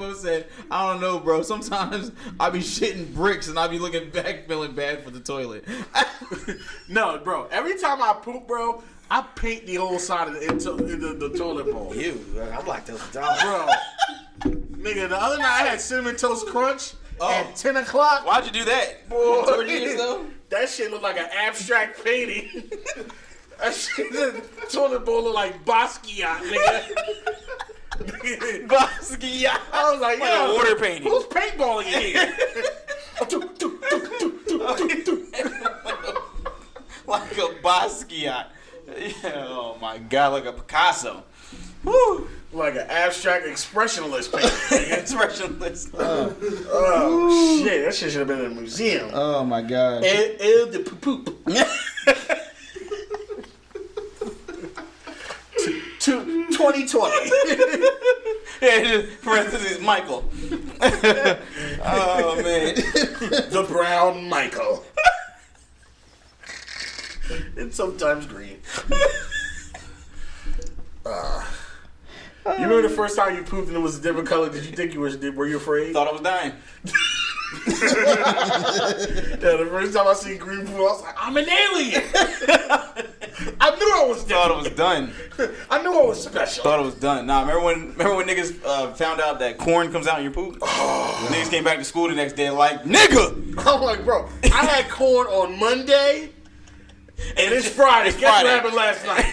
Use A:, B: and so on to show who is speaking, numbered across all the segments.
A: post said, I don't know, bro. Sometimes I be shitting bricks and I be looking back feeling bad for the toilet.
B: No, bro. Every time I poop, bro, I paint the whole side of the toilet bowl.
C: I'm like this, dog.
B: Bro. Nigga, the other night I had Cinnamon Toast Crunch at 10 o'clock.
A: Why'd you do that?
B: Boy, that shit looked like an abstract painting. That shit, the toilet bowl looked like Basquiat, nigga.
A: Basquiat.
B: I was like,
A: Like
B: yo,
A: a water painting.
B: who's paintballing in here?
A: Like a Basquiat. Yeah, oh my God, like a Picasso. Woo.
B: Like an abstract expressionist painting.
A: Expressionless.
B: Oh, shit. That shit should have been in a museum.
A: Oh my God.
B: The poop. 2020.
A: Yeah, just parentheses, Michael. Oh man.
B: The brown Michael. And sometimes green. You remember the first time you pooped and it was a different color? Did you think you were you afraid?
A: Thought I was dying.
B: Yeah, the first time I seen green poop, I was like, I'm an alien. I knew I was
A: Thought it was done.
B: I knew I was special.
A: Thought it was done. Nah, remember when niggas found out that corn comes out in your poop? Niggas came back to school the next day like, nigga!
B: I'm like, bro, I had corn on Monday, and it's Friday. Guess what happened last night?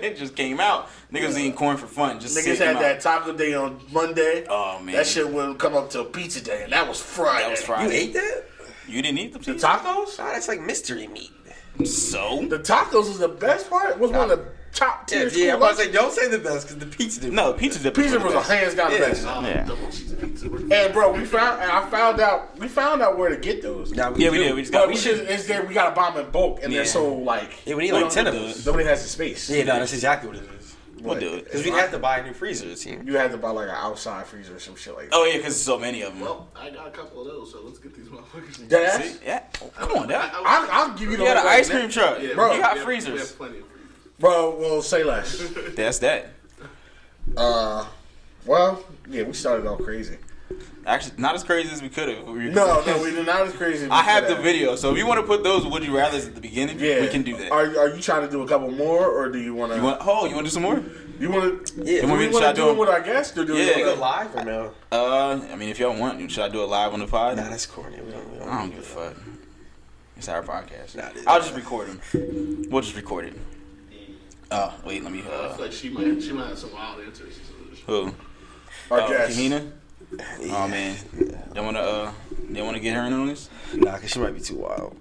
A: It just came out. Niggas was eating corn for fun. Just
B: Niggas had that taco day on Monday.
A: Oh, man.
B: That shit wouldn't come up till pizza day, and that was Friday.
A: That was Friday.
C: You ate that?
A: You didn't eat the
B: The
A: pizza?
B: tacos?
C: Oh, that's like mystery meat.
A: So?
B: The tacos was the best part. It was one of the top tier school
C: I'm about to
B: lunches.
C: say, don't say the best, because the pizza did.
A: No, pizza dip.
B: Pizza was a hands down the best.
A: Yeah.
B: And bro, we found out where to get those.
C: Nah,
A: Yeah, we did. We just got.
B: But we gotta buy them in bulk, and they're so like.
C: Yeah, we need like 10 of those.
B: Nobody has the space.
C: Yeah, no, that's exactly what it is.
A: We'll do it.
C: Because we have to buy a new freezer, it seems.
B: You had to buy like an outside freezer or some shit like that.
A: Oh yeah, because there's so many of them.
D: Well, I got a couple of those, so let's get these motherfuckers.
B: Dead
A: See?
B: ass?
A: Yeah. Oh, come on, Dad.
B: I'll give you the
A: You got an
B: right
A: ice
B: now.
A: cream truck.
D: Yeah,
B: Bro,
A: You got
D: we have
A: freezers.
D: plenty of freezers.
B: Bro, well, say less.
A: That's that.
B: Well, yeah, we started all crazy.
A: Actually, not as crazy as we could have.
B: No, we did not as crazy. As
A: I have
B: we
A: the
B: could
A: video, so if you want to put those would you rather's at the beginning,
B: Yeah,
A: we can do that.
B: Are you trying to do a couple more, or do you want to?
A: You want to do some more?
B: You want to?
C: Yeah,
A: You want me to- should I
B: do
A: do
B: it with our guests, or do
A: Yeah,
B: we
C: go live or no?
A: I mean, if y'all want, should I do it live on the pod?
C: Nah, that's corny. We don't
A: I don't give a fuck. It's our podcast.
C: Nah, it is.
A: I'll just record them. We'll just record it. Oh, wait, let me.
D: I feel like she might have some wild answers.
A: Who?
B: our guests?
A: Kahina? Oh man, they wanna get her in on this?
C: Nah, because she might be too wild.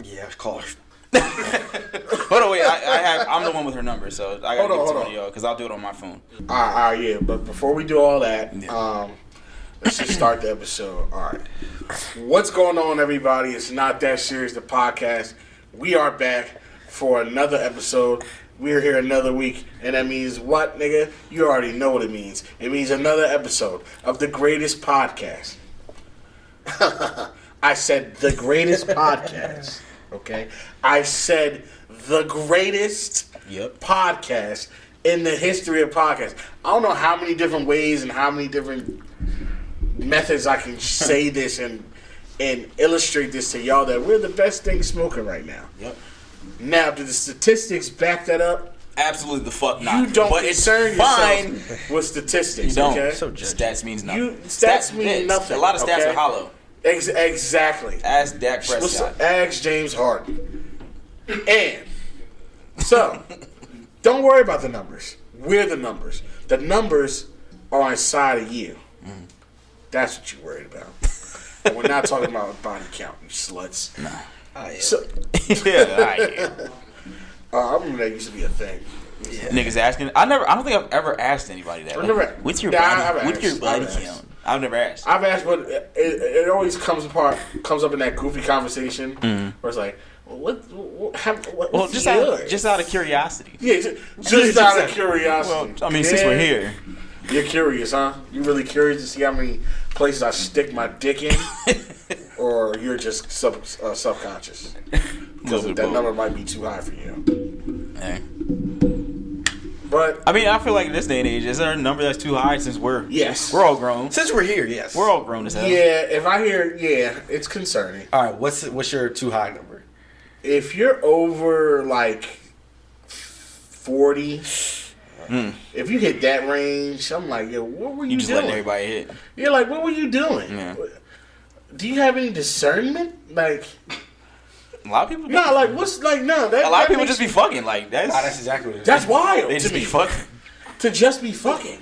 C: Yeah, call her.
A: Hold on, wait. I'm the one with her number, so I gotta give it to one of y'all because I'll do it on my phone.
B: All right, yeah. But before we do all that,
A: Yeah.
B: let's just start the episode. All right, what's going on, everybody? It's Not That Serious, the podcast. We are back for another episode. We're here another week, and that means what, nigga? You already know what it means. It means another episode of the greatest podcast. I said the greatest podcast. Okay, I said the greatest podcast in the history of podcasts. I don't know how many different ways and how many different methods I can say this and illustrate this to y'all that we're the best thing smoking right now.
A: Yep.
B: Now, do the statistics back that up?
A: Absolutely the fuck not.
B: You don't
A: but it's
B: concern
A: fine.
B: yourself with statistics.
A: You don't.
B: Okay?
C: So judgy.
A: Stats means nothing.
B: Stats mean nothing.
A: A lot of stats
B: okay?
A: are hollow.
B: Exactly.
A: Ask Dak Prescott.
B: Ask James Harden. And so, don't worry about the numbers. We're the numbers. The numbers are inside of you. That's what you're worried about. And we're not talking about body count, you sluts.
A: Nah.
B: So,
A: Yeah, alright.
B: I remember that used to be a thing.
A: Yeah. Niggas asking. I don't think I've ever asked anybody that.
B: I've never-
A: What's your
B: Yeah,
A: body?
B: I've
A: What's your
B: asked.
A: body
B: I've asked.
A: count? I've never asked.
B: I've asked, but it always comes up in that goofy conversation where it's like, well, what's
A: Just
B: yours?
A: out of curiosity.
B: Yeah, just out of curiosity.
A: Well, I mean, since we're here,
B: You're curious, huh? You really curious to see how many places I stick my dick in? Or you're just subconscious? Because that number might be too high for you.
A: hey.
B: But
A: I mean, I feel like in this day and age, is there a number that's too high since we're all grown?
C: Since we're here, yes.
A: We're all grown as hell.
B: yeah, if I hear it's concerning.
C: All right, what's your too high number?
B: If you're over like 40, if you hit that range, I'm like, yo, what were you
A: just
B: doing?
A: letting everybody hit.
B: You're like, what were you doing?
A: Yeah.
B: Do you have any discernment? Like,
A: A lot of people.
B: no, like what's like no? That,
A: a lot of
B: that
A: people
B: makes-
A: just be fucking. Like
C: That's exactly what it is.
B: That's wild
A: they
B: to
A: just
B: me.
A: be fucking.
B: To just be fucking.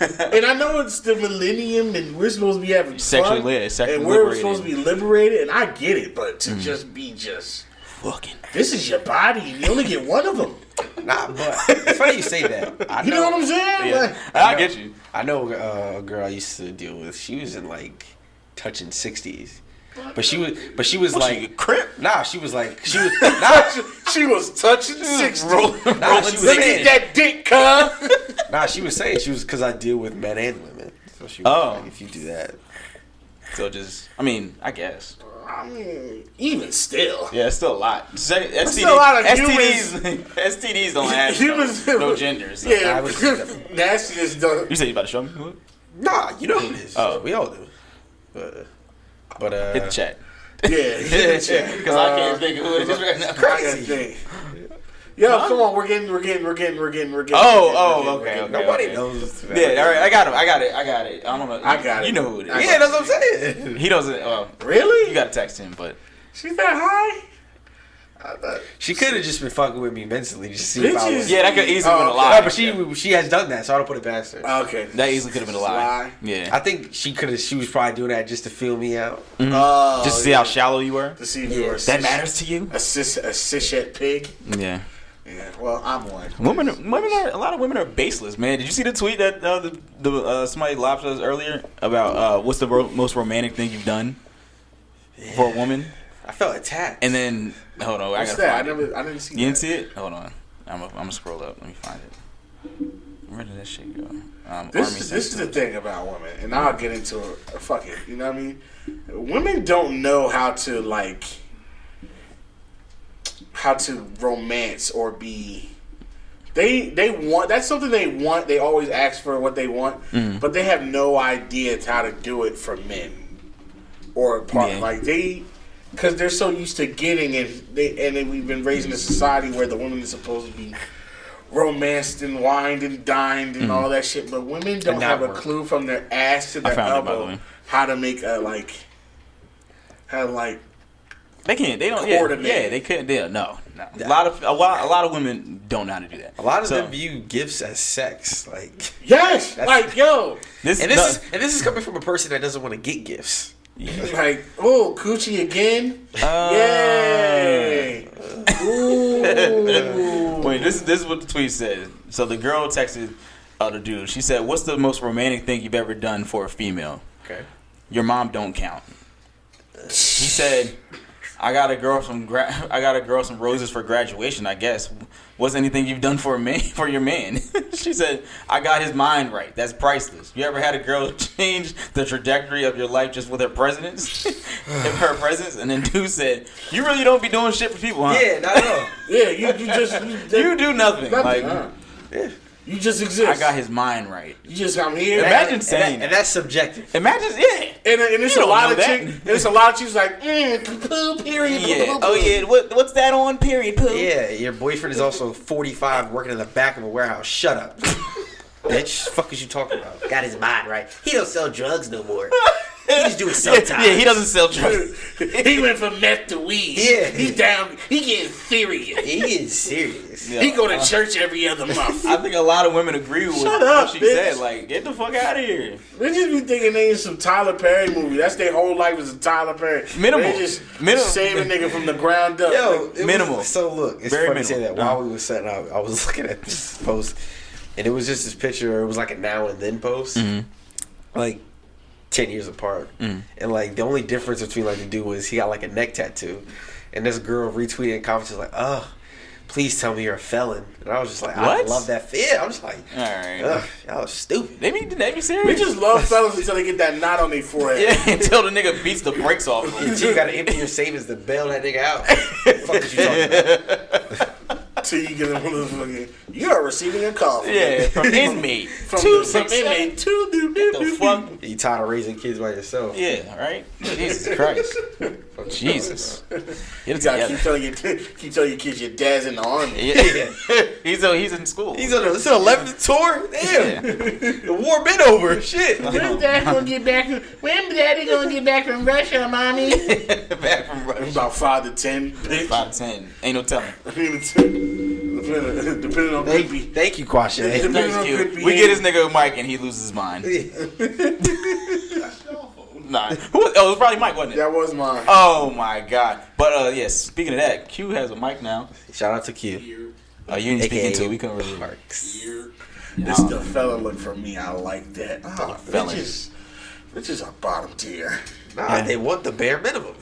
B: And I know it's the millennium, and we're supposed to be having
A: Sexually
B: fun,
A: lit, sexually
B: and we're
A: liberated.
B: supposed to be liberated, and I get it, but to just be
A: Fucking.
B: this is your body, and you only get one of them.
C: Nah, but it's funny you say that. I
B: You know what I'm saying?
A: Yeah.
B: Like,
A: I get you.
C: I know a girl I used to deal with. She was in like touching 60s, but she was like
A: Crip.
C: nah. She was like she was
B: she was touching 60.
C: nah. She
B: Look
C: was
B: at
C: saying
B: that dick, cuz.
C: nah. She was saying she was because I deal with men and women. So she was
A: Oh.
C: like, if you do that,
A: So just, I mean, I guess.
B: I mean, even still.
A: Yeah, it's still a lot. STDs,
B: still a lot of
A: STDs don't have
B: Humans-
A: no gender. So.
B: Yeah,
C: I was-
B: nastiness don't.
A: You said you about to show me? What?
C: nah. You know who it is.
A: Oh.
C: We all do. But
A: Hit the chat.
B: Yeah,
A: Because I can't think of who it is right now.
B: I gotta think. Yo, come on, we're getting.
A: Oh, okay.
C: nobody knows.
A: Yeah, all right, I got it. I don't know.
B: I got it.
A: You know who it is.
C: Yeah, that's what I'm saying.
A: He doesn't. Well,
B: Really?
A: you got to text him, but
B: She's that high?
C: She could have just been fucking with me mentally just to see if I
B: Bitches.
C: was.
A: yeah, that could easily
B: Oh,
A: been a
B: okay.
A: lie.
C: No, but she has done that, so I don't put it past her.
B: Okay.
A: That easily could have been a lie.
B: Lie.
A: Yeah.
C: I think she was probably doing that just to feel me out.
B: Oh,
A: Just to see how shallow you were.
B: To see if you were a
A: That matters to you.
B: A cishet pig.
A: Yeah.
B: Yeah. Well, I'm one.
A: Women are a lot of women are baseless, man. Did you see the tweet that somebody lobbed us earlier about what's the most romantic thing you've done for a woman?
C: I felt attacked.
A: And then hold on,
B: What's
A: I gotta
B: that?
A: find it.
B: I didn't see.
A: You didn't
B: that.
A: see it? Hold on, I'm gonna scroll up. Let me find it. Where did that shit go?
B: This is the thing about women, and I'll get into it. Fuck it. You know what I mean? Women don't know how to romance or be. They want, that's something they want. They always ask for what they want, but they have no idea how to do it for men or like they, because they're so used to getting, and we've been raised in a society where the woman is supposed to be romanced and wined and dined and all that shit, but women don't have a clue from their ass to their
A: found it, by the
B: elbow
A: way.
B: how to make
A: They can't. They don't.
B: coordinate.
A: Yeah, they couldn't. No. A lot of women don't know how to do that.
C: a lot of them view gifts as sex, like.
B: yes, like yo,
A: This
C: And this is coming from a person that doesn't want to get gifts.
B: like oh coochie again, yay, ooh.
A: Wait, this is what the tweet said. So the girl texted the dude. She said, "What's the most romantic thing you've ever done for a female?"
C: Okay.
A: Your mom don't count. He said, I got a girl some roses for graduation, I guess. What's anything you've done for your man? She said, I got his mind right. That's priceless. You ever had a girl change the trajectory of your life just with her presence? Her presence? And then dude said, you really don't be doing shit for people, huh?
C: Yeah, not at all.
B: Yeah, you
A: You do nothing. Like,
B: huh?
C: Yeah.
B: You just exist.
A: I got his mind right.
B: You just I'm here.
A: Imagine saying
C: And that's subjective.
A: Imagine, yeah.
B: And it's
A: You
B: a
A: don't
B: lot
A: know
B: of
A: that.
B: chicks. There's a lot of chicks like, poo, period.
A: Yeah.
B: Poo, poo,
A: Oh, yeah. What's that on? Period, poo.
C: Yeah, your boyfriend is also 45 working in the back of a warehouse. Shut up. Bitch, fuck is you talking about? Got his mind right. He don't sell drugs no more. He just do it sometimes.
A: Yeah, he doesn't sell drugs.
B: He went from meth to weed.
C: Yeah.
B: He's down. He getting serious.
C: He is serious.
A: Yeah.
B: He go to church every other month.
A: I think a lot of women agree with
B: Shut
A: what
B: up,
A: she
B: bitch.
A: said. Like, get the fuck out of here.
B: They just be thinking they in some Tyler Perry movie. That's their whole life is a Tyler Perry.
A: Minimal.
B: They just
A: Minimal.
B: save a nigga from the ground up.
C: Yo, it
A: Minimal.
C: Was, so look, it's
A: Very
C: funny to say that.
A: minimal.
C: While we were setting up, I was looking at this post, and it was just this picture. It was like a now and then post, like 10 years apart, and like the only difference between like the dude was he got like a neck tattoo, and this girl retweeted in comments was like, "Oh, please tell me you're a felon," and I was just like, "I
A: What?
C: love that." Yeah, I'm just like,
A: All right.
C: "Ugh, y'all are stupid."
A: They be
B: We
A: serious.
B: just love fellas until they get that knot on their forehead.
A: Yeah, until the nigga beats the brakes off of him.
C: So you gotta empty your savings to bail that nigga out. What the fuck is you talking about?
B: Till you get a motherfucking. You are receiving a call.
A: From inmate.
B: From
A: From
B: inmate to
A: the fuck?
C: You tired of raising kids by yourself?
A: Yeah, right? Jesus Christ. Jesus. Get
B: You
A: it
B: gotta
A: together.
B: keep telling your kids your dad's in the army.
A: Yeah. He's in school.
C: He's on this 11th tour? Damn. The war been over. Shit.
B: When's Dad gonna get back? When Daddy gonna get back from Russia, Mommy?
A: Back from Russia.
B: About 5 to 10. Bitch.
A: 5 to 10. Ain't no telling.
B: Depending on Creepy.
C: Thank you, Quasha.
A: Thank you. We get this nigga a mic and he loses his mind. Nah. It was probably Mike, wasn't it?
B: That was mine.
A: Oh my god. But yes, speaking of that, Q has a mic now.
C: Shout out to Q.
A: You didn't speak into it. We couldn't really
C: Marks.
B: This the fella look for me. I like that. Oh,
A: fellas.
B: bitches are bottom tier.
C: Nah, they want the bare minimum.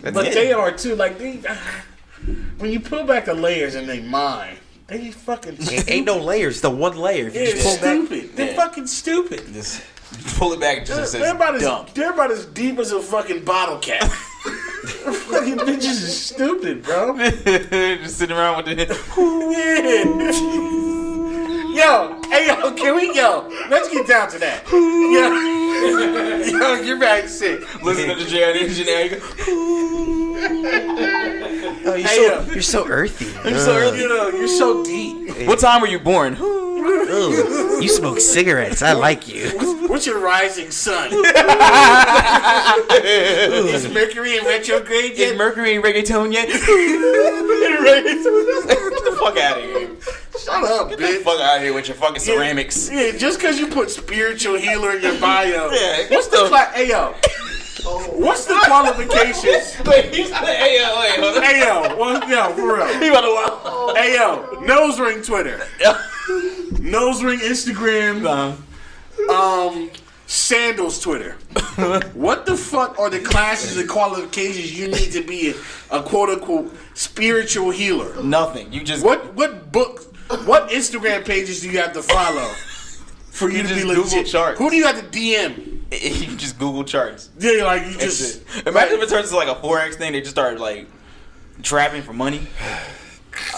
B: But they are too. Like when you pull back the layers in their mind, they fucking
C: Ain't no layers. The one layer. If you
B: They're
C: just pull back,
B: stupid. They're fucking stupid.
A: Just pull it back and just
B: They're
A: says
B: about
A: dump.
B: as deep as a fucking bottle cap. Fucking bitches is stupid, bro.
A: Just sitting around with the
B: Yo, can we let's get down to that. Yo, you're back sick.
A: listen to the J.I. engineer.
C: oh, you're so earthy.
A: You're so early.
B: You're so deep.
A: What time were you born?
C: Ooh, you smoke cigarettes. I like you.
B: What's your rising sun? Is Mercury in retrograde
A: Is
B: yet?
A: Mercury in reggaeton yet? Get the fuck out of here.
B: Shut up,
A: Get the
B: bitch.
A: fuck out of here with your fucking ceramics.
B: Yeah, just because you put spiritual healer in your bio.
A: Yeah,
B: What's the what's the qualifications?
A: Wait, he's like, hey, hold on.
B: For real.
A: He about to walk.
B: Nose ring Twitter. Nose ring Instagram. Sandals Twitter. What the fuck are the classes and qualifications you need to be a quote unquote spiritual healer?
A: Nothing. You just
B: What Instagram pages do you have to follow for you to be legit?
A: Google charts.
B: Who do you have to DM?
A: You just Google charts.
B: Yeah, like you
A: That's
B: just
A: it. Imagine if it turns into like a Forex thing. They just start like trapping for money.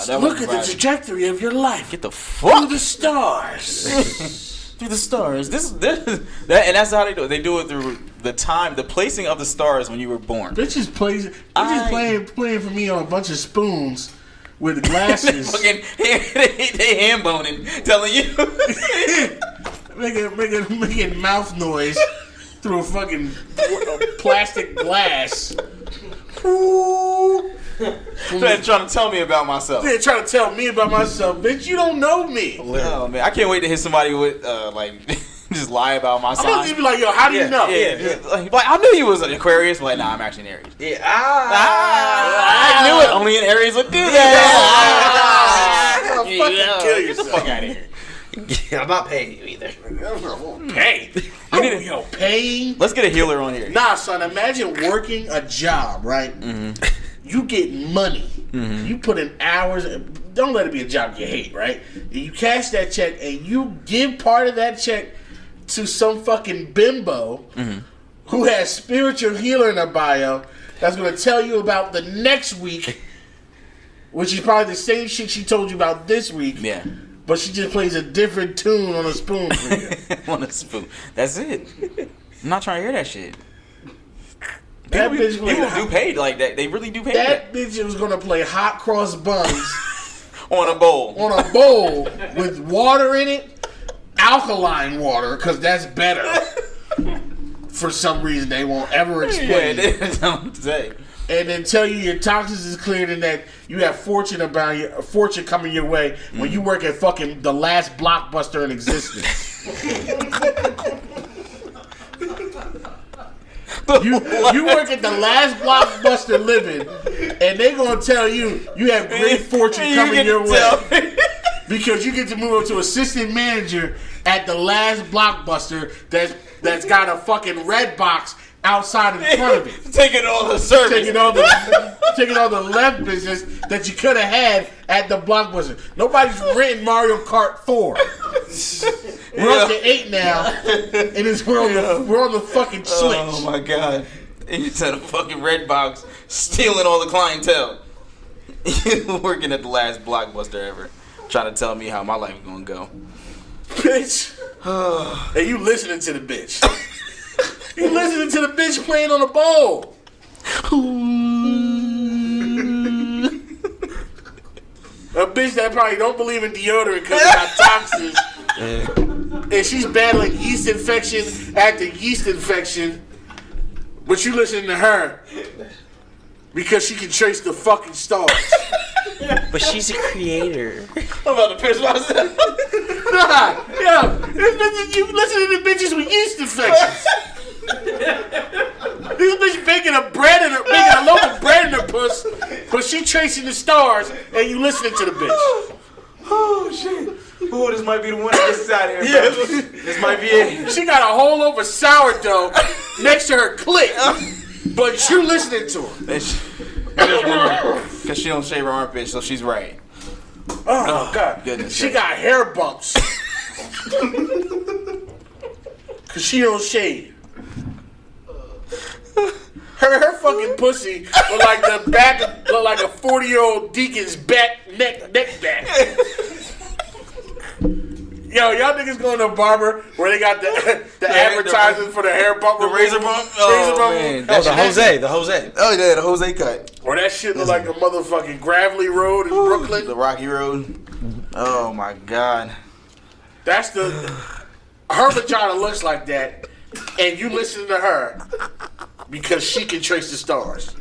B: look at the trajectory of your life.
A: Get the
B: Through
A: fuck
B: the stars.
A: through the stars. This and that's how they do it. They do it through the time, the placing of the stars when you were born.
B: Bitches playing for me on a bunch of spoons with glasses.
A: Fucking they ham boning, telling you.
B: making mouth noise through a fucking plastic glass.
A: They're trying to tell me about myself.
B: They're trying to tell me about myself, bitch. You don't know me.
A: Oh man, I can't wait to hit somebody with like just lie about my
B: I'm gonna
A: sign.
B: just be like, yo, how do you know?
A: Yeah. Like I knew he was an Aquarius, but like, nah, I'm actually an Aries.
C: Yeah.
A: I knew it. Only an Aries would do that.
B: Kill
A: Get the fuck out of here.
C: I'm not paying you either.
B: Pay. Paying.
A: Let's get a healer on here.
B: Nah, son. Imagine working a job, right?
A: Mm-hmm.
B: You get money. You put in hours. Don't let it be a job you hate, right? You cash that check and you give part of that check to some fucking bimbo who has spiritual healer in her bio that's going to tell you about the next week, which is probably the same shit she told you about this week.
A: Yeah.
B: But she just plays a different tune on a spoon for you.
A: On a spoon. That's it. I'm not trying to hear that shit.
B: That bitch
A: People do pay like that. They really do pay
B: that bitch was going to play hot cross buns
A: on a bowl.
B: on a bowl with water in it, alkaline water, because that's better. For some reason, they won't ever explain.
A: Yeah, they don't say.
B: And then tell you your toxins is cleared and that you have fortune coming your way when you work at fucking the last Blockbuster in existence. you work at the last Blockbuster living, and they gonna tell you have great fortune coming your way because you get to move up to assistant manager at the last Blockbuster that's got a fucking red box outside in front of it.
A: Taking all the service.
B: Taking all the left business that you could have had at the Blockbuster. Nobody's renting Mario Kart 4. We're up to 8 now, and we're on the fucking Switch.
A: Oh my god. He said a fucking red box stealing all the clientele. Working at the last Blockbuster ever. Trying to tell me how my life is gonna go.
B: Bitch. And you listening to the bitch. You listening to the bitch playing on the bowl. A bitch that probably don't believe in deodorant because it got toxins. And she's battling yeast infection after yeast infection. But you listening to her because she can trace the fucking stars.
C: But she's a creator.
A: I'm about to piss myself.
B: Nah, yo, you listening to bitches with yeast infections. This bitch baking a loaf of bread in her puss, but she tracing the stars, and you listening to the bitch.
A: Oh shit! Oh, this might be the one that gets us out of here. Yeah, this might be it.
B: She got a whole loaf of sourdough next to her clit, but you listening to her.
A: Because she don't shave her armpit, so she's right.
B: Oh God,
A: goodness.
B: She got hair bumps because she don't shave. Her fucking pussy look like the back, look like a 40-year-old deacon's neck back. Yo, y'all niggas going to a barber where they got the advertising for the hair bump,
A: The razor bump.
B: razor bump.
A: Man.
C: Oh, the Jose.
A: Oh yeah, the Jose cut.
B: Or that shit look like a motherfucking gravelly road in Brooklyn.
A: The Rocky Road. Oh my God.
B: That's her vagina looks like that, and you listen to her because she can trace the stars.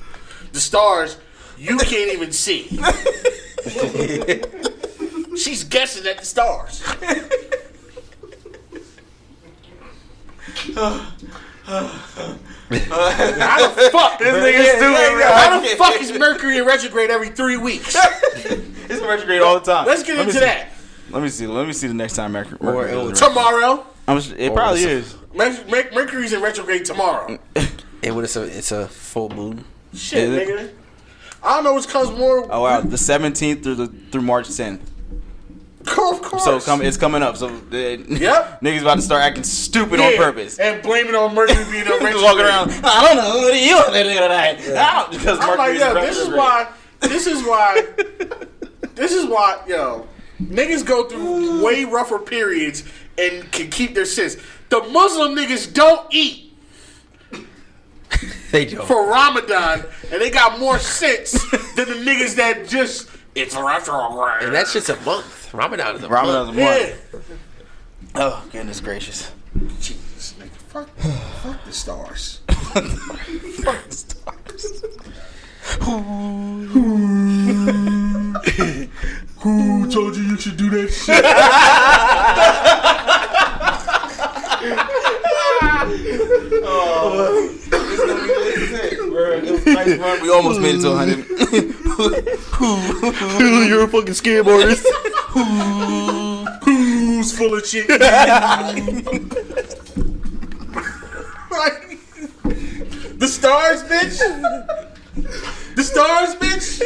B: The stars you can't even see. She's guessing at the stars. How the fuck?
A: This nigga's stupid.
B: How the fuck is Mercury in retrograde every 3 weeks?
A: It's retrograde all the time.
B: Let's get into that.
A: Let me see the next time Mercury.
B: Tomorrow.
A: It probably is.
B: Mercury's in retrograde tomorrow.
C: And when it's a full moon.
B: Shit,
A: Is it?
B: nigga. I don't know which comes more.
A: Oh wow, the 17th through March 10th.
B: Of course.
A: So it's coming up. So
B: Yep.
A: Niggas about to start acting stupid on purpose.
B: And blame it on Mercury being a retrograde.
A: Just walking around. I don't know. What are you gonna do tonight? Yeah. Because
B: I'm like,
A: Mercury's
B: yo,
A: retrograde.
B: this is why, yo, niggas go through way rougher periods and can keep their sense. The Muslim niggas don't eat
C: They don't.
B: for Ramadan, and they got more sense than the niggas that just, it's retrograde.
C: And that shit's a month. Ramadan is a
A: Ramadan's a
C: month.
A: month.
B: Yeah.
A: Oh goodness gracious.
B: Jesus, nigga, fuck the stars.
A: Fuck the stars.
B: Who told you should do that shit?
A: We almost made it to 100.
C: You're a fucking scam artist.
B: Who's full of shit? The stars, bitch. The stars, bitch.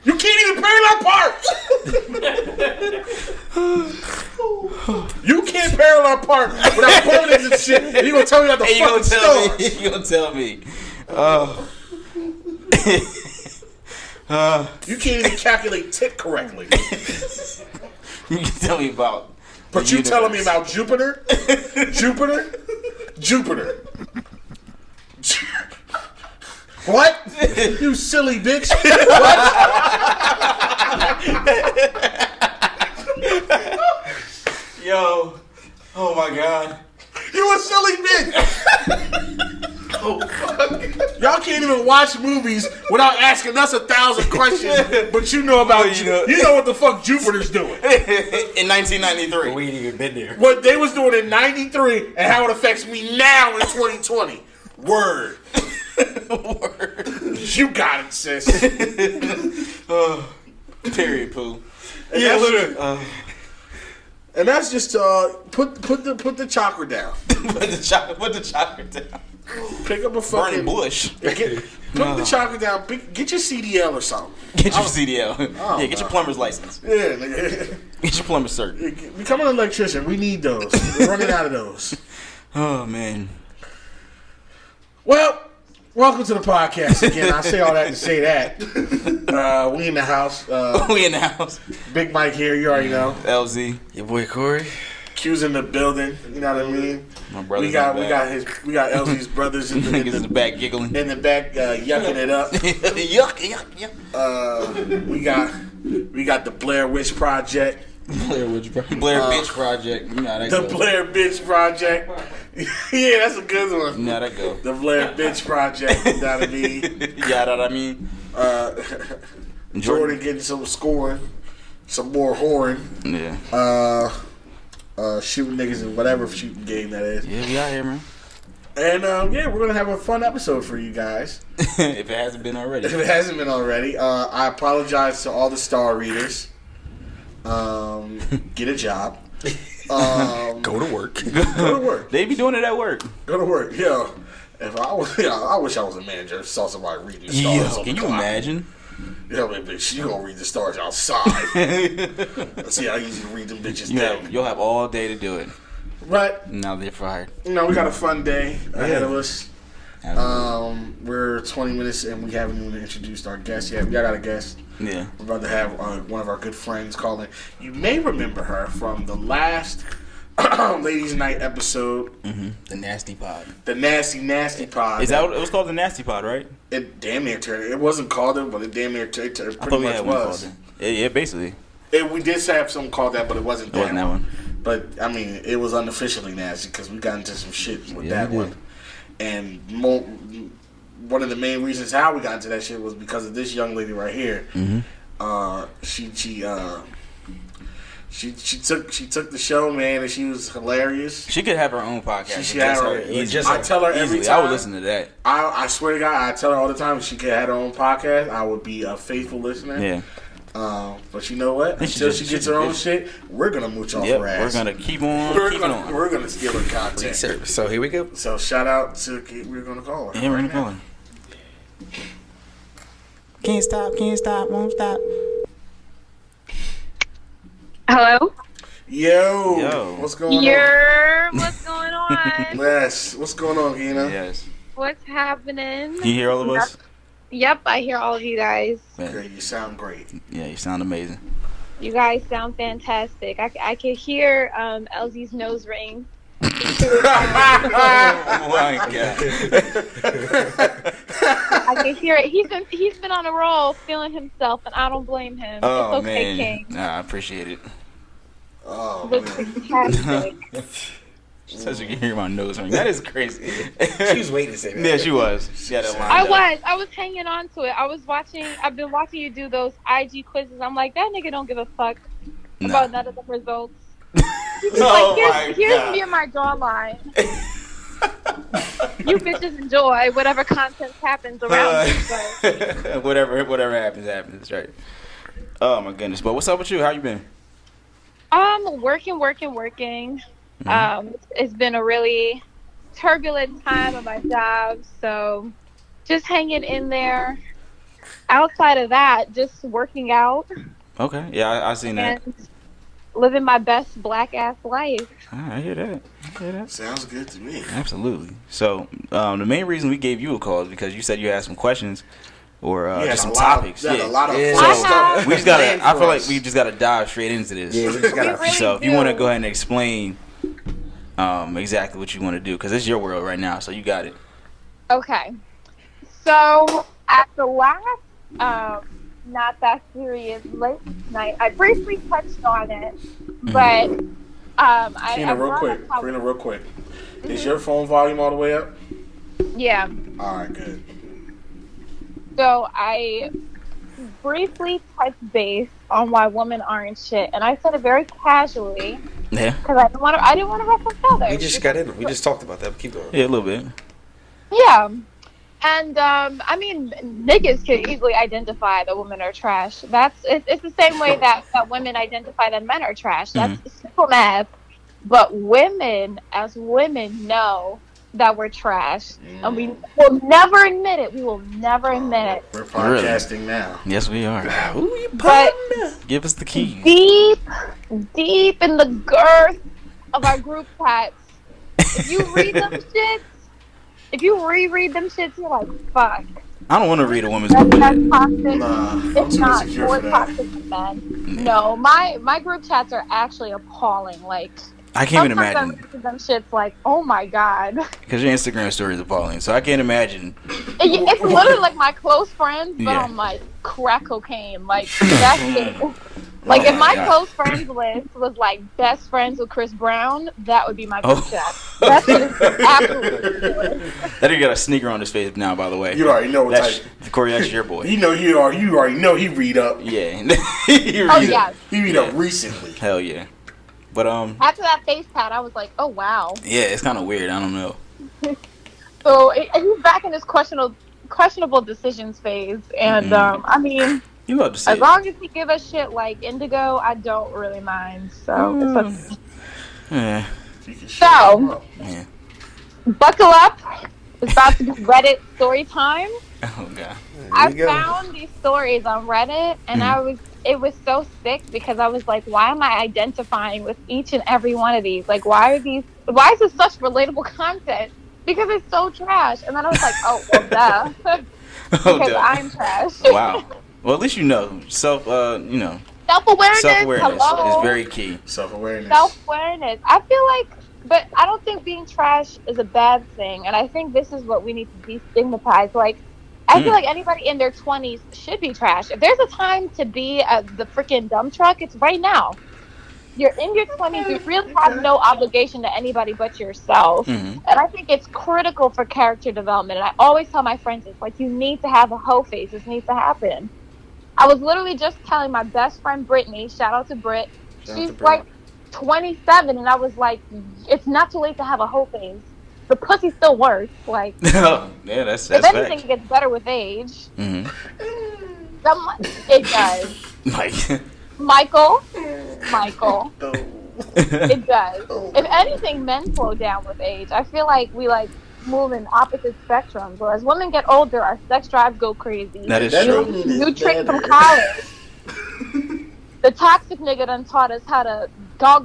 B: You can't even parallel park. You can't parallel park without bonus and shit. And you gonna tell me about the
A: Hey,
B: fucking stars?
A: You gonna tell me?
B: You can't even calculate tick correctly.
A: You can tell me about.
B: But you telling me about Jupiter? Jupiter. What? You silly bitch. What?
A: Yo. Oh my God.
B: You a silly bitch. Oh, fuck. Y'all can't even watch movies without asking us 1,000 questions, but you know about you know what the fuck Jupiter's doing.
A: In 1993.
C: We ain't even been there.
B: What they was doing in 93 and how it affects me now in 2020. Word.
A: Word.
B: You got it, sis.
A: Period, poo.
B: Yeah, literally. And that's just put the chakra down.
A: Put the chocolate down.
B: Pick up a fucking
A: Burning bush.
B: put the chakra down. Get your CDL or something.
A: Get your CDL.
B: Oh,
A: Yeah, get your plumber's license.
B: Yeah, nigga.
A: Get your plumber's cert.
B: Become an electrician. We need those. We're running out of those.
A: Oh man.
B: Well, Welcome to the podcast again. I say all that to say that. We in the house.
A: We in the house.
B: Big Mike here, you already know.
A: LZ.
C: Your boy Corey.
B: Q's in the building, you know what I mean?
A: My brother's
B: we got LZ's brothers in
A: Niggas in the back giggling.
B: in the back yucking it up.
A: yuck.
B: We got the Blair Witch Project.
A: Blair Bitch Project. You know how that
B: The
A: goes.
B: Blair Bitch Project. Yeah, that's a good one.
A: You know how that go.
B: The Blair Bitch Project, you know what I mean?
A: Yeah, that I mean.
B: Jordan getting some scoring, some more whoring.
A: Yeah.
B: Shooting niggas in whatever shooting game that is.
A: Yeah, we out here, man.
B: And yeah, we're gonna have a fun episode for you guys.
A: If it hasn't been already.
B: If it hasn't been already, I apologize to all the star readers. Get a job.
C: Go to work.
B: Go to work.
A: They be doing it at work.
B: Go to work. Yo, if I was, I wish I was a manager. Saw somebody reading the stars. On
A: Can
B: the
A: you
B: clock.
A: imagine?
B: Yo, man, bitch, you gonna read the stars outside. Let's see how easy to read them bitches down.
A: You'll have all day to do it.
B: But
A: Now they're fired.
B: we got a fun day ahead of us.
A: Absolutely.
B: We're 20 minutes and we haven't even introduced our guest yet. We got a guest.
A: Yeah.
B: We're about to have one of our good friends calling. You may remember her from the last Ladies Night episode.
A: Mm-hmm. The Nasty Pod.
B: The Nasty Pod.
A: Is that what it was called? The Nasty Pod, right?
B: It damn near turned. It wasn't called it, but it damn near turned. It
A: I thought
B: pretty
A: we
B: much
A: had one
B: was.
A: called it. Yeah, basically.
B: We did have something called that, but it wasn't
A: It wasn't that one.
B: But I mean, it was unofficially nasty because we got into some shit with
A: Yeah,
B: that
A: we
B: one.
A: did.
B: And one of the main reasons how we got into that shit was because of this young lady right here.
A: Mm-hmm.
B: She took the show, man, and she was hilarious.
A: She could have her own podcast.
B: She have her. I tell her every
A: Easily.
B: time.
A: I would listen to that.
B: I swear to God, I tell her all the time if she could have her own podcast, I would be a faithful listener.
A: Yeah.
B: But you know what? Until she gets her own shit, we're gonna mooch off her ass.
A: We're gonna keep on.
B: We're gonna steal her content.
C: So here we go.
B: So shout out to we're gonna call her.
A: Yeah, we're gonna call her. Can't stop, won't stop.
E: Hello?
B: Yo, what's going on?
E: What's going on?
B: Yes, what's going on, Gina?
A: Yes.
E: What's happening?
A: Can you hear all of us?
E: Yep, I hear all of you guys.
B: Great, you sound great.
A: Yeah, you sound amazing.
E: You guys sound fantastic. I can hear LZ's nose ring.
A: Oh my god.
E: I can hear it. He's been on a roll feeling himself, and I don't blame him.
A: Oh
E: it's okay,
A: man.
E: King.
A: Nah, I appreciate it.
B: Oh
E: Looks
B: man.
E: fantastic.
A: She says you can hear my nose ring. That is crazy.
C: She was waiting to say that.
A: Yeah, she was. She had it lined up.
E: I was hanging on to it. I've been watching you do those IG quizzes. I'm like, that nigga don't give a fuck about none of the results. He's
A: Oh
E: like, here's
A: God.
E: me and my jawline. You bitches enjoy whatever content happens around you. But
A: whatever happens, right? Oh my goodness. But what's up with you? How you been?
E: working. It's been a really turbulent time at my job, so just hanging in there. Outside of that, just working out
A: Okay. Yeah, I seen that.
E: and living my best black ass life.
A: I hear that.
B: Sounds good to me.
A: Absolutely. So the main reason we gave you a call is because you said you had some questions or just some
B: a
A: topics.
B: Lot,
A: Yeah.
B: a lot of
C: Yeah.
B: fun
E: I
B: stuff.
E: have-
A: We just gotta.
B: planned
A: I
B: for
A: feel like
B: us.
A: we just gotta dive straight into this.
C: Yeah, we just gotta.
E: really
A: So if you
E: do.
A: want to go ahead and explain exactly what you want to do, because it's your world right now, so you got it.
E: Okay. So at the last not that serious late night, I briefly touched on it, but
B: Karina, real quick. Is your phone volume all the way up?
E: Yeah.
B: All right, good.
E: So I briefly touched base on why women aren't shit, and I said it very casually
A: Yeah.
E: because I didn't want to ruffle feathers.
C: We just got in. We just talked about that. Keep going.
A: Yeah, a little bit.
E: Yeah. And I mean, niggas can easily identify that women are trash. It's the same way that women identify that men are trash. That's simple math. But women, as women, know that we're trash, and we will never admit it. We will never admit it.
B: We're podcasting now.
A: Yes, we are.
E: But
A: Give us the keys.
E: deep in the girth of our group chats, if you read them shits, if you reread them shits, you're like, fuck.
A: I don't want to read a woman's
E: That's
A: book.
E: toxic.
B: Nah, I'm
E: It's
B: too
E: not
B: insecure
E: more
B: for that.
E: toxic than men. No, my group chats are actually appalling. Like,
A: I can't even
E: sometimes I
A: imagine.
E: read them shits like, oh my god.
A: Because your Instagram story is appalling. So I can't imagine.
E: It's literally like my close friends, but
A: Yeah.
E: on like crack cocaine. Like, that's it. Like, if my close friends list was like best friends with Chris Brown, that would be my group chat. That's absolutely ridiculous.
A: That dude got a sneaker on his face now, by the way.
B: You already know what
A: That's
B: type.
A: Corey, that's your boy.
B: You already know he read up.
A: Yeah.
E: Oh yeah.
B: He read up recently.
A: Hell yeah. But
E: After that face pat, I was like, oh wow.
A: yeah, it's kind of weird. I don't know.
E: So he's back in his questionable decisions phase, and I mean,
A: You love to see
E: as
A: it.
E: long as he give us shit like Indigo, I don't really mind. So it's okay.
A: Yeah.
B: You can shut
E: So-
B: him up.
A: Yeah.
E: Buckle up. It's about to be Reddit story time.
A: Oh god.
E: I
C: you go.
E: found these stories on Reddit, and it was so sick because I was like, why am I identifying with each and every one of these? Like, why is this such relatable content? Because it's so trash. And then I was like, oh, well, duh.
A: Oh,
E: Because
A: duh.
E: I'm trash.
A: Wow. Well, at least you know. Self-awareness
E: Self-awareness. Hello.
A: is very key.
B: Self-awareness.
E: Self-awareness. I feel like, but I don't think being trash is a bad thing. And I think this is what we need to destigmatize. Like, I feel like anybody in their 20s should be trash. If there's a time to be the freaking dump truck, it's right now. You're in your 20s. You really have no obligation to anybody but yourself.
A: Mhm.
E: And I think it's critical for character development. And I always tell my friends, it's like, you need to have a hoe face. This needs to happen. I was literally just telling my best friend, Brittany, shout out to Britt.
C: Shout out
E: She's
C: to Britt.
E: like 27. And I was like, it's not too late to have a hoe face. The pussy still works. Like,
A: Yeah, that's
E: if anything,
A: fact.
E: it gets better with age.
A: Mhm.
E: It does.
A: Like.
E: Michael,
B: No.
E: it does. If anything, men slow down with age. I feel like we like move in opposite spectrums. Whereas women get older, our sex drives go crazy.
A: That is
B: That
A: true.
B: don't mean it's
E: New trick from
B: better.
E: college. The toxic nigga done taught us how to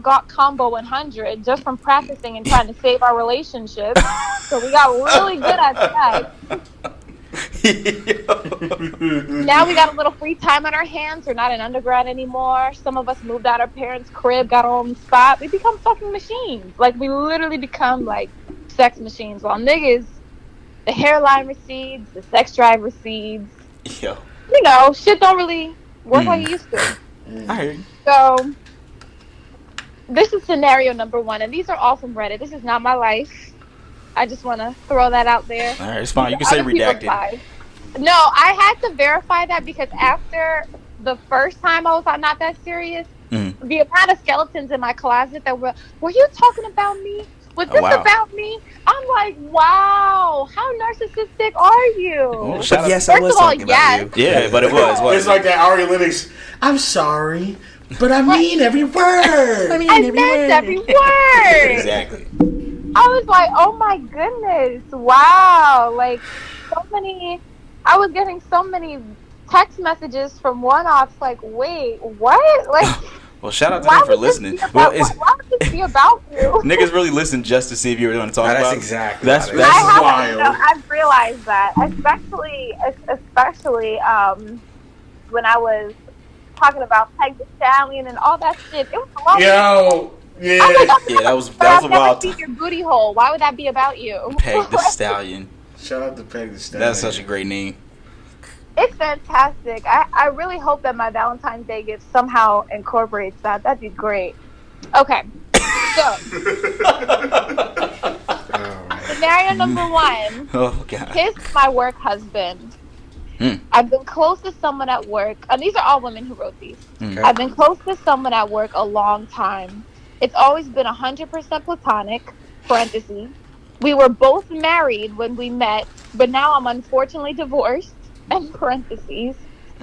E: got combo 100 just from practicing and trying to save our relationship. So we got really good at that. Now we got a little free time on our hands. We're not in undergrad anymore. Some of us moved out our parents' crib, got our own spot. We become fucking machines. Like, we literally become like sex machines. While niggas, the hairline recedes, the sex drive recedes.
A: Yo.
E: You know, shit don't really work like it used to.
A: I hear you.
E: So, this is scenario number 1, and these are all from Reddit. This is not my life. I just want to throw that out there.
A: All right, it's fine. You can say
E: Other people's
A: redacted.
E: lives. No, I had to verify that because after the first time I was on Not That Serious, the amount of skeletons in my closet that were you talking about me? Was this
A: wow.
E: about me? I'm like, wow, how narcissistic are you?
A: Oh, shout out-
C: Yes, I
E: First
C: was
E: of all,
C: talking
E: yes.
C: about you.
A: Yeah, but it was.
B: It's like that Ari Lennox. I'm sorry, but I mean every word.
E: I meant every word.
A: Exactly.
E: I was like, oh my goodness, wow. Like, so many, I was getting so many text messages from one-offs like, wait, what? Like,
A: Well, shout out to
E: why
A: them for
E: would this
A: listening.
E: be about-
A: Well, it's,
E: why would this be about you?
A: niggas really listen just to see if you were going to talk
C: That's
A: about.
C: exactly
A: That's
C: what it
E: I
C: is.
E: have,
B: wild.
E: I've realized that, especially when I was talking about Peg the Stallion and all that shit. It was a long
B: Yo, yeah.
E: I was like,
A: Yeah, that was
E: I've
A: a
E: never
A: wild
E: seen your booty hole. Why would that be about you?
A: Peg the Stallion.
B: Shout out to Peg the Stallion.
A: That's such a great name.
E: It's fantastic. I really hope that my Valentine's Day gift somehow incorporates that. That'd be great. Okay. So, scenario number 1.
A: Oh god.
E: Kiss my work husband. I've been close to someone at work, and these are all women who wrote these.
C: Okay.
E: I've been close to someone at work a long time. It's always been 100% platonic, parentheses. We were both married when we met, but now I'm unfortunately divorced, end parentheses,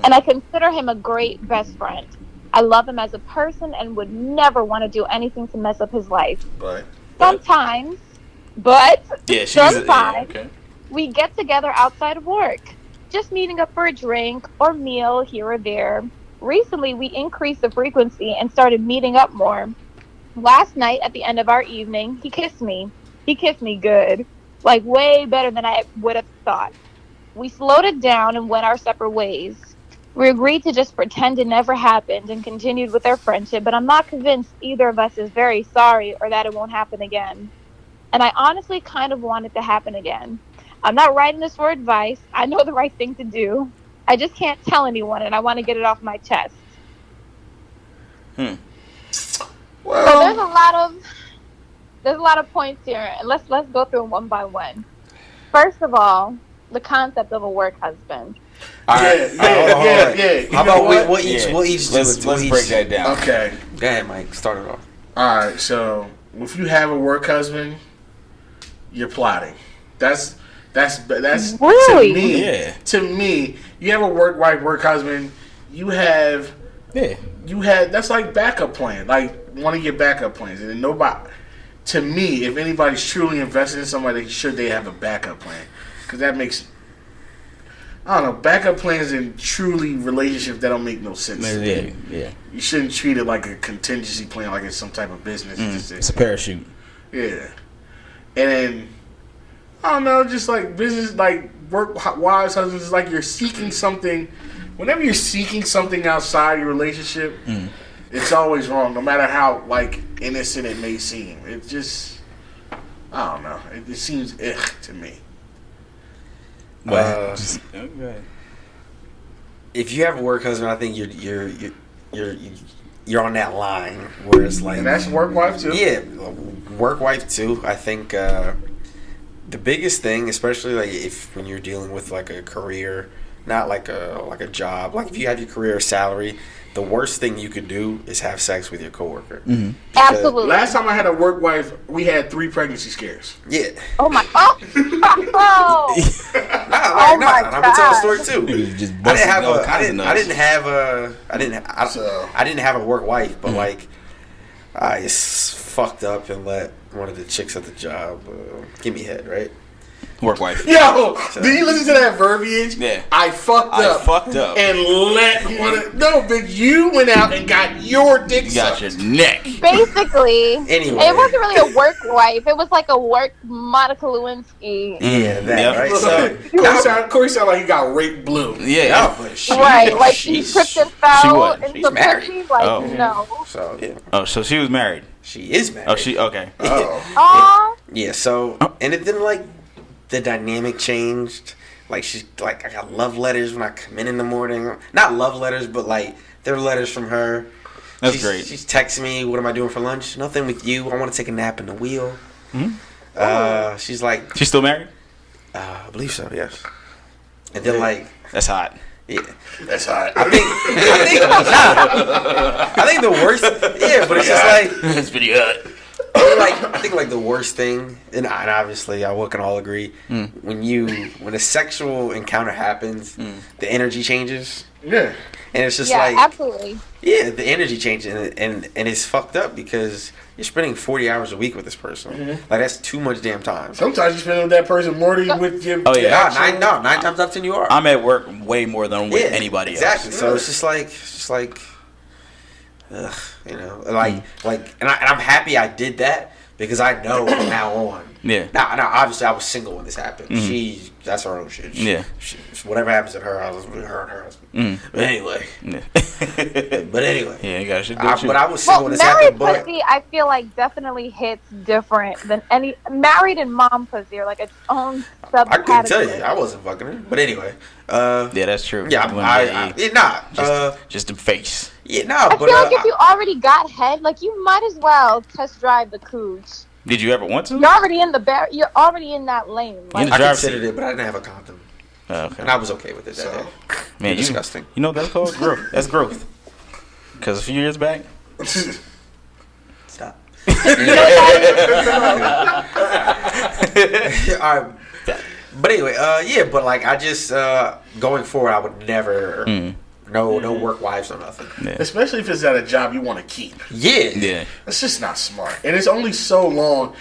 E: and I consider him a great best friend. I love him as a person and would never want to do anything to mess up his life.
B: But
E: Sometimes,
A: Yeah,
E: sometimes
A: okay.
E: we get together outside of work, just meeting up for a drink or meal here or there. Recently, we increased the frequency and started meeting up more. Last night, at the end of our evening, he kissed me. He kissed me good. like way better than I would have thought. We slowed it down and went our separate ways. We agreed to just pretend it never happened and continued with our friendship, but I'm not convinced either of us is very sorry or that it won't happen again. And I honestly kind of want it to happen again. I'm not writing this for advice. I know the right thing to do. I just can't tell anyone, and I want to get it off my chest.
B: Well,
E: So there's a lot of points here, and let's go through them one by one. First of all, the concept of a work husband.
B: yeah.
C: How about we'll each do
A: let's break that down.
B: Okay.
C: Go ahead, Mike. Start it off.
B: All right. So if you have a work husband, you're plotting. That's
E: Really?
B: to me.
A: Yeah.
B: To me, you have a work wife, work husband. You have that's like backup plan, like one of your backup plans, and then nobody. To me, if anybody's truly invested in somebody, should they have a backup plan? Because that makes, I don't know, backup plans in truly relationships that don't make no sense.
A: Yeah.
B: You shouldn't treat it like a contingency plan, like it's some type of business.
A: It's a parachute.
B: Yeah. And then, I don't know, just like business, like work wives, husbands, it's like you're seeking something. Whenever you're seeking something outside your relationship, it's always wrong, no matter how, like, innocent it may seem. It just, I don't know. It seems to me.
C: If you have a work husband, I think you're on that line where it's like,
B: And that's work wife, too.
C: yeah, work wife too. I think the biggest thing, especially like when you're dealing with like a career, not like a job, like if you have your career salary, the worst thing you could do is have sex with your coworker.
E: Absolutely.
B: Last time I had a work wife, we had 3 pregnancy scares.
C: Yeah.
E: Oh my! Oh!
C: I'm gonna tell a story too.
A: Just
C: I didn't have a work wife, but like I fucked up and let one of the chicks at the job give me head, right?
A: Work wife.
B: Yo, did you listen to that verbiage?
A: Yeah.
B: I fucked up. And let one of, no, bitch, you went out and got your dick
A: You got
B: sucked.
A: your neck.
E: Basically,
C: Anyway.
E: it wasn't really a work wife. It was like a work Monica Lewinsky.
C: Yeah, that
A: Yep.
C: right. So
B: Corey sound like he got raped blue.
A: Yeah.
C: no, but she,
E: Right, like she tripped and fell
A: was.
E: in
C: She's
E: some
C: married.
E: pussy. Like,
A: Oh.
E: no.
C: So yeah,
A: Oh, so she was married.
C: she is married.
A: Oh, she okay.
E: Aw.
C: Yeah, so and it didn't like the dynamic changed. Like she's like I got love letters when I come in the morning. Not love letters, but like they're letters from her.
A: That's great.
C: She's texting me, "What am I doing for lunch? Nothing with you. I want to take a nap in the wheel." She's like,
A: She's still married?
C: I believe so, yes. And then like,
A: That's hot.
C: yeah,
B: That's hot.
C: I think the worst, yeah, but it's just like.
A: That's pretty hot.
C: I think like the worst thing, and obviously we can all agree, when a sexual encounter happens, the energy changes,
B: Yeah.
C: and it's just
E: Yeah,
C: like
E: absolutely.
C: yeah, the energy changes, and it's fucked up because you're spending 40 hours a week with this person. Like that's too much damn time.
B: Sometimes you spend with that person more than you with your.
A: Oh, yeah.
C: Nine times out of 10 you are.
A: I'm at work way more than with anybody
C: exactly.
A: else.
C: So it's just like, ugh, you know, and I'm happy I did that because I know from now on.
A: Yeah.
C: Now, obviously, I was single when this happened. That's her own shit. Whatever happens at her house, with her and her husband. But anyway.
A: Yeah, you got shit.
C: But I was single when this
E: married
C: happened. But
E: pussy, I feel like definitely hits different than any married and mom pussy are like its own subcategory.
C: I couldn't tell you, I wasn't fucking her. But anyway.
A: Yeah, that's true.
C: Yeah,
A: Just the face.
C: Yeah, no,
E: I
C: but
E: feel like if you already got head, like you might as well test drive the cooch.
A: Did you ever want to?
E: You're already in you're already in that lane. Like,
C: I considered it, but I didn't have a condom.
A: Oh, okay.
C: And I was okay with it that day.
A: Man,
C: disgusting.
A: You know what that's called? Growth. That's growth. Because a few years back.
C: Stop. All right. But anyway, but like I just going forward, I would never no work wives or nothing.
A: Yeah.
B: Especially if it's at a job you want to keep.
A: Yeah.
B: It's just not smart. And it's only so long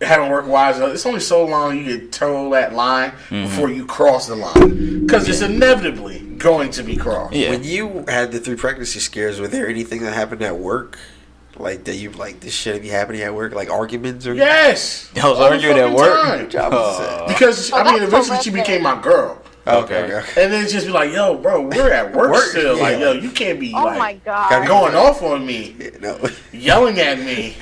B: having work wives. It's only so long you can toe that line before you cross the line. Because it's inevitably going to be crossed.
A: Yeah.
C: When you had the 3 pregnancy scares, were there anything that happened at work? Like that you like this shit be happening at work, like arguments or
B: Yes.
A: I was
B: All the
A: arguing at
B: fucking
A: work.
B: time.
C: job is
B: Because
E: Oh,
B: I mean,
E: that's
B: eventually she
E: horrific.
B: became my girl,
A: Okay.
B: and then it's just be like, "Yo, bro, we're at work,
C: Work,
B: still.
C: yeah.
B: Like, yo, you can't be
E: Oh my
B: like
E: god.
B: going off on me,
C: no.
B: yelling at me.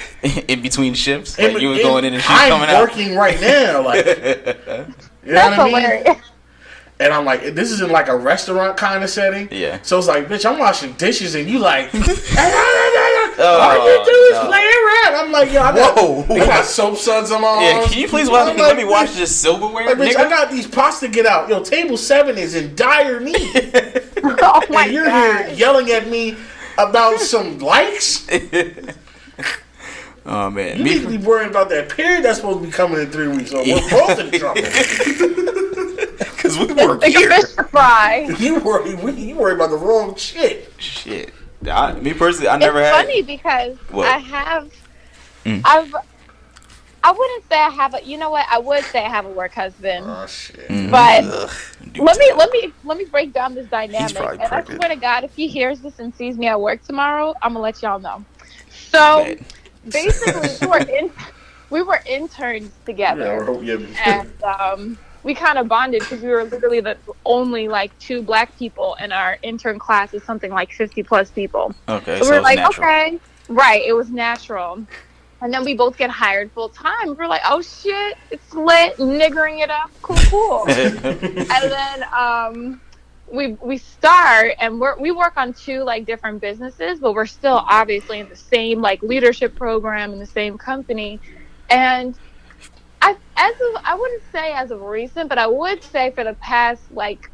A: In between shifts, like you was going in and she's
B: I'm
A: coming out.
B: working right now, like, you know
E: That's
B: what I mean?
E: hilarious.
B: And I'm like, this is in like a restaurant kind of setting.
A: Yeah.
B: So it's like, bitch, I'm washing dishes, and you like, all you do
A: Oh,
B: is play around. I'm like, yo, I got soap suds on my
A: Yeah,
B: arms.
A: can you please
B: I'm
A: let me
B: like,
A: wash
B: bitch,
A: this silverware,
B: like, bitch, I
A: nigga?
B: got these pots to get out. Yo, table 7 is in dire need.
E: Oh my
B: And you're
E: god.
B: here yelling at me about some likes?
A: Oh man,
B: You need to be worrying about that period that's supposed to be coming in 3 weeks. So we're both in trouble.
C: Because we
E: It's
C: work
E: like a
C: here.
E: fish fry.
B: You worry about the wrong shit.
A: shit. Me personally, I
E: It's
A: never had.
E: funny because
A: What?
E: I have,
A: Mm.
E: I wouldn't say I have a. You know what? I would say I have a work husband,
B: Oh shit.
E: but
C: Ugh.
E: let me break down this dynamic.
C: probably
E: And I
C: pregnant.
E: swear to God, if he hears this and sees me at work tomorrow, I'm gonna let y'all know. So
A: Bad.
E: basically, we were interns together, and we kind of bonded because we were literally the only like 2 black people in our intern class. Is something like 50+ people.
A: Okay,
E: So
A: so
E: we're
A: it's
E: like,
A: natural.
E: okay, right? It was natural. And then we both get hired full time. We're like, oh shit, it's lit, niggering it up, cool. And then we start, and we work on 2 like different businesses, but we're still obviously in the same like leadership program in the same company. And I wouldn't say as of recent, but I would say for the past like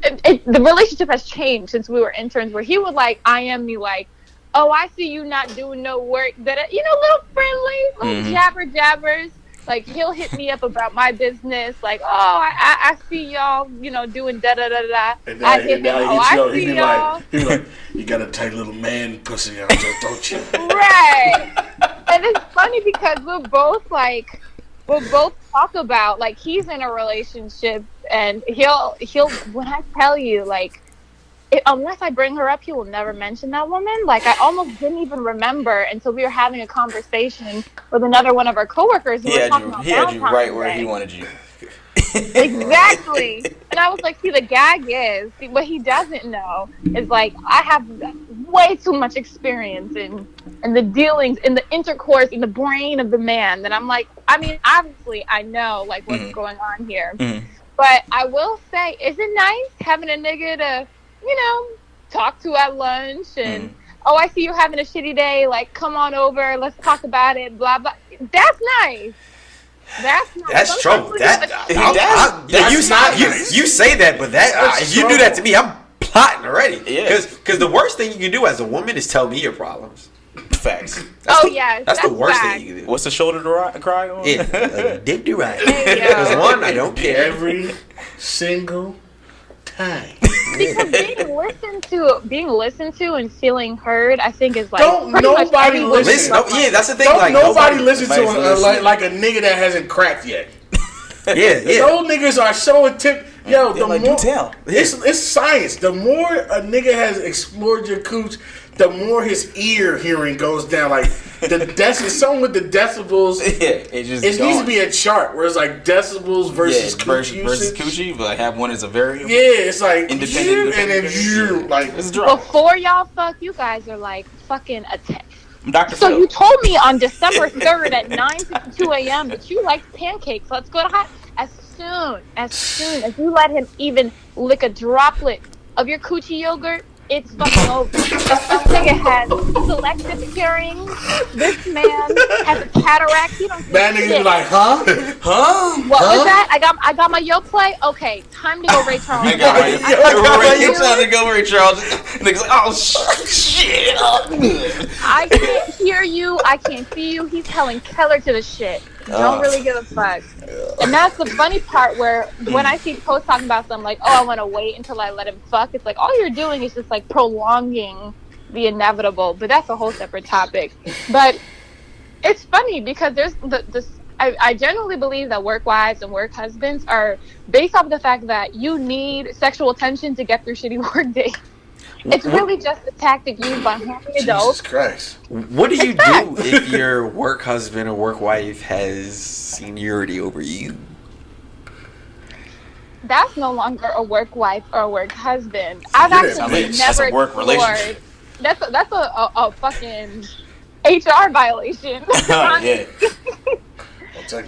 E: the relationship has changed since we were interns, where he would like IM me like, oh, I see you not doing no work. That little friendly, little jabbers. Like he'll hit me up about my business. Like, oh, I see y'all, doing da da da da.
B: And
E: I
B: now,
E: hit
B: and now
E: him.
B: he
E: Oh,
B: hits you
E: I
B: up, he
E: see
B: be
E: y'all.
B: like, you got a tight little man pussy out there, don't you?
E: Right. And it's funny because we'll both talk about like he's in a relationship, and he'll when I tell you like, unless I bring her up, he will never mention that woman. Like I almost didn't even remember until we were having a conversation with another one of our coworkers.
A: He had you right where he wanted you.
E: Exactly. And I was like, see, the gag is, what he doesn't know is like, I have way too much experience in the dealings, in the intercourse, in the brain of the man. That I'm like, I mean, obviously I know like what's going on here. But I will say, is it nice having a nigga to, talk to at lunch and, oh, I see you having a shitty day, like, come on over, let's talk about it, blah, blah. That's nice.
C: That's trouble.
E: You
C: say that, but if you do that to me, I'm plotting already.
A: Yeah.
C: Because the worst thing you can do as a woman is tell me your problems.
A: Facts.
C: That's the worst thing you can do.
A: What's the shoulder to cry on?
C: Yeah, dick do right.
E: There you go.
C: Because one, I don't care.
B: Every single time.
E: Because being listened to and feeling heard, I think is like
B: Don't
E: pretty much
B: nobody
E: every
B: listen.
E: woman's
C: Yeah, that's the thing.
B: Don't
C: Like
B: nobody listen to
A: listen.
B: like a nigga that hasn't cracked yet.
C: Yeah.
B: Those niggas are so intent. Yo, the
A: like,
B: more
A: do tell.
B: it's science. The more a nigga has explored your cooch, the more his ear hearing goes down. Like something with the decibels.
A: Yeah, it just
B: It needs to be a chart where it's like decibels versus coochie
A: versus
B: usage.
A: coochie, but like have one as a variable.
B: Yeah, it's like
A: Independent,
B: and then
A: independent.
B: like
A: It's a drop.
E: Before y'all fuck, you guys are like fucking
A: Dr.
E: So
A: Phil.
E: you told me on December 3rd at 9:52 a.m. that you liked pancakes. Let's go to hot. As soon as you let him even lick a droplet of your coochie yogurt, it's fucking over. This nigga has selective hearing. This man has a cataract. He don't
B: that
E: give a
B: nigga
E: shit.
B: be like, huh?
E: What was that? I got my yo play. Okay, time to go Ray Charles.
A: I got my you trying to go Ray Charles. Niggas like, oh shit.
E: I can't hear you. I can't see you. He's telling Keller to the shit. Don't really give a fuck. And that's the funny part where when I see posts talking about something like, oh, I want to wait until I let him fuck, it's like all you're doing is just like prolonging the inevitable. But that's a whole separate topic. But it's funny because there's this. I genuinely believe that work wives and work husbands are based off of the fact that you need sexual attention to get through shitty work days. It's really just a tactic used by horny adults.
B: Jesus Christ.
C: What do you do if your work husband or work wife has seniority over you?
E: That's no longer a work wife or a work husband. I've
B: Yeah,
E: actually
A: that's
E: never
A: a work
E: explored.
A: relationship.
E: That's a fucking HR violation.
A: Yeah.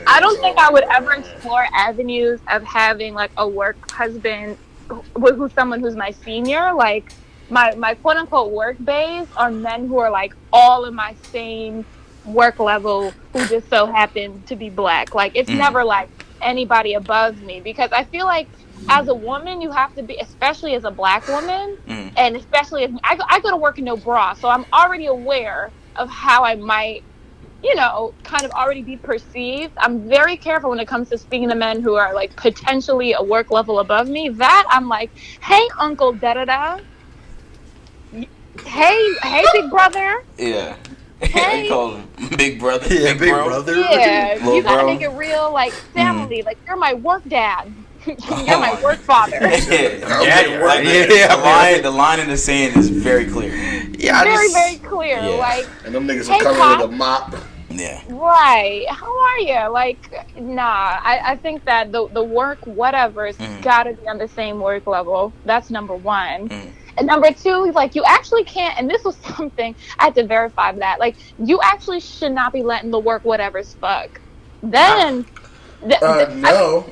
E: I don't think I would ever explore avenues of having like a work husband who's someone who's my senior. Like my quote unquote work bays are men who are like all in my same work level who just so happen to be black. Like it's never like anybody above me, because I feel like as a woman you have to be, especially as a black woman, and especially as I go to work in no bra, so I'm already aware of how I might, you know, kind of already be perceived. I'm very careful when it comes to speaking to men who are like potentially a work level above me. That I'm like, hey, Uncle Da-da-da. Hey, big brother.
A: Yeah.
E: Hey.
A: You call him Big Brother.
C: Yeah, big brother.
E: Yeah,
A: Little
E: you gotta
A: bro.
E: make it real, like family. Like you're my work dad. You're my work father.
A: The line in the sand is very clear.
C: Yeah,
E: Very clear.
A: Yeah.
E: Like,
B: And them niggas
E: Hey,
B: are coming
E: Pop.
B: with a mop.
A: Yeah.
E: right? How are you? Like, nah. I think that the work, whatever's gotta be on the same work level. That's number one. And number two, like, you actually can't, and this was something I had to verify that, like, you actually should not be letting the work whatever's fuck. Then,
B: No.
A: No.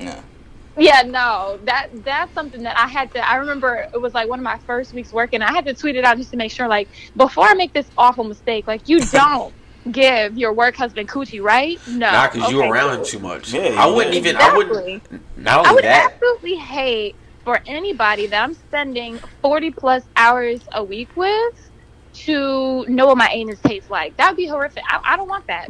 E: yeah, no, that's something that I remember it was like one of my first weeks working. I had to tweet it out just to make sure, like, before I make this awful mistake, like, you don't give your work husband coochie, right? No.
C: Nah, because you
E: Okay,
C: around
E: cool.
C: him too much.
A: Yeah,
C: I wouldn't
A: yeah.
C: even.
E: Exactly.
C: Not
E: I
C: only
E: would
C: that.
E: absolutely hate for anybody that I'm spending 40 plus hours a week with to know what my anus tastes like. That would be horrific. I don't want that.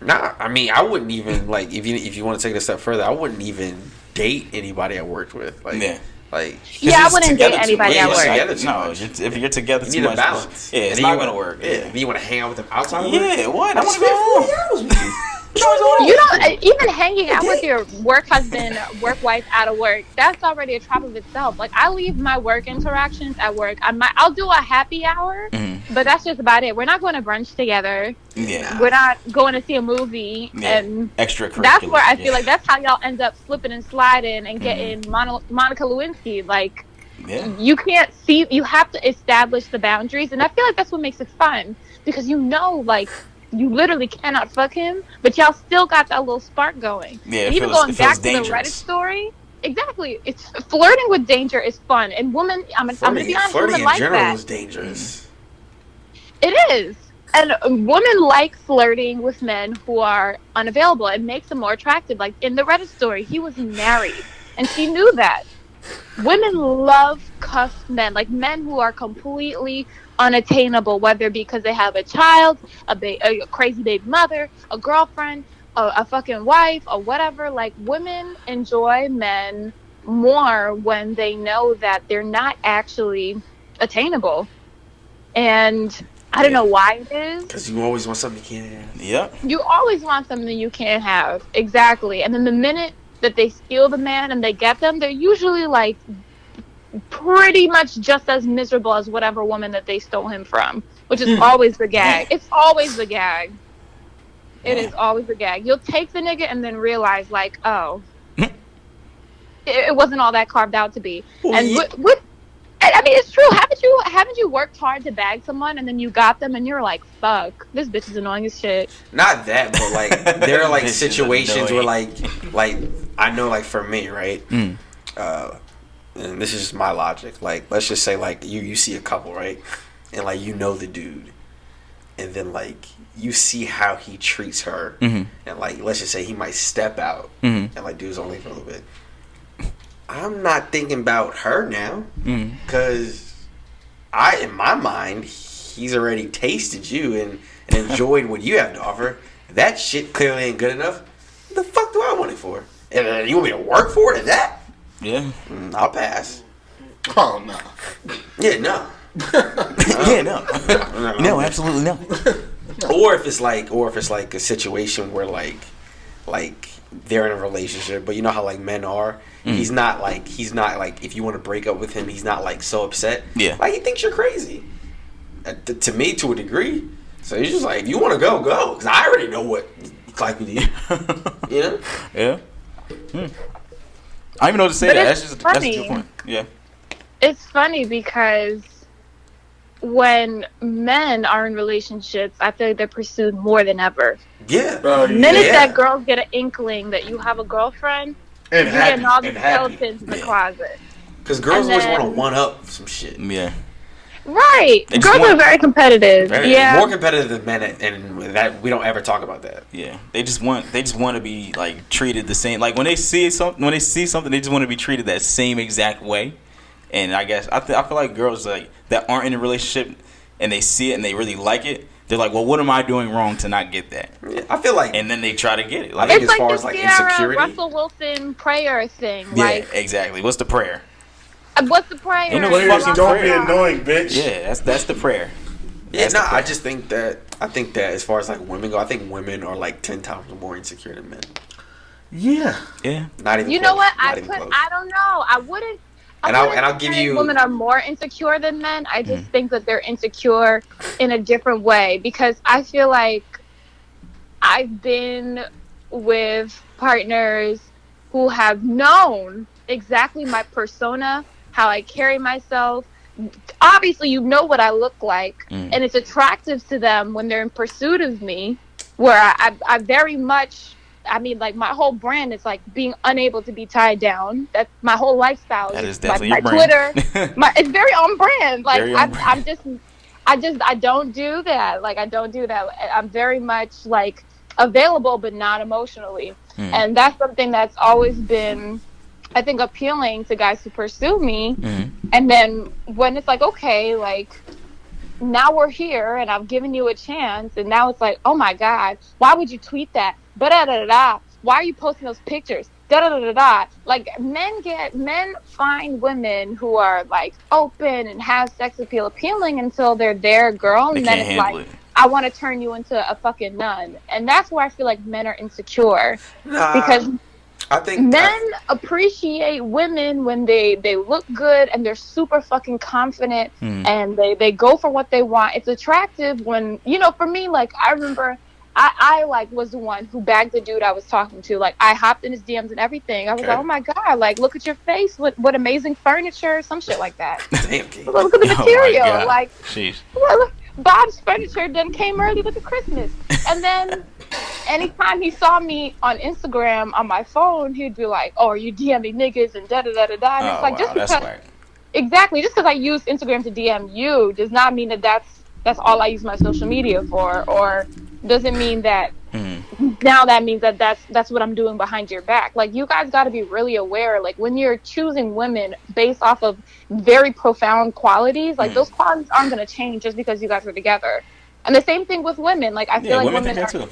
C: Nah, I mean, I wouldn't even like if you want to take it a step further. I wouldn't even date anybody I worked with. Like,
A: Yeah.
C: like
E: Yeah, I
A: it's
E: wouldn't
A: together
E: date
A: too
E: anybody
A: much.
E: at work.
C: Together too
A: No,
C: much.
A: if you're together
C: you
A: too
C: need a
A: much,
C: balance.
A: yeah, it's
C: And
A: not
C: you
A: gonna
C: wanna-
A: work.
C: Yeah, you want to hang out with them outside of work?
A: Yeah, what? I
C: I
A: want to
C: spend 40
A: go.
C: hours with you.
E: You don't even hanging out with your work husband, work wife out of work. That's already a trap of itself. Like I leave my work interactions at work. I'll do a happy hour, but that's just about it. We're not going to brunch together.
A: Yeah.
E: We're not going to see a movie,
A: Yeah.
E: and
A: Extracurricular.
E: that's where I feel like that's how y'all end up slipping and sliding and getting Monica Lewinsky. Like
A: Yeah.
E: you can't see. You have to establish the boundaries, and I feel like that's what makes it fun because you know, like. You literally cannot fuck him, but y'all still got that little spark going.
A: Yeah,
E: And
A: it
E: even
A: feels-
E: going
A: it feels
E: back to the
A: dangerous.
E: Reddit story, exactly. It's flirting with danger is fun, and women, I'm gonna be honest,
C: Flirting
E: women
C: in
E: like
C: general
E: that.
C: is dangerous.
E: It is, and women like flirting with men who are unavailable. It makes them more attractive. Like in the Reddit story, he was married, and she knew that. Women love cuss men, like men who are completely unattainable, whether because they have a child, a crazy baby mother, a girlfriend, a fucking wife, or whatever. Like women enjoy men more when they know that they're not actually attainable. And I don't know why it is.
C: Because you always want something you can't have.
A: Yep.
E: You always want something you can't have. Exactly. And then the minute that they steal the man and they get them, they're usually like pretty much just as miserable as whatever woman that they stole him from, which is always the gag. It's always the gag. It is always the gag. You'll take the nigga and then realize like, oh, it wasn't all that carved out to be. And with I mean, it's true. Haven't you worked hard to bag someone and then you got them and you're like, fuck, this bitch is annoying as shit.
C: Not that, but like there are like
A: This is
C: situations where
A: annoying.
C: like I know like for me, right? And this is just my logic. Like let's just say like you see a couple, right? And like you know the dude. And then like you see how he treats her. And like let's just say he might step out and like dude's only for a little bit. I'm not thinking about her now because in my mind, he's already tasted you and enjoyed what you have to offer. That shit clearly ain't good enough. What the fuck do I want it for? And you want me to work for it at that?
A: Yeah.
C: I'll pass.
B: Oh no.
C: Yeah, no.
A: Yeah, no. No, absolutely no.
C: Or if it's like a situation where like like they're in a relationship, but you know how like men are. He's not like if you want to break up with him, he's not like so upset.
A: Yeah,
C: like he thinks you're crazy. To me, to a degree. So he's just like, if you want to go, because I already know what it's like with you. You know?
A: Yeah. I don't even know what to say. That's a good point. Yeah.
E: It's funny because when men are in relationships, I feel like they're pursued more than ever.
C: Yeah.
E: The minute that girls get an inkling that you have a girlfriend, you're getting all the skeletons in the closet.
C: Because girls always want to one-up some shit.
A: Yeah.
E: Right. Girls are very competitive.
C: More competitive than men, and that we don't ever talk about that.
A: Yeah. They just want to be like treated the same. Like when they see something, they just want to be treated that same exact way. And I guess I feel like girls like that aren't in a relationship and they see it and they really like it. They're like, well, what am I doing wrong to not get that?
C: Yeah, I feel like,
A: and then they try to get it.
C: Like,
E: it's
C: as far as like insecurity,
E: Russell Wilson prayer thing.
A: Yeah,
E: like,
A: exactly. What's the prayer?
E: What's the prayer?
B: Players don't be annoying, bitch.
A: Yeah, that's the prayer.
C: Yeah, no, I just think that as far as like women go, I think women are like 10 times more insecure than men.
B: Yeah.
C: Not even.
E: You know what? I don't know. I wouldn't.
C: I'll give you.
E: Women are more insecure than men. I just think that they're insecure in a different way because I feel like I've been with partners who have known exactly my persona, how I carry myself. Obviously, you know what I look like, and it's attractive to them when they're in pursuit of me. Where I very much. I mean, like, my whole brand is, like, being unable to be tied down. That's my whole lifestyle.
A: That is definitely
E: my
A: your brand.
E: Twitter. It's very on brand. Like, I don't do that. Like, I don't do that. I'm very much, like, available, but not emotionally. And that's something that's always been, I think, appealing to guys who pursue me. And then when it's like, okay, like, now we're here and I've given you a chance. And now it's like, oh, my God, why would you tweet that? Da-da-da-da-da. Why are you posting those pictures? Da-da-da-da-da. Like, men find women who are, like, open and have sex appeal appealing until they're their girl. And then it's like, I want to turn you into a fucking nun. And that's where I feel like men are insecure. Because
C: I think
E: men appreciate women when they look good and they're super fucking confident and they go for what they want. It's attractive when, you know, for me, like, I remember... I like was the one who bagged the dude I was talking to. Like, I hopped in his DMs and everything. I was like, oh my God, like, look at your face. What amazing furniture, some shit like that. Look at the material. Like, look, Bob's furniture done came early. Look at Christmas. And then anytime he saw me on Instagram on my phone, he'd be like, oh, are you DMing niggas and da-da-da-da-da. And it's like, just because, exactly, just because I use Instagram to DM you does not mean that that's all I use my social media for, or doesn't mean that now that means that that's what I'm doing behind your back. Like, you guys got to be really aware, like, when you're choosing women based off of very profound qualities, like, those qualities aren't going to change just because you guys are together. And the same thing with women. Like, I feel like women are too.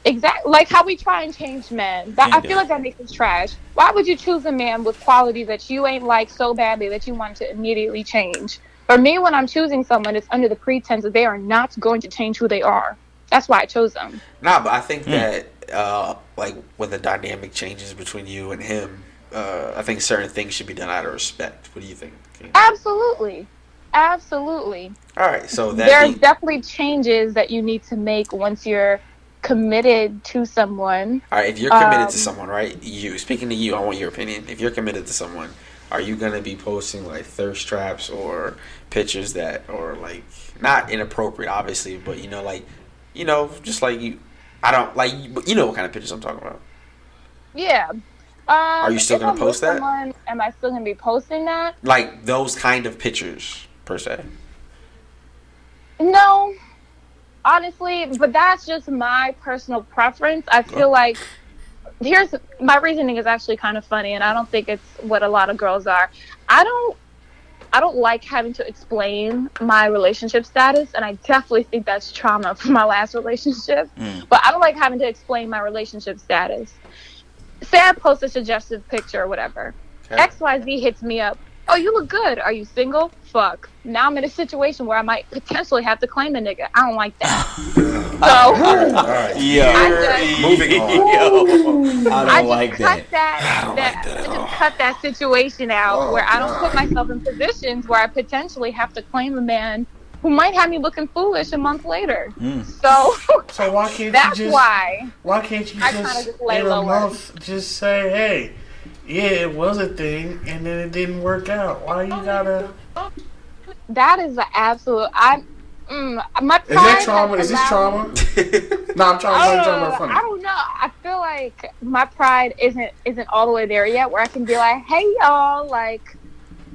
E: Exactly, like how we try and change men. I feel like that makes us trash. Why would you choose a man with qualities that you ain't like so badly that you want to immediately change? For me, when I'm choosing someone, it's under the pretense that they are not going to change who they are. That's why I chose them.
C: Nah, but I think that like when the dynamic changes between you and him, I think certain things should be done out of respect. What do you think?
E: Absolutely. All
C: right, so
E: there's definitely changes that you need to make once you're committed to someone.
C: All right, if you're committed to someone, right? Speaking to you, I want your opinion. If you're committed to someone, are you gonna be posting like thirst traps or pictures that are like not inappropriate, obviously, but you know, like, you know, just like you, I don't like, but you know what kind of pictures I'm talking about.
E: Yeah.
C: Are you still gonna post that?
E: Am I still gonna be posting that?
C: Like those kind of pictures, per se.
E: No, honestly, but that's just my personal preference. I feel like here's my reasoning is actually kind of funny, and I don't think it's what a lot of girls are. I don't like having to explain my relationship status, and I definitely think that's trauma from my last relationship. But I don't like having to explain my relationship status. Say I post a suggestive picture or whatever. Okay. XYZ hits me up. oh, you look good. Are you single? Fuck. Now I'm in a situation where I might potentially have to claim a nigga. I don't like that.
C: All right.
A: Moving on. I don't like that.
E: I just cut that situation out where I don't put myself in positions where I potentially have to claim a man who might have me looking foolish a month later. So
B: why can't
E: that's
B: you just? Why can't you just
E: lay
B: in a
E: lower.
B: month just say, hey, yeah, it was a thing, and then it didn't work out. Why you gotta?
E: That is an absolute. My pride.
B: Is that trauma? Is this trauma? No, I'm trying to funny.
E: I don't know. I feel like my pride isn't all the way there yet, where I can be like, hey y'all, like,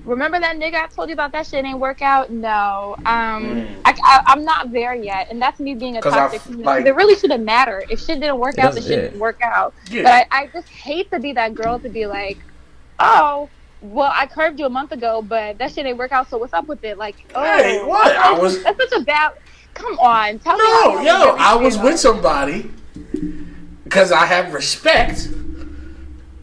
E: remember that nigga I told you about? That shit ain't work out. No, I'm not there yet, and that's me being a toxic. It really shouldn't matter if shit didn't work out. The shit didn't work out. Yeah. But I just hate to be that girl to be like, oh, well, I curved you a month ago, but that shit ain't work out. So what's up with it? Like,
B: hey, what?
E: That's such a bad. Come on, tell me.
B: No, I was with somebody because I have respect.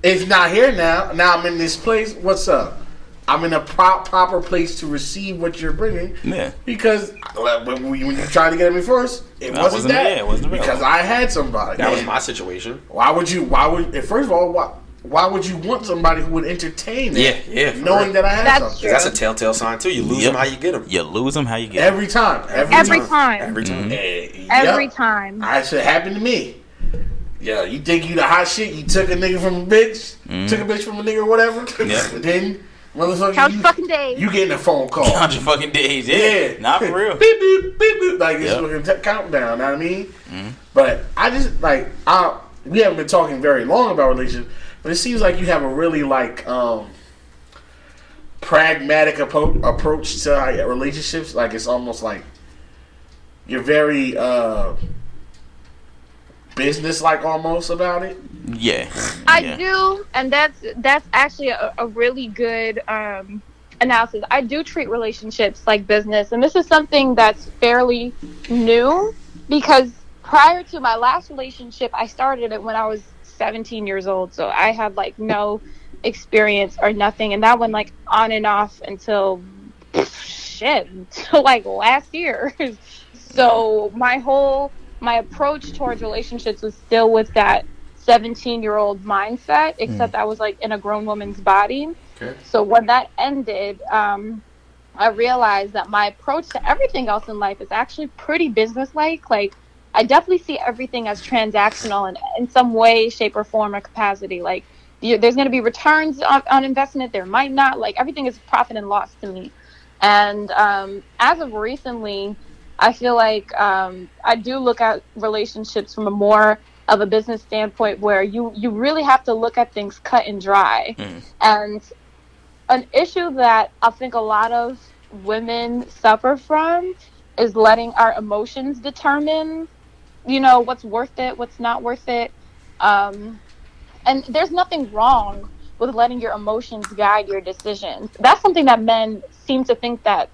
B: It's not here now. Now I'm in this place. What's up? I'm in a proper place to receive what you're bringing. Yeah. Because when you tried to get at me first, it wasn't that. Yeah, it wasn't because I had somebody.
C: That was my situation.
B: Why would? First of all, why would you want somebody who would entertain it?
C: Yeah.
B: Knowing that I had something.
C: True. That's a telltale sign too. You lose them how you get them.
A: You lose them how you get them.
B: Every time.
E: Every time.
B: Every time. That shit happened to me. Yeah, you think you the hot shit? You took a nigga from a bitch, took a bitch from a nigga or whatever. Yeah. Then, motherfucker,
E: count your fucking days.
B: You getting a phone call?
A: Count your fucking days. Yeah. Not for real.
B: Beep beep beep beep. Like this fucking countdown. Know what I mean? But I just we haven't been talking very long about relationships, but it seems like you have a really pragmatic approach to relationships. Like it's almost like you're very business-like almost about it.
A: Yeah.
E: I do, and that's actually a really good analysis. I do treat relationships like business, and this is something that's fairly new because prior to my last relationship, I started it when I was 17 years old, so I had like experience or nothing, and that went like on and off until like last year. So my approach towards relationships was still with that 17-year-old mindset, except I was like in a grown woman's body. Okay. So when that ended, I realized that my approach to everything else in life is actually pretty business-like. Like, I definitely see everything as transactional in some way, shape, or form or capacity. Like, there's going to be returns on investment. There might not. Like, everything is profit and loss to me. And as of recently, I feel like I do look at relationships from a more of a business standpoint where you really have to look at things cut and dry. And an issue that I think a lot of women suffer from is letting our emotions determine, what's worth it, what's not worth it. And there's nothing wrong with letting your emotions guide your decisions. That's something that men seem to think that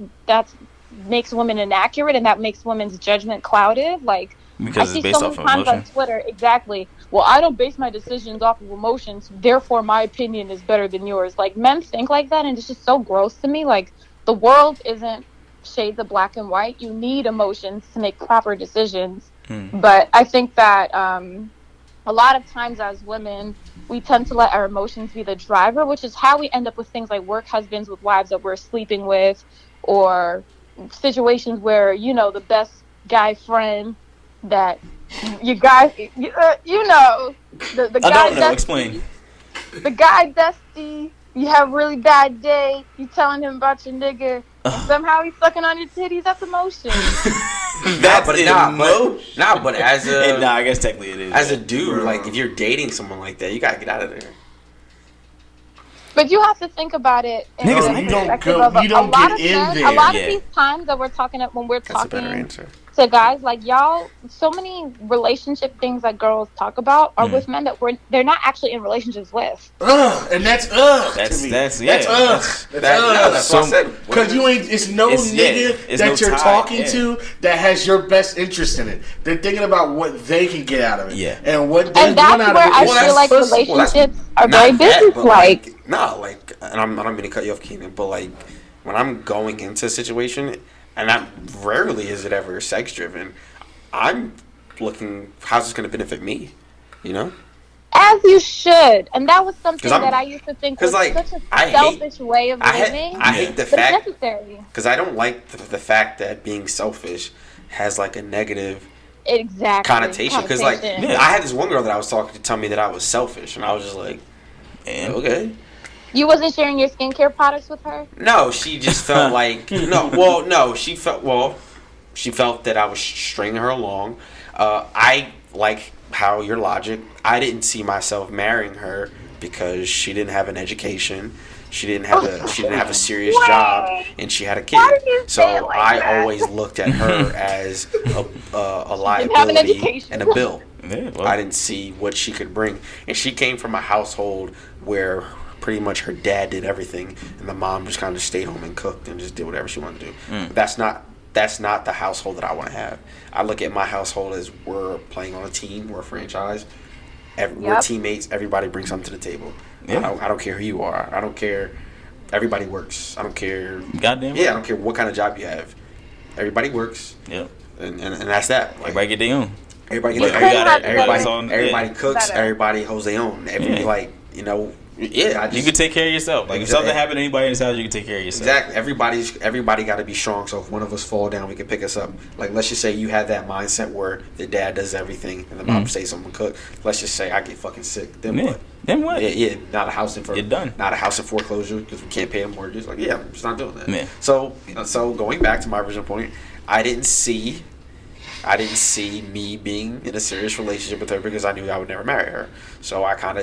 E: makes women inaccurate and that makes women's judgment clouded. Like,
A: because it's based off of emotion.
E: On Twitter, exactly. Well, I don't base my decisions off of emotions, therefore my opinion is better than yours. Like, men think like that, and it's just so gross to me. Like, the world isn't shades of black and white. You need emotions to make proper decisions. But I think that a lot of times as women, we tend to let our emotions be the driver, which is how we end up with things like work husbands with wives that we're sleeping with, or situations where the best guy friend that you guys the guy
A: I don't know. Explain.
E: The guy dusty, you have a really bad day, you telling him about your nigga, and somehow he's sucking on your titties. That's emotion.
C: But as a
A: I guess technically it is.
C: As a dude, like if you're dating someone like that, you gotta get out of there.
E: But you have to think about it.
B: You don't get in there.
E: A lot of these times that we're talking when we're talking.
C: That's a better answer.
E: to guys, like, y'all, so many relationship things that girls talk about are with men that they're not actually in relationships with.
B: And that's to me.
A: That's
B: what I said. Because you ain't, it's no nigga that you're talking to that has your best interest in it. They're thinking about what they can get out of it.
A: Yeah.
B: And what they
E: and that's
B: want out
E: where
B: of it.
E: I feel like relationships are very business-like.
C: and I don't mean to cut you off, Keenan, but like when I'm going into a situation, and I'm rarely is it ever sex driven, I'm looking, how's this going to benefit me? You know?
E: As you should. And that was something that I used to think was
C: like,
E: such a selfish way of living.
C: I hate the
E: but
C: fact,
E: it's necessary.
C: because I don't like the fact that being selfish has like a negative connotation. Because like, I had this one girl that I was talking to tell me that I was selfish, and I was just like, okay.
E: You wasn't sharing your skincare products with her?
C: No, she just felt like she felt that I was stringing her along. I like how your logic. I didn't see myself marrying her because she didn't have an education. She didn't have a serious job, and she had a kid. So I always looked at her as a liability and a bill.
A: Yeah, well.
C: I didn't see what she could bring, and she came from a household where pretty much her dad did everything, and the mom just kind of stayed home and cooked and just did whatever she wanted to do. That's not the household that I want to have. I look at my household as we're playing on a team, we're a franchise, we're teammates. Everybody brings something to the table. Yeah. I don't care who you are. I don't care. Everybody works. I don't care.
A: Goddamn.
C: Yeah, I don't care what kind of job you have. Everybody works.
A: Yep.
C: And that's that. Like,
A: everybody get their own.
C: Everybody cooks. Everybody holds their own. You
A: can take care of yourself. Like if something happened to anybody in this house, you can take care of yourself.
C: Exactly. Everybody got to be strong. So if one of us fall down, we can pick us up. Like let's just say you have that mindset where the dad does everything and the mom stays home and cook. Let's just say I get fucking sick. Then what?
A: Then what?
C: Yeah. Not a house in
A: You're done.
C: Not a house in foreclosure because we can't pay a mortgage. Like I'm just not doing that.
A: Yeah.
C: So going back to my original point, I didn't see me being in a serious relationship with her because I knew I would never marry her. So I kept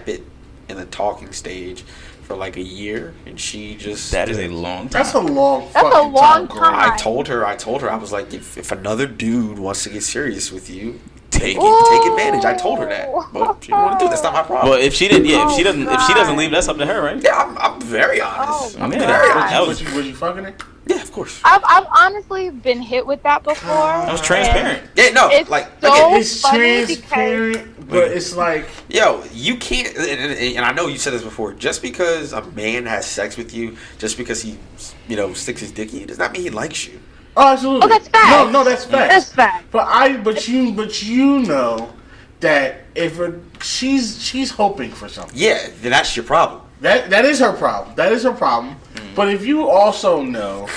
C: it in the talking stage for like a year, and she just...
A: That is a long time.
B: That's a long time.
C: I told her, I was like, if another dude wants to get serious with you, take advantage. I told her that, but she didn't want to do it. That's not my problem.
A: Well, if she doesn't leave, that's up to her, right?
C: Yeah, I'm very honest.
E: I'm
C: very honest.
B: Was you fucking it?
C: Yeah, of course.
E: I've honestly been hit with that before.
A: That was transparent.
C: Yeah, no,
E: it's
C: like
E: so
B: it's transparent, but it's like,
C: yo, you can't. And I know you said this before. Just because a man has sex with you, just because he, sticks his dick in you, does not mean he likes you.
B: Oh, absolutely.
E: Oh, that's fact.
B: No, that's fact.
E: That's fact.
B: But you know that if she's hoping for something.
C: Yeah, then that's your problem.
B: That is her problem. But if you also know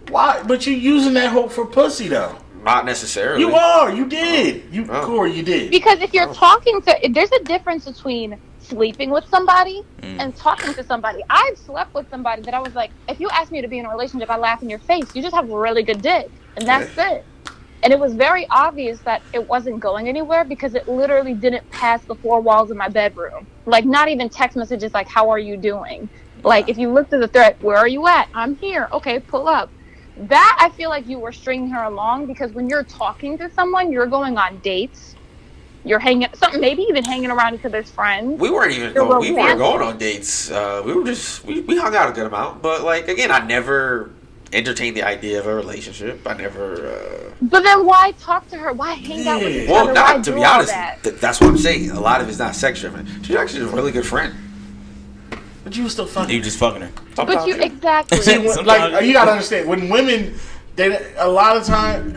B: why, but you're using that hope for pussy though.
C: Not necessarily.
B: You are. You did. Corey, you did.
E: Because if you're talking to, there's a difference between sleeping with somebody and talking to somebody. I've slept with somebody that I was like, if you ask me to be in a relationship, I laugh in your face. You just have a really good dick, and that's it. And it was very obvious that it wasn't going anywhere because it literally didn't pass the 4 walls of my bedroom. Like, not even text messages like, how are you doing? Like, if you looked at the thread, where are you at? I'm here. Okay, pull up. That, I feel like you were stringing her along because when you're talking to someone, you're going on dates. You're maybe even hanging around each other's friends.
C: We weren't going on dates. We hung out a good amount. But, like, again, I never entertained the idea of a relationship. I never...
E: But then why talk to her? Why hang out with each other?
C: Well, not to be honest. That's what I'm saying. A lot of it's not sex driven. She's actually a really good friend.
B: But you were still fucking.
A: You just fucking her.
E: But you exactly.
B: See, like you gotta understand when women, a lot of time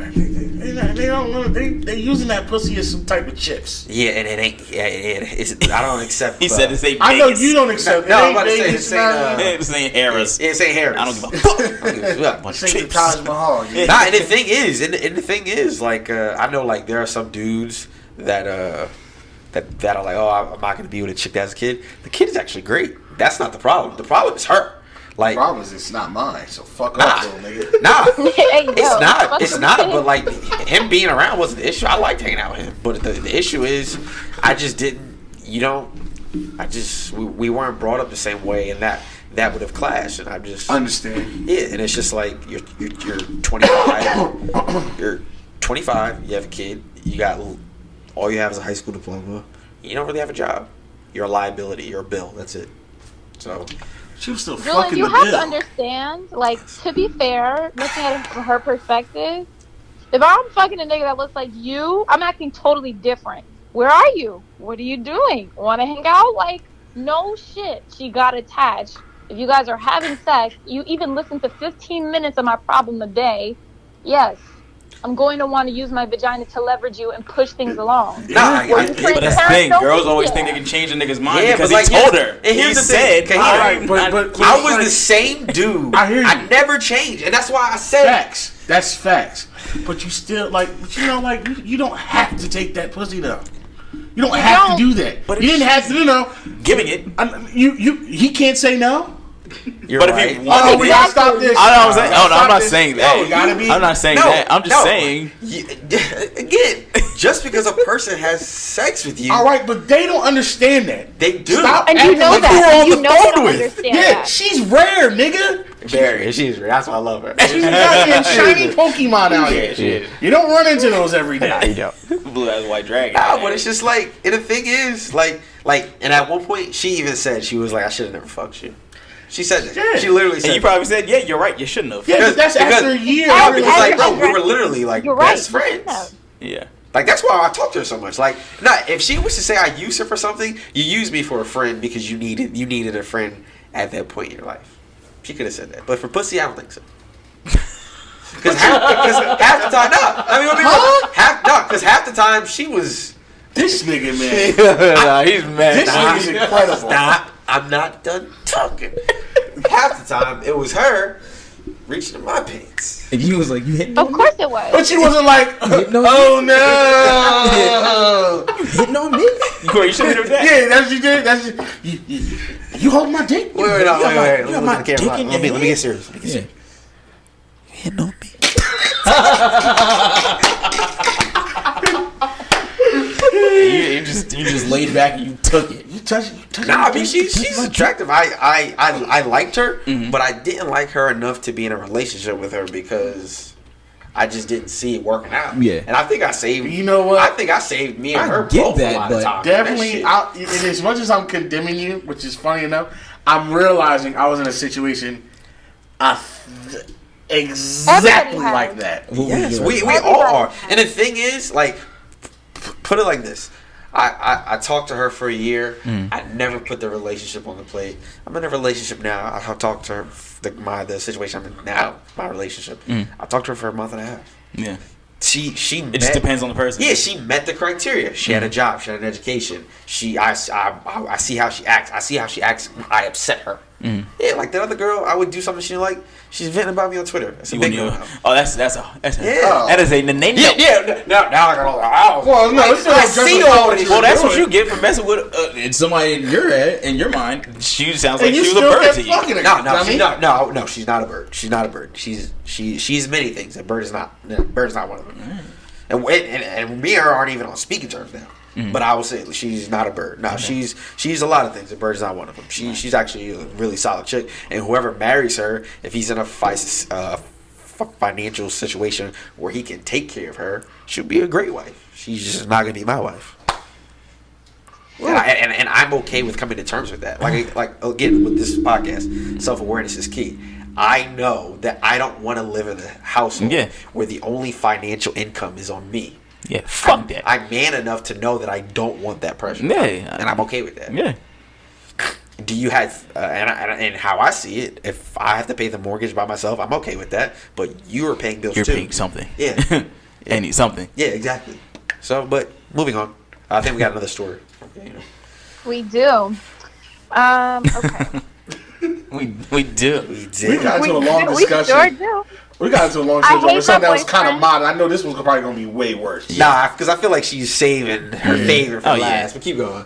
B: they don't know they using that pussy as some type of chips.
C: Yeah, and it ain't. I don't accept.
A: He said this ain't.
B: I know you don't accept.
C: No, I'm about to say this
A: ain't Harris.
C: It ain't Harris.
A: I don't give a fuck.
B: Bunch of chips. Taj Mahal.
C: Nah, and the thing is, like I know, like there are some dudes that are like, oh, I'm not gonna be with a chick that has a kid. The kid is actually great. That's not the problem. The problem is her. Like,
B: the problem is it's not mine. So fuck off, little nigga.
C: Nah, it's not. But like him being around wasn't the issue. I liked hanging out with him. But the issue is, I just didn't. We weren't brought up the same way, and that would have clashed, and I'm just
B: understand.
C: Yeah, and it's just like you're 25, you're 25, you have a kid, you got all you have is a high school diploma, you don't really have a job, you're a liability, you're a bill. That's it. So
B: She was still
E: Julian,
B: fucking
E: you
B: the
E: have
B: bill.
E: to understand, like, to be fair, looking at it from her perspective, if I'm fucking a nigga that looks like you, I'm acting totally different. Where are you? What are you doing? Want to hang out? Like, no shit. She got attached. If you guys are having sex, you even listen to 15 minutes of my problem a day, yes, I'm going to want to use my vagina to leverage you and push things along.
C: Nah,
A: But that's the thing. Girls always think they can change a nigga's mind because
C: but
A: he told her.
C: And here's
A: He
C: the
A: said,
C: thing,
B: Alright, but
C: I was the same dude.
B: I hear you.
C: I never changed, and that's why I said
B: facts. That's facts. But you still like, but you know, like you don't have to take that pussy though. You don't have to do that.
A: But
B: you didn't have to, you know.
A: giving it.
B: He can't say no.
C: You're
A: But
C: right.
A: if you want
B: Oh,
A: to
B: we
A: be,
B: gotta stop this.
A: I know what I'm saying.
B: Gotta
A: Oh, no, I'm
B: stop
A: not
B: this.
A: saying
B: No,
A: that.
B: we gotta be.
A: I'm not saying that. I'm just saying.
C: Again, just because a person has sex with you,
B: All right, but they don't understand that.
C: they do.
B: Stop
E: And you
B: acting
E: know
B: like
E: that.
B: you were on
E: You
B: the
E: know they
B: phone
E: don't
B: with.
E: understand
B: Yeah,
E: that.
B: she's rare, nigga.
C: Very. That's why I love her.
B: She's a goddamn shiny Pokemon out here.
C: She is.
B: You don't run into those every day.
A: Blue ass white dragon.
C: No, but it's just like, and the thing is, like, and at one point, she even said, she was like, I should have never fucked you. She said that.
B: Yeah.
C: She literally said
A: And you probably said, yeah, you're right. You shouldn't have.
B: Yeah, but that's after a year.
C: I was
E: After-
C: like, bro,
E: after-
C: we were literally like
E: You're right.
C: best friends.
A: Yeah.
C: Like, that's why I talk to her so much. Like, not if she was to say I use her for something, you use me for a friend because you needed a friend at that point in your life. She could have said that, but for pussy, I don't think so. Because half the time, no. I mean, because half the time she was.
B: This nigga, man.
A: Nah, he's mad.
B: This nigga's incredible.
C: Stop! I'm not done talking. Half the time, it was her reaching in my pants.
A: And you was like, you hitting
E: Of course it was.
B: But she wasn't like, oh no.
A: hitting on me? You should have that.
B: Yeah, that's what you did. That's you hold my dick.
C: Wait.
A: got my
C: Let
A: dick in your
C: me get serious.
A: Yeah. Hitting on me. you just laid back and you took it.
B: You touch.
C: Nah, I mean she's attractive. I liked her, but I didn't like her enough to be in a relationship with her because I just didn't see it working out.
A: Yeah.
C: And I think I saved.
B: You know what?
C: I think I saved me and
A: I
C: her
A: get
C: both
A: that,
C: a lot
A: but
C: of time.
B: Definitely,
C: That shit.
B: and as much as I'm condemning you, which is funny enough, I'm realizing I was in a situation exactly
E: Everybody has.
B: like that.
C: Yes, we
E: Everybody
C: all are.
E: has.
C: And the thing is, like, put it like this. I talked to her for a year. I never put the relationship on the plate. I'm in a relationship now. I've talked to her, the situation I'm in now, my relationship. I talked to her for a month and a half.
A: Yeah.
C: She
A: It just depends on the person.
C: Yeah, she met the criteria. She had a job. She had an education. I see how she acts. I see how she acts. I upset her. Yeah, like that other girl, I would do something she didn't like. She's venting about me on Twitter. That's a big no.
A: Oh, that's
C: Yeah.
A: that is a name.
C: Yeah. Now I got all the hours.
B: Well, no, it's
C: I
B: still
C: see
B: just
C: all
B: what
C: this.
A: Well, that's
B: doing.
A: what you get for messing with somebody in your head, in your mind. She sounds like
B: And you
A: she was a
B: still
A: bird
B: kept
C: No,
A: to you.
B: fucking her.
C: no, she's not a bird. She's not a bird. She's many things. A bird is not. Bird is not one of them. And me and her aren't even on speaking terms now. But I will say she's not a bird. No, she's a lot of things. A bird's not one of them. She's actually a really solid chick. And whoever marries her, if he's in a financial situation where he can take care of her, she'll be a great wife. She's just not gonna be my wife. And I'm okay with coming to terms with that. Like again, with this podcast, self-awareness is key. I know that I don't want to live in a household where the only financial income is on me.
A: Yeah, fuck that.
C: I'm man enough to know that I don't want that pressure.
A: Yeah,
C: and I'm okay with that.
A: Yeah.
C: Do you have and how I see it? If I have to pay the mortgage by myself, I'm okay with that. But you are paying bills
A: You're
C: too.
A: paying something.
C: Yeah.
A: I need something.
C: Yeah, exactly. So, but moving on. I think we got another story.
E: We do. Okay.
A: We do.
C: We
B: We
C: did.
B: got into a long
E: We sure
B: discussion.
E: do.
B: We got into a long
E: I
B: discussion
E: hate
B: over something that
E: my
B: was kind of
E: boyfriend.
B: modern. I know this was probably going to be way worse.
C: Nah, because I feel like she's saving her favorite for
A: Oh, yeah.
C: last. But keep going.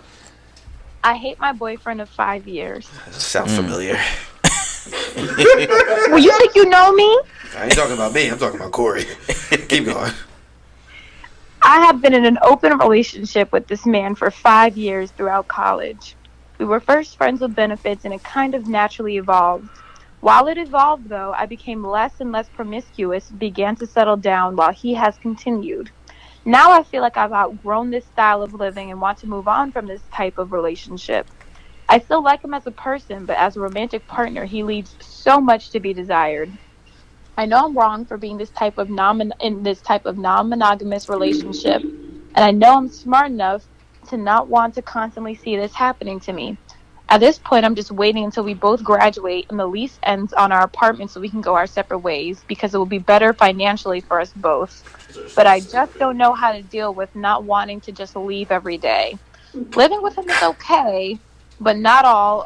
E: I hate my boyfriend of 5 years.
C: Sounds familiar.
E: Well, you think you know me?
C: I ain't talking about me. I'm talking about Corey. Keep going.
E: I have been in an open relationship with this man for 5 years throughout college. We were first friends with benefits, and it kind of naturally evolved. While it evolved, though, I became less and less promiscuous and began to settle down while he has continued. Now I feel like I've outgrown this style of living and want to move on from this type of relationship. I still like him as a person, but as a romantic partner, he leaves so much to be desired. I know I'm wrong for being in this type of non-monogamous relationship, and I know I'm smart enough to not want to constantly see this happening to me. At this point, I'm just waiting until we both graduate and the lease ends on our apartment so we can go our separate ways because it will be better financially for us both. But I just don't know how to deal with not wanting to just leave every day. Living with him is okay, but not all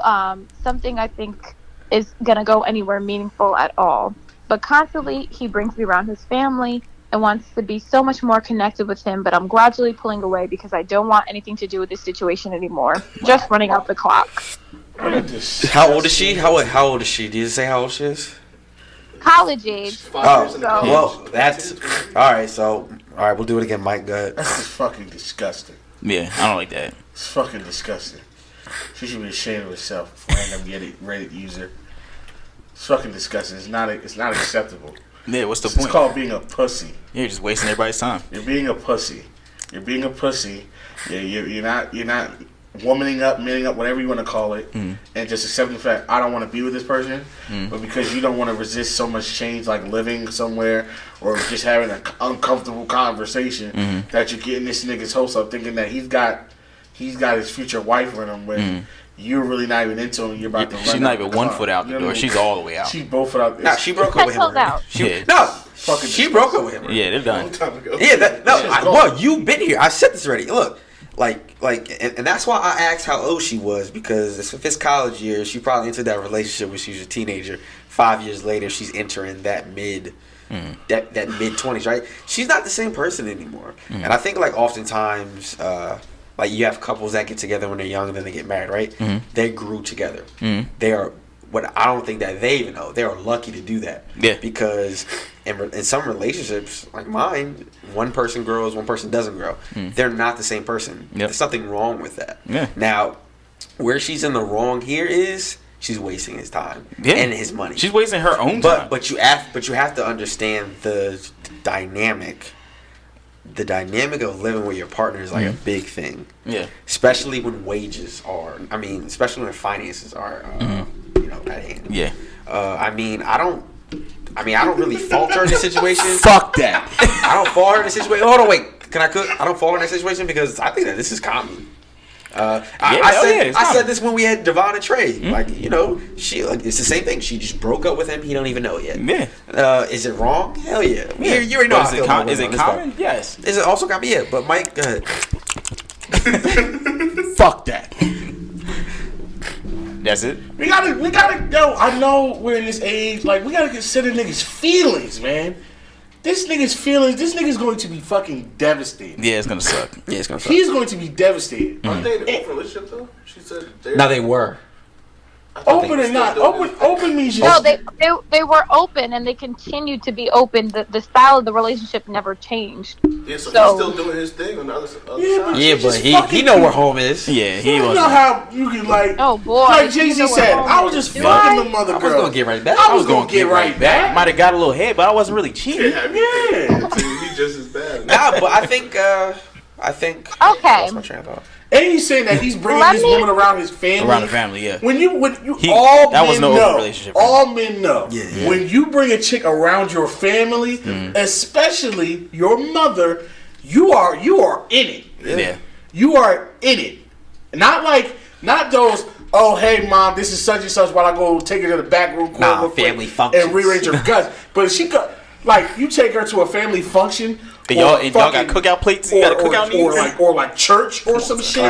E: something I think is going to go anywhere meaningful at all. But constantly, he brings me around his family and wants to be so much more connected with him, but I'm gradually pulling away because I don't want anything to do with this situation anymore. Just running out the clock.
C: How old is she? How old is she? Did you say how old she is?
E: College age.
C: Oh, well, that's... Alright, we'll do it again, Mike. Go ahead.
B: That's just fucking disgusting.
A: Yeah, I don't like that.
B: It's fucking disgusting. She should be ashamed of herself. Random Reddit user. It's fucking disgusting. It's not acceptable.
A: Yeah, what's the point?
B: It's called being a pussy.
A: Yeah, you're just wasting everybody's time.
B: You're being a pussy. You're being a pussy. You're not womaning up, manning up, whatever you want to call it, and just accepting the fact I don't want to be with this person, but because you don't want to resist so much change, like living somewhere or just having an uncomfortable conversation, that you're getting this nigga's hopes up, thinking that he's got his future wife with him when. You're really not even into him. You're about to run.
A: She's not even 1 foot out the door. She's all the way out.
B: She's both foot out.
C: Nah, she broke up with him. She broke up with him.
A: Yeah, they're done.
C: Yeah, well, you've been here. I said this already. Look, and that's why I asked how old she was, because if it's college years, she probably entered that relationship when she was a teenager. 5 years later, she's entering that mid 20s, right? She's not the same person anymore. And I think oftentimes. Like you have couples that get together when they're young and then they get married, right? They grew together. They are what I don't think that they even know. They are lucky to do that. Yeah. Because in some relationships like mine, one person grows, one person doesn't grow. They're not the same person. Yep. There's something wrong with that. Yeah. Now, where she's in the wrong here is she's wasting his time and his money.
A: She's wasting her own time.
C: But you have to understand the dynamic. The dynamic of living with your partner is like a big thing. Yeah. Especially when especially when finances are, at hand. Yeah. I don't really fault her in this situation.
A: Fuck that.
C: I don't fault her in this situation. Hold on, wait. Can I cook? I don't fault her in this situation because I think that this is common. I said this when we had Devon and Trey. She it's the same thing. She just broke up with him. He don't even know it yet. Yeah. Is it wrong? Hell yeah. You already know.
A: Is it common? Yes.
C: Is it also common? Yeah. But Mike, go ahead.
B: Fuck that.
A: That's it.
B: We gotta go. I know we're in this age. Like we gotta consider niggas' feelings, man. This nigga's going to be fucking devastated.
A: Yeah, it's gonna suck.
B: He's going to be devastated.
D: Aren't they in a relationship though? She said
C: no, they were.
B: Open or not? Open means
E: no. They were open and they continued to be open. The style of the relationship never changed.
D: Yeah, so he's still doing his thing on the other side.
C: Yeah, but he know where home is.
A: Yeah, he
B: was. You know how you can
E: oh boy,
B: like Jay-Z said, I was just fucking the mother girl.
C: I was gonna get right back.
B: I was gonna get right back.
A: Might have got a little head, but I wasn't really cheating.
B: Yeah.
D: He's just as bad.
C: Nah, but I think.
E: Okay.
C: That's my train of thought.
B: And he's saying that he's bringing this woman around his family.
A: Around the family, yeah.
B: When you all
A: that
B: men
A: was no
B: know,
A: relationship.
B: all men know.
C: Yeah.
B: When you bring a chick around your family, especially your mother, you are in it.
A: Yeah.
B: You are in it. Not those. Oh, hey, mom, this is such and such. While I go take her to the back room,
C: family functions,
B: and rearrange her guts. But she got you take her to a family function.
A: And y'all got cookout plates. You got cookout meals,
B: or like church or some shit.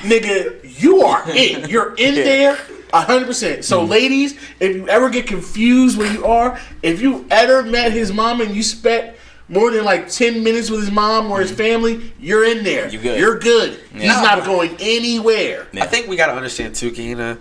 B: Nigga, you are in. You're in there 100%. So, ladies, if you ever get confused where you are, if you ever met his mom and you spent more than 10 minutes with his mom or his family, you're in there. You're good. Yeah. He's not going anywhere.
C: Yeah. I think we got to understand too, Kahina,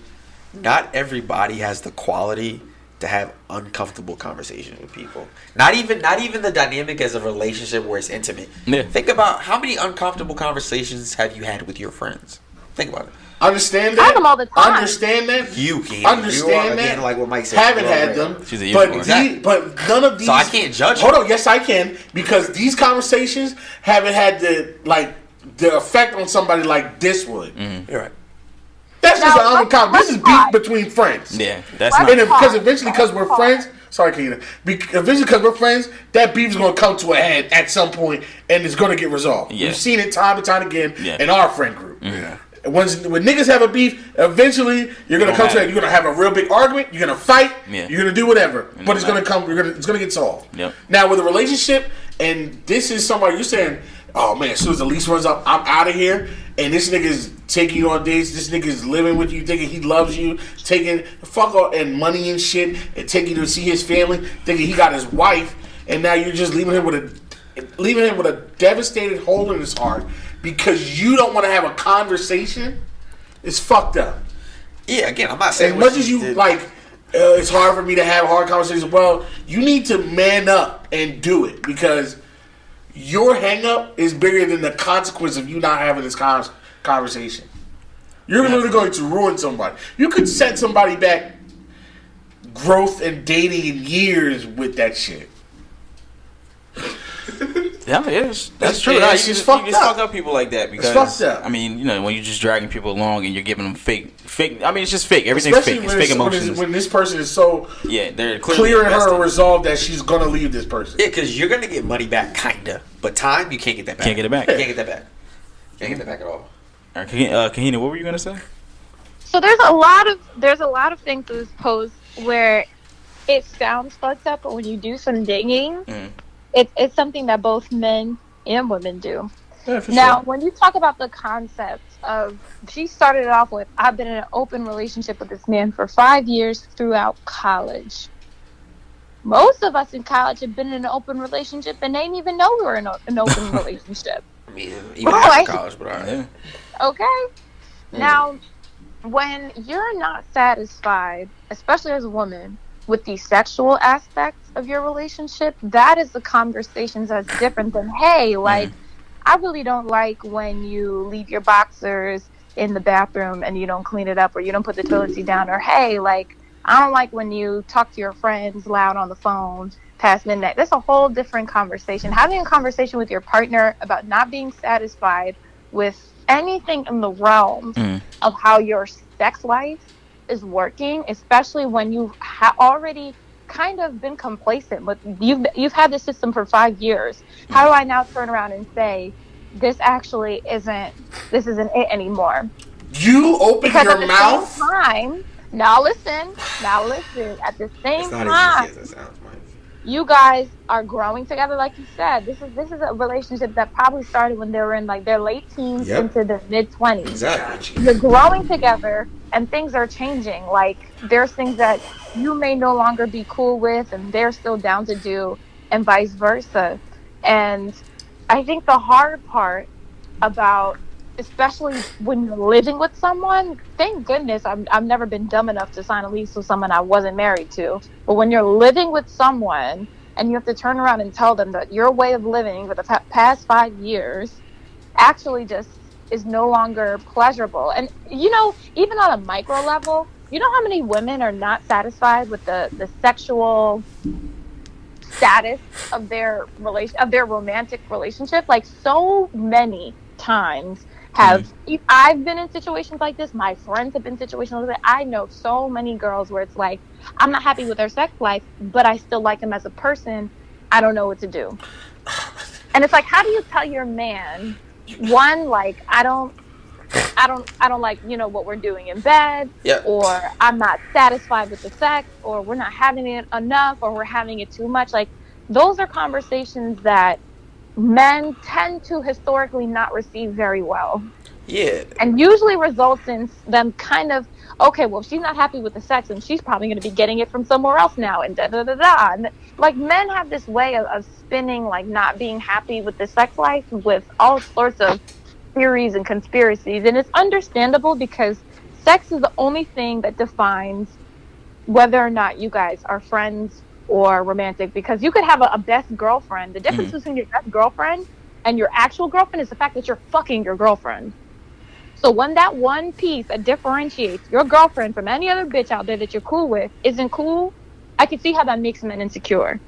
C: not everybody has the quality to have uncomfortable conversations with people. Not even the dynamic as a relationship where it's intimate. Yeah. Think about how many uncomfortable conversations have you had with your friends? Think about it.
B: Understand
E: I have
B: that.
E: them all the time.
B: Understand that.
C: You can
B: Understand that.
C: like what Mike said.
B: Haven't had them.
A: She's a
B: but,
A: unicorn.
B: but none of these.
C: So I can't judge.
B: Hold on. Yes, I can, because these conversations haven't had the effect on somebody like this would.
C: You're right.
B: That's just
E: Now,
B: an uncommon. This is beef between friends.
A: Yeah, that's
E: Why-
A: not.
B: And because eventually, because we're friends. Sorry, Kahina. Eventually, because we're friends, that beef is going to come to a head at some point, and it's going to get resolved.
A: Yeah.
B: We've seen it time and time again
A: Yeah.
B: in our friend group.
C: Yeah.
B: When niggas have a beef, eventually you're gonna come to it. You're gonna have a real big argument. You're gonna fight.
A: Yeah.
B: You're gonna do whatever,
A: And
B: but it's gonna
A: like-
B: come. It's gonna get solved.
A: Yep.
B: Now with a relationship, and this is somebody you're saying, oh man, as soon as the lease runs up, I'm out of here. And this nigga's taking you on dates. This nigga's living with you, thinking he loves you, taking fuck all and money and shit, and taking you to see his family, thinking he got his wife, and now you're just leaving him with a devastated hole in his heart because you don't want to have a conversation. It's fucked up.
C: Yeah, again, I'm not saying
B: As much as you it's hard for me to have hard conversations. Well, you need to man up and do it, because your hang up is bigger than the consequence of you not having this conversation. You're literally going to ruin somebody. You could set somebody back growth and dating in years with that shit.
A: Yeah, that's true.
B: Yeah,
A: No, you
B: it's
A: just
B: fucked up.
A: fuck up people like that because
B: fucked up.
A: I mean, when you're just dragging people along and you're giving them fake. I mean, it's just fake. Everything's
B: Especially
A: fake. It's fake emotions.
B: when this person is so
A: Yeah, they're clearly
B: clear in her
A: invested.
B: resolve that she's gonna leave this person.
C: Yeah, because you're gonna get money back, kinda, but time you can't get that back.
A: Can't get it back.
C: You can't get that back. Can't get that back at all.
A: All right, Kahina, what were you gonna say?
E: So there's a lot of things in this post where it sounds fucked up, but when you do some digging, it's something that both men and women do.
A: Yeah, for
E: Now, when you talk about the concept of, she started it off with, I've been in an open relationship with this man for 5 years throughout college. Most of us in college have been in an open relationship and they didn't even know we were in an open relationship.
C: I mean, even
E: Right.
C: after college, but all right.
A: Yeah.
E: Okay? Now, when you're not satisfied, especially as a woman, with the sexual aspects of your relationship, that is the conversations that's different than, hey, like, I really don't like when you leave your boxers in the bathroom and you don't clean it up, or you don't put the toilet seat down, or hey, like, I don't like when you talk to your friends loud on the phone past midnight. That's a whole different conversation. Having a conversation with your partner about not being satisfied with anything in the realm of how your sex life is working, especially when you've already kind of been complacent with you've had this system for 5 years. How do I now turn around and say this actually isn't it anymore?
B: You open
E: Because
B: your
E: at the
B: mouth.
E: same time, now listen, at the same
C: It's not
E: time,
C: as easy as it sounds, Mike.
E: you guys are growing together, like you said. This is a relationship that probably started when they were in like their late teens into their mid 20s.
C: Exactly.
E: You're growing together and things are changing. Like, there's things that you may no longer be cool with and they're still down to do, and vice versa. And I think the hard part about, especially when you're living with someone, thank goodness I've never been dumb enough to sign a lease with someone I wasn't married to. But when you're living with someone and you have to turn around and tell them that your way of living for the past 5 years actually just is no longer pleasurable. And, even on a micro level, you know how many women are not satisfied with the sexual status of their romantic relationship? Like, so many times I've been in situations like this. My friends have been in situations like that. I know so many girls where it's like, I'm not happy with their sex life, but I still like them as a person. I don't know what to do. And it's like, how do you tell your man, one, like, I don't like, what we're doing in bed, or I'm not satisfied with the sex, or we're not having it enough, or we're having it too much. Like, those are conversations that men tend to historically not receive very well.
C: Yeah.
E: And usually results in them kind of, okay, well, if she's not happy with the sex, and she's probably going to be getting it from somewhere else now, and da-da-da-da. And, like, men have this way of spinning, like, not being happy with the sex life with all sorts of theories and conspiracies. And it's understandable, because sex is the only thing that defines whether or not you guys are friends or romantic. Because you could have a best girlfriend. The difference between your best girlfriend and your actual girlfriend is the fact that you're fucking your girlfriend. So when that one piece that differentiates your girlfriend from any other bitch out there that you're cool with isn't cool, I can see how that makes men insecure.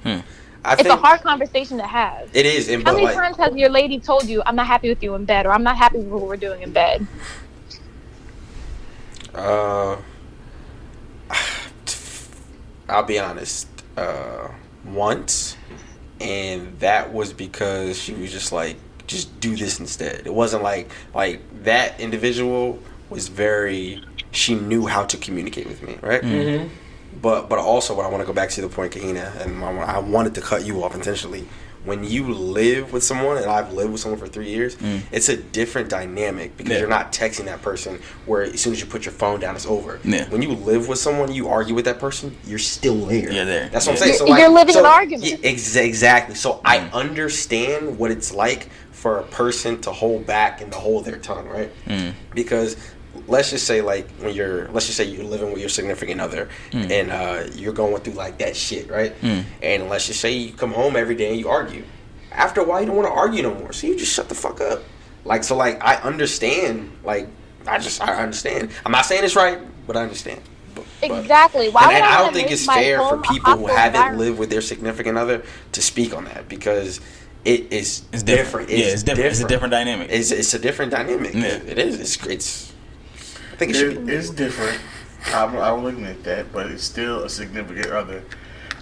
E: It's a hard conversation to have.
C: It is.
E: How many times has your lady told you, I'm not happy with you in bed, or I'm not happy with what we're doing in bed?
C: I'll be honest. Once, and that was because she was just like, just do this instead. It wasn't like that individual was she knew how to communicate with me, right? Mm-hmm. But also, what I want to go back to the point, Kahina, and I wanted to cut you off intentionally. When you live with someone, and I've lived with someone for 3 years, it's a different dynamic because you're not texting that person where as soon as you put your phone down, it's over. Yeah. When you live with someone, you argue with that person, you're still there.
A: You're there.
C: That's what I'm saying. So
E: you're living an argument.
C: Yeah, exactly. So I understand what it's like for a person to hold back and to hold their tongue, right? Because let's just say you're living with your significant other and you're going through like that shit, right? And let's just say you come home every day and you argue. After a while, you don't want to argue no more, so you just shut the fuck up. I understand. I understand. I'm not saying it's right, but I understand.
E: Exactly.
C: I don't think it's fair for people who haven't lived with their significant other to speak on that because it's different.
A: It's different. It's a different dynamic.
C: It's a different dynamic. Yeah. It is. I think
B: it's different. I will admit that, but it's still a significant other,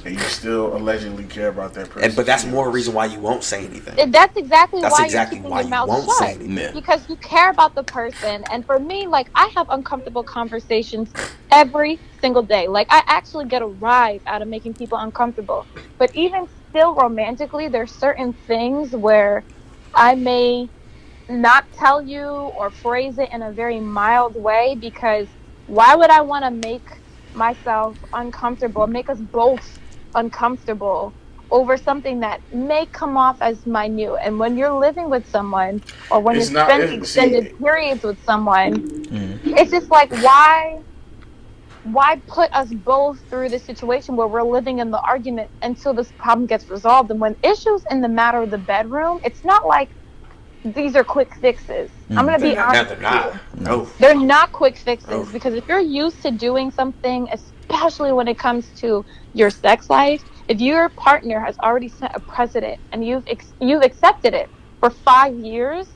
B: and you still allegedly care about that person.
C: But that's more reason why you won't say anything.
E: That's exactly why you're keeping your mouth shut.
C: Say anything.
E: Because you care about the person. And for me, I have uncomfortable conversations every single day. I actually get a rise out of making people uncomfortable. But even still, romantically, there's certain things where I may not tell you or phrase it in a very mild way, because why would I want to make myself uncomfortable, make us both uncomfortable over something that may come off as minute? And when you're living with someone, or when you're spending extended periods with someone, it's just why put us both through this situation where we're living in the argument until this problem gets resolved? And when issues in the matter of the bedroom, it's not like these are quick fixes. I'm going to be honest with you.
C: No.
E: They're not quick fixes, because if you're used to doing something, especially when it comes to your sex life, if your partner has already set a precedent and you've accepted it for 5 years,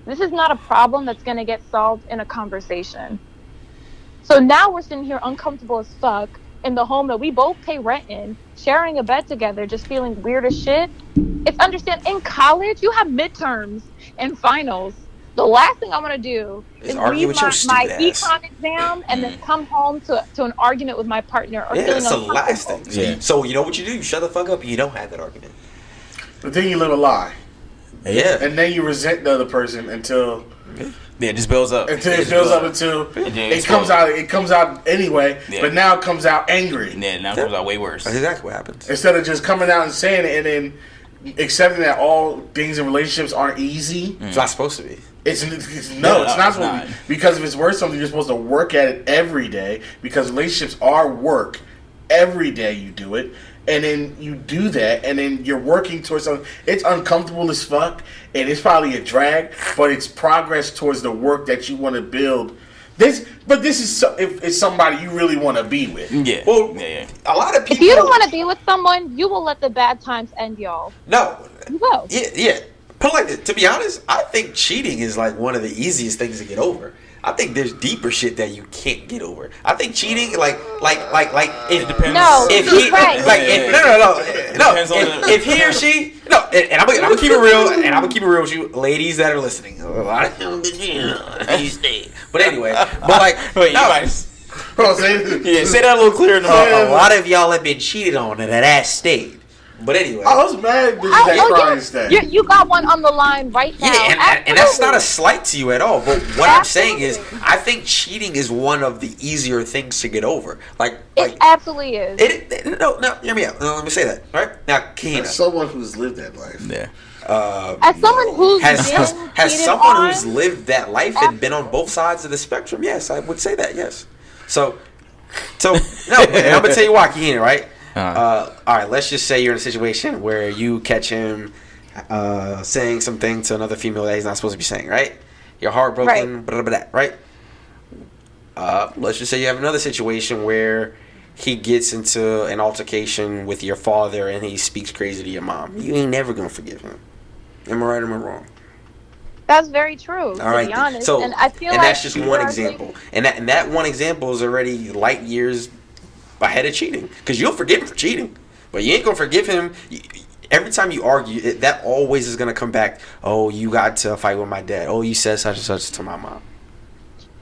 E: this is not a problem that's going to get solved in a conversation. So now we're sitting here uncomfortable as fuck in the home that we both pay rent in, sharing a bed together, just feeling weird as shit. It's understand, in college, you have midterms and finals. The last thing I want to do is leave my econ exam and then come home to an argument with my partner or feeling
C: that's
E: uncomfortable.
C: the last thing. So you know what you do? You shut the fuck up and you don't have that argument.
B: But then you live a lie.
C: Yeah.
B: And then you resent the other person until...
A: Yeah, it just builds up.
B: Until it comes out anyway, but now it comes out angry.
A: Yeah, now it comes out way worse.
C: That's exactly what happens.
B: Instead of just coming out and saying it and then accepting that all things in relationships aren't easy.
C: It's not supposed to be.
B: It's not supposed to be. Because if it's worth something, you're supposed to work at it every day, because relationships are work. Every day you do it. And then you do that, and then you're working towards something. It's uncomfortable as fuck, and it's probably a drag, but it's progress towards the work that you want to build. This is if it's somebody you really want to be with.
A: Yeah.
C: Well, a lot of people.
E: If you don't want to be with someone, you will let the bad times end, y'all.
C: No.
E: You will.
C: Yeah. Put it like this. To be honest, I think cheating is one of the easiest things to get over. I think there's deeper shit that you can't get over. I think cheating, it depends.
E: No,
C: if he,
E: right.
C: If he or she, and I'm gonna keep it real, and I'm gonna keep it real with you, ladies that are listening. A lot of them, but anyway,
A: wait,
C: no.
A: Say that a little clearer.
C: A lot of y'all have been cheated on at that stage. But anyway,
B: I was mad that
E: you got one on the line right now.
C: Yeah, and that's not a slight to you at all. But what I'm saying is, I think cheating is one of the easier things to get over.
E: It absolutely is.
C: No, hear me out. Let me say that. Right now, Kahina,
D: as someone who's lived that life.
A: Yeah.
E: As someone who's
C: who's lived that life and been on both sides of the spectrum, yes, I would say that. Yes. So no, and I'm gonna tell you why, Kahina, right? All right, let's just say you're in a situation where you catch him saying something to another female that he's not supposed to be saying, right? You're heartbroken, blah, blah, blah, right? Let's just say you have another situation where he gets into an altercation with your father and he speaks crazy to your mom. You ain't never gonna forgive him. Am I right or am I wrong?
E: That's very true, to
C: All right,
E: be honest.
C: so
E: and I feel like
C: that's just one example. And that one example is already light years ahead of cheating. Because you'll forgive him for cheating, but you ain't gonna forgive him. Every time you argue, that always is gonna come back. Oh, you got to fight with my dad. Oh, you said such and such to my mom.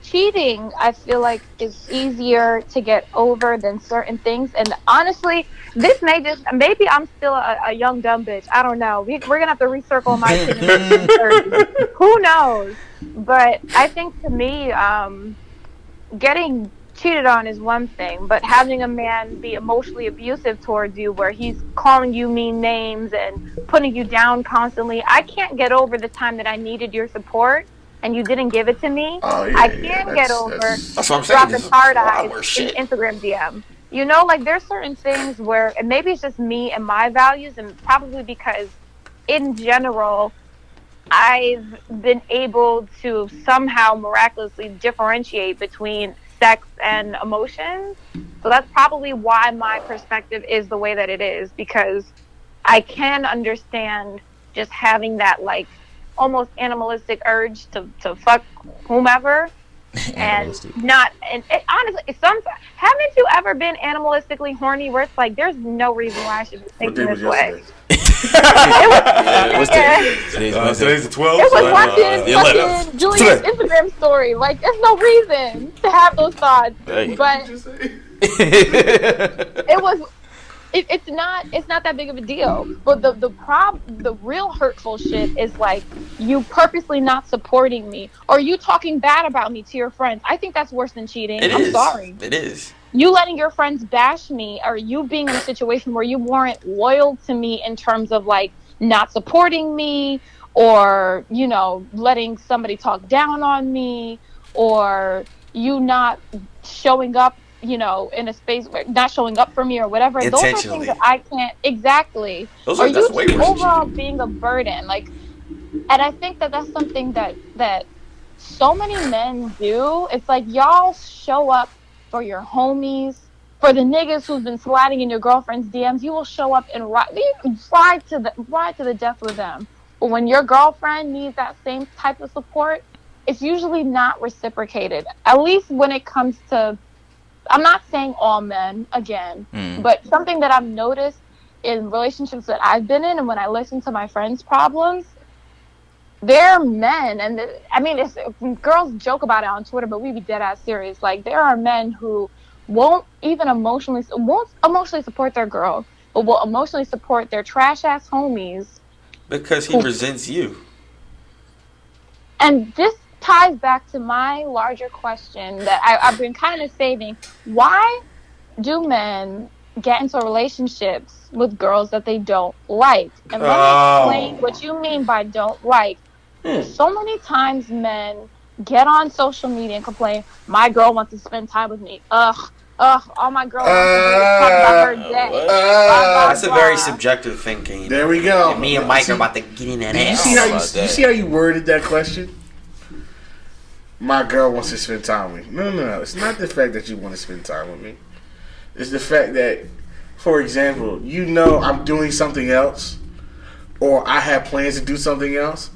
E: Cheating, I feel like, is easier to get over than certain things. And honestly, this maybe I'm still a young dumb bitch. I don't know. We're gonna have to recircle my shit in the 30s. Who knows? But I think, to me, getting cheated on is one thing, but having a man be emotionally abusive towards you, where he's calling you mean names and putting you down constantly, I can't get over the time that I needed your support and you didn't give it to me. I can get over
C: that's what I'm saying.
E: dropping hard eyes in Instagram DM. You know, like, there's certain things where, and maybe it's just me and my values, and probably because in general I've been able to somehow miraculously differentiate between sex and emotions. So that's probably why my perspective is the way that it is, because I can understand just having that, like, almost animalistic urge to fuck whomever, and not, and honestly, haven't you ever been animalistically horny where it's like, there's no reason why I should be thinking this way?
C: Today's the 12th.
E: It was watching fucking Julia's Instagram story. Like, there's no reason to have those thoughts, but it was. It's not that big of a deal. But the real hurtful shit is, like, you purposely not supporting me, or you talking bad about me to your friends. I think that's worse than cheating. I'm sorry.
C: It is.
E: You letting your friends bash me, or you being in a situation where you weren't loyal to me in terms of, like, not supporting me, or, you know, letting somebody talk down on me, or you not showing up, you know, in a space where not showing up for me or whatever. Those are things that I can't exactly. Or you just overall being a burden, like, and I think that that's something that so many men do. It's like, y'all show up for your homies, for the niggas who've been sliding in your girlfriend's DMs. You will show up and ride to the death with them. But when your girlfriend needs that same type of support, it's usually not reciprocated. At least when it comes to, I'm not saying all men, again, but something that I've noticed in relationships that I've been in, and when I listen to my friends' problems, they're men, and girls joke about it on Twitter, but we be dead ass serious. Like, there are men who won't emotionally support their girl, but will emotionally support their trash ass homies
C: because he resents you.
E: And this ties back to my larger question that I've been kind of saving. Why do men get into relationships with girls that they don't like? And let me explain what you mean by don't like. So many times men get on social media and complain, my girl wants to spend time with me. Ugh, all my girl wants to do is talk about her day.
C: That's a very subjective thinking.
B: There we go.
C: And me and Mike are about to get in that ass.
B: You see how you worded that question? My girl wants to spend time with me. No. It's not the fact that you want to spend time with me. It's the fact that, for example, you know I'm doing something else, or I have plans to do something else,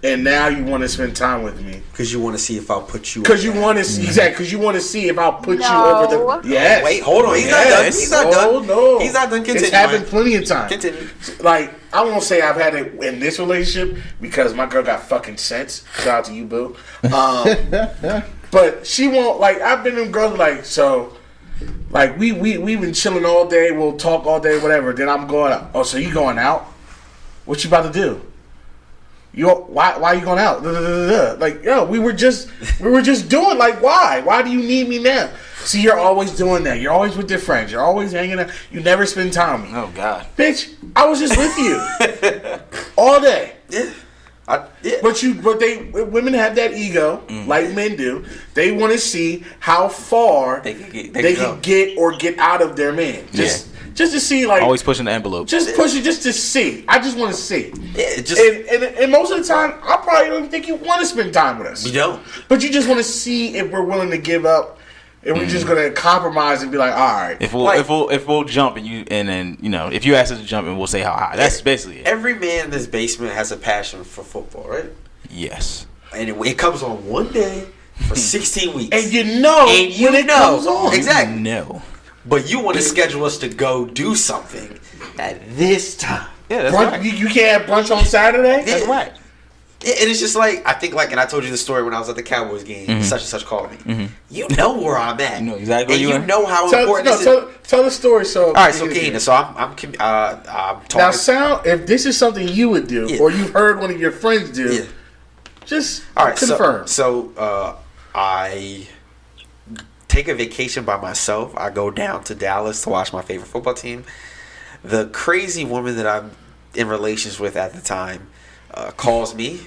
B: and now you want to spend time with me
C: because you want to see if I'll put you.
B: Because you want to see because you want to see if I'll put you over the. Yes.
C: Wait, hold on. He's not done. He's not done.
B: No.
C: He's not done. Continue.
B: It's happened plenty of times.
C: Continue.
B: Like, I won't say I've had it in this relationship because my girl got fucking sense. Shout out to you, boo. But she won't, like, I've been in girls like, so, like, we've been chilling all day. We'll talk all day, whatever. Then I'm going out. Oh, so you going out? What you about to do? Why are you going out? Like, yo, we were just doing, like, why? Why do you need me now? See, you're always doing that. You're always with your friends. You're always hanging out. You never spend time with me.
A: Oh, God.
B: Bitch, I was just with you. All day.
C: Yeah.
B: But women have that ego, like men do. They want to see how far they can get or get out of their man. just to see like
A: Always pushing the envelope.
B: just push it just to see. I just want to see.
C: Yeah, just
B: And most of the time, I probably don't even think you want to spend time with us.
C: you don't.
B: But you just want to see if we're willing to give up, and we're just gonna compromise and be like, all right.
A: If we'll jump and then if you ask us to jump and we'll say how high. That's basically it.
C: Every man in this basement has a passion for football, right?
A: Yes.
C: And it comes on one day for 16 weeks.
B: And you know when it comes on.
C: Exactly.
A: No.
C: But you want to schedule us to go do something at this time.
A: Yeah, that's
B: Brunch,
A: right.
B: you can't have brunch on Saturday?
A: That's right.
C: And it's just like, I think and I told you the story when I was at the Cowboys game, such and such called me. You know where I'm at.
A: You know exactly
C: and
A: where
C: you
A: you
C: know how important this is.
B: Tell the story. So,
C: All right, so Kahina, so I'm talking.
B: now, sound if this is something you would do, or you've heard one of your friends do, just
C: all right,
B: confirm.
C: So I take a vacation by myself. I go down to Dallas to watch my favorite football team. The crazy woman that I'm in relations with at the time calls me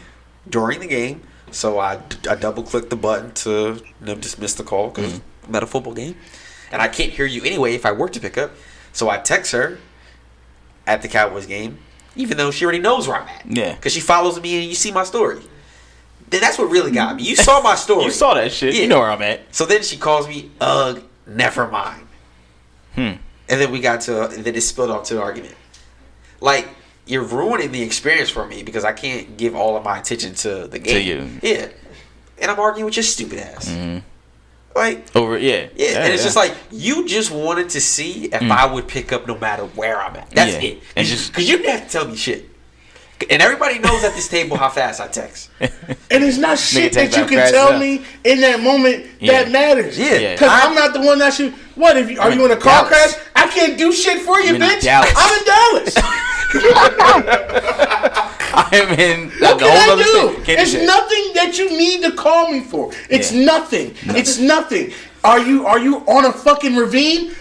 C: during the game. So I double click the button to dismiss the call because I'm at a football game. And I can't hear you anyway if I were to pick up. So I text her at the Cowboys game, even though she already knows where I'm at.
A: Yeah.
C: Because she follows me and you see my story. Then that's what really got me. You saw my story.
A: You saw that shit.
C: Yeah.
A: You know where I'm at.
C: So then she calls me, never mind. And then then it spilled off to an argument. Like, you're ruining the experience for me because I can't give all of my attention to the game.
A: To you.
C: Yeah. And I'm arguing with your stupid ass. Like,
A: Yeah,
C: and it's just like, you just wanted to see if I would pick up no matter where I'm at. That's it. Because you didn't have to tell me shit. And everybody knows at this table how fast I text.
B: And it's not shit that you can
A: fast
B: tell
A: enough.
B: me in that moment that matters.
C: Yeah.
B: Because I'm not the one that should. What if you are you in a car
C: Dallas.
B: crash? I can't do shit for you,
A: I'm in
B: bitch.
A: Dallas.
B: I'm in Dallas.
A: I'm in
B: What
A: the
B: can
A: whole
B: I
A: other
B: do?
A: state. Can't
B: It's
A: do shit.
B: nothing that you need to call me for. It's nothing. It's nothing. Are you on a fucking ravine?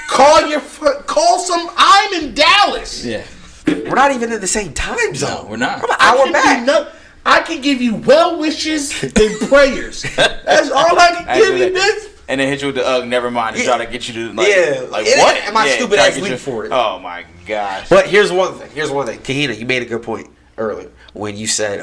B: Call some. I'm in Dallas.
A: Yeah.
C: We're not even in the same time zone.
A: No, we're not.
C: I'm an hour back.
B: I can give you well wishes and prayers. That's all I can give you, bitch.
A: And then hit you with the never mind and try to get you to like
C: And
A: what?
C: And my stupid
A: try to
C: ass
A: get
C: leap
A: you-
C: for it.
A: Oh my gosh.
C: But here's one thing. Kahina, you made a good point earlier when you said,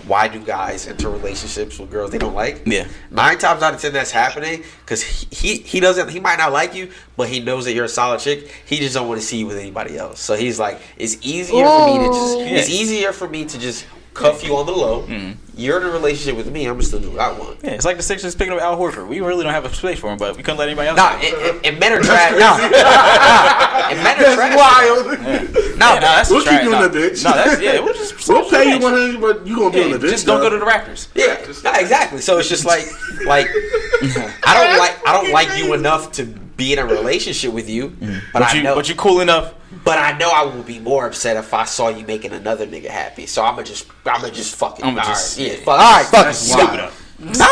C: why do guys enter relationships with girls they don't like?
A: Yeah.
C: 9 times out of 10 that's happening because he might not like you, but he knows that you're a solid chick. He just don't want to see you with anybody else. So he's like, it's easier for me to just cuff you on the low. You're in a relationship with me. I'm just gonna do what I want.
A: Yeah, it's like the Sixers picking up Al Horford. We really don't have a space for him, but we couldn't let anybody else.
C: Nah, and men are trash. And men are trash.
B: Wild.
C: No,
A: that's
B: We'll
A: trash.
B: keep you in the bitch.
A: No, that's we'll just
B: We'll pay you 100, but you gonna be on the bitch.
A: Just don't go to the Raptors.
C: Yeah, exactly. So it's just like I don't like you enough to be in a relationship with you, but
A: But you cool enough.
C: But I know I would be more upset if I saw you making another nigga happy. So I'ma just fucking.
A: Fuck
C: stupid up.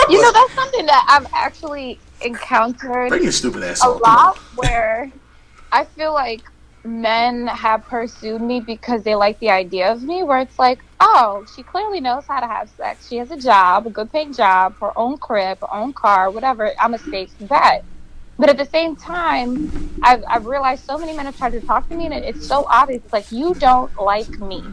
E: You know, that's something that I've actually encountered
B: Bring your stupid ass
E: a
B: on.
E: lot, where I feel like men have pursued me because they like the idea of me, where it's like, oh, she clearly knows how to have sex. She has a job, a good paying job, her own crib, her own car, whatever. I'm a safe bet. But at the same time, I've realized so many men have tried to talk to me, and it's so obvious. It's like, you don't like me.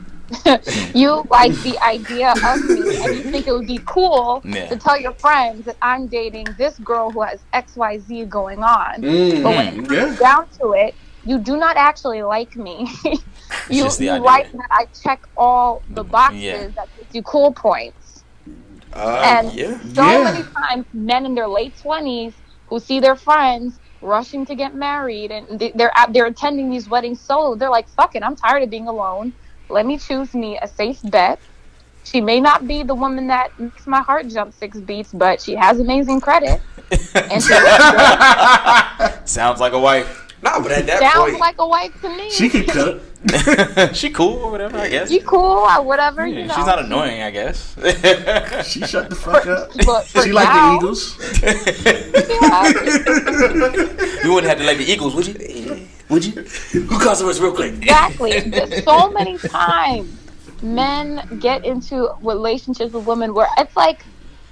E: You like the idea of me, and you think it would be cool to tell your friends that I'm dating this girl who has XYZ going on. But when it comes down to it, you do not actually like me. you like that I check all the boxes that gives you cool points. Many times, men in their late 20s who see their friends rushing to get married, and they're attending these weddings solo. They're like, fuck it, I'm tired of being alone. Let me choose me a safe bet. She may not be the woman that makes my heart jump 6 beats, but she has amazing credit. And
A: Sounds like a wife.
C: No, but at that
E: sounds
C: point,
E: like a wife to me.
B: She can cook.
A: She cool or whatever, I guess.
E: She cool or whatever, you know.
A: She's not annoying, I guess.
B: She shut the fuck up.
E: For
B: She like
E: now,
B: the Eagles.
A: You wouldn't have to like the Eagles, would you? Would you? Who calls us real quick?
E: Exactly. Just so many times men get into relationships with women where it's like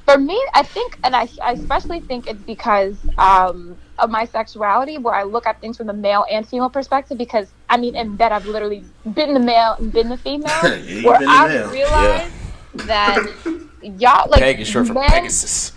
E: For me, I think, and I especially think it's because of my sexuality, where I look at things from the male and female perspective. Because I mean, in bed, I've literally been the male and been the female,
B: You've
E: where
B: been the
E: I've
B: male.
E: realized that y'all like
A: Peg is short for
E: men.
A: Pegasus.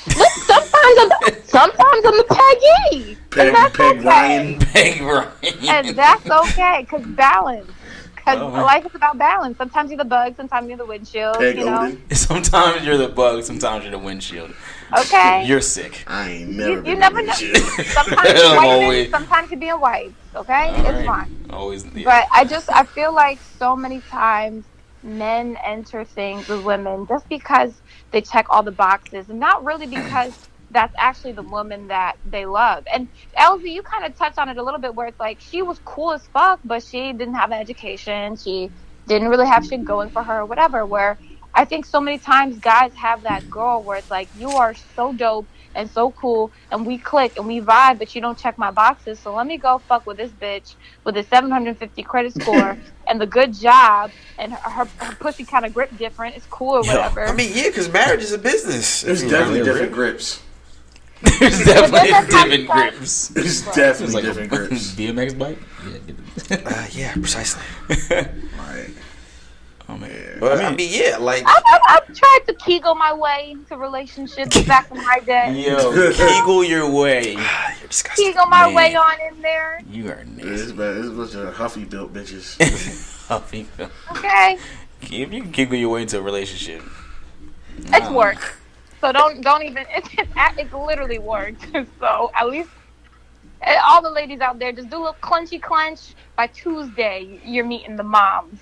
E: Look, sometimes I'm the Peggy, and that's
B: Peg
E: okay.
B: Ryan.
A: Peg Ryan.
E: And that's okay, because balance. Because
A: Oh.
E: life is about balance. Sometimes you're the bug, sometimes you're the windshield.
B: Peg
E: you know.
B: Odin.
A: Sometimes you're the bug, sometimes you're the windshield.
E: Okay.
A: You're sick.
B: I ain't never
E: You
B: been
E: never
B: in
E: know.
B: shit.
E: Sometimes you're white,
A: Always.
E: sometimes you're being white. Okay,
A: All
E: it's
A: right.
E: fine.
A: Always. Yeah.
E: But I feel like so many times men enter things with women just because they check all the boxes, and not really because that's actually the woman that they love. And LZ, you kind of touched on it a little bit, where it's like she was cool as fuck, but she didn't have an education. She didn't really have shit going for her or whatever. Where I think so many times guys have that girl where it's like, you are so dope and so cool, and we click and we vibe, but you don't check my boxes. So let me go fuck with this bitch with a 750 credit score and the good job, and her pussy kind of grip different. It's cool or whatever.
C: I mean, yeah, because marriage is a business.
B: There's definitely different grips.
A: There's definitely different grips.
B: There's
A: It's
B: definitely
A: like
B: different
A: a
B: grips.
A: BMX bike?
C: Yeah, precisely.
B: Right.
A: Oh, man.
C: But I mean, yeah, like
E: I've tried to Kegel my way into relationships back in my day.
A: Yo, Kegel your way.
C: you're disgusting.
E: Kegel my
A: Man.
E: way on in there.
A: You are
B: It's
A: nasty.
B: a bunch of Huffy built bitches.
E: Okay,
A: If you can Kegel your way into a relationship.
E: it's work. So don't even. It's literally work. So at least all the ladies out there, just do a little clunchy clench. By Tuesday, you're meeting the moms.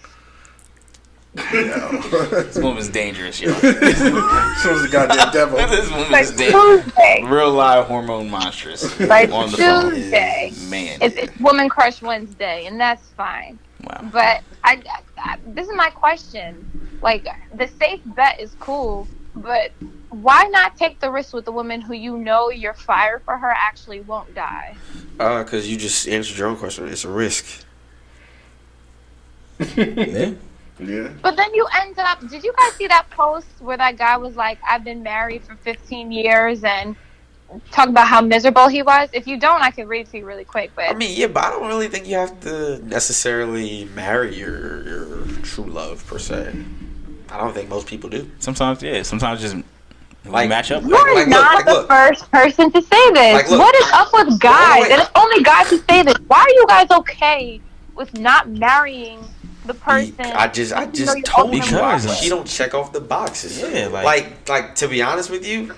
A: This woman's dangerous, yo.
B: So is the goddamn devil.
A: This
E: By
A: woman's dangerous.
E: Tuesday.
A: Real live hormone monstrous.
E: By
A: On the phone.
E: Tuesday.
A: Man.
E: It's Woman Crush Wednesday, and that's fine.
A: Wow.
E: But I this is my question. Like, the safe bet is cool, but why not take the risk with the woman who you know your fire for her actually won't die?
C: Because you just answered your own question. It's a risk.
A: Yeah.
B: Yeah.
E: But then you end up, did you guys see that post where that guy was like, I've been married for 15 years, and talk about how miserable he was? If you don't, I can read it to you really quick. But
C: I mean, yeah, but I don't really think you have to necessarily marry your true love, per se. I don't think most people do.
A: Sometimes, yeah. Sometimes just
C: Like-
A: match up.
E: you are
C: look,
E: not the
C: look.
E: first person to say this.
C: Like, look.
E: What is up with guys?
C: wait.
E: And it's only guys who say this. Why are you guys okay with not marrying the person?
C: I just
E: you know you're
C: told you
E: ultimately
C: why.
A: Because-
C: She don't check off the boxes.
A: Yeah,
C: like to be honest with you,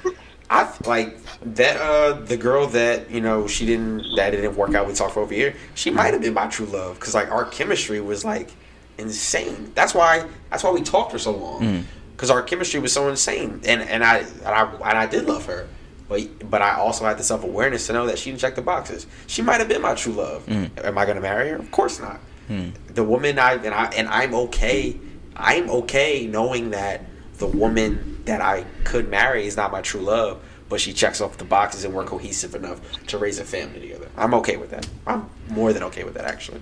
C: I like that the girl that that didn't work out. We talked for over here. She might have been my true love because like our chemistry was like insane. That's why we talked for so long because our chemistry was so insane. And I did love her. But I also had the self-awareness to know that she didn't check the boxes. She might have been my true love. Am I gonna marry her? Of course not. The woman I'm okay. I'm okay knowing that the woman that I could marry is not my true love, but she checks off the boxes and we're cohesive enough to raise a family together. I'm okay with that. I'm more than okay with that, actually.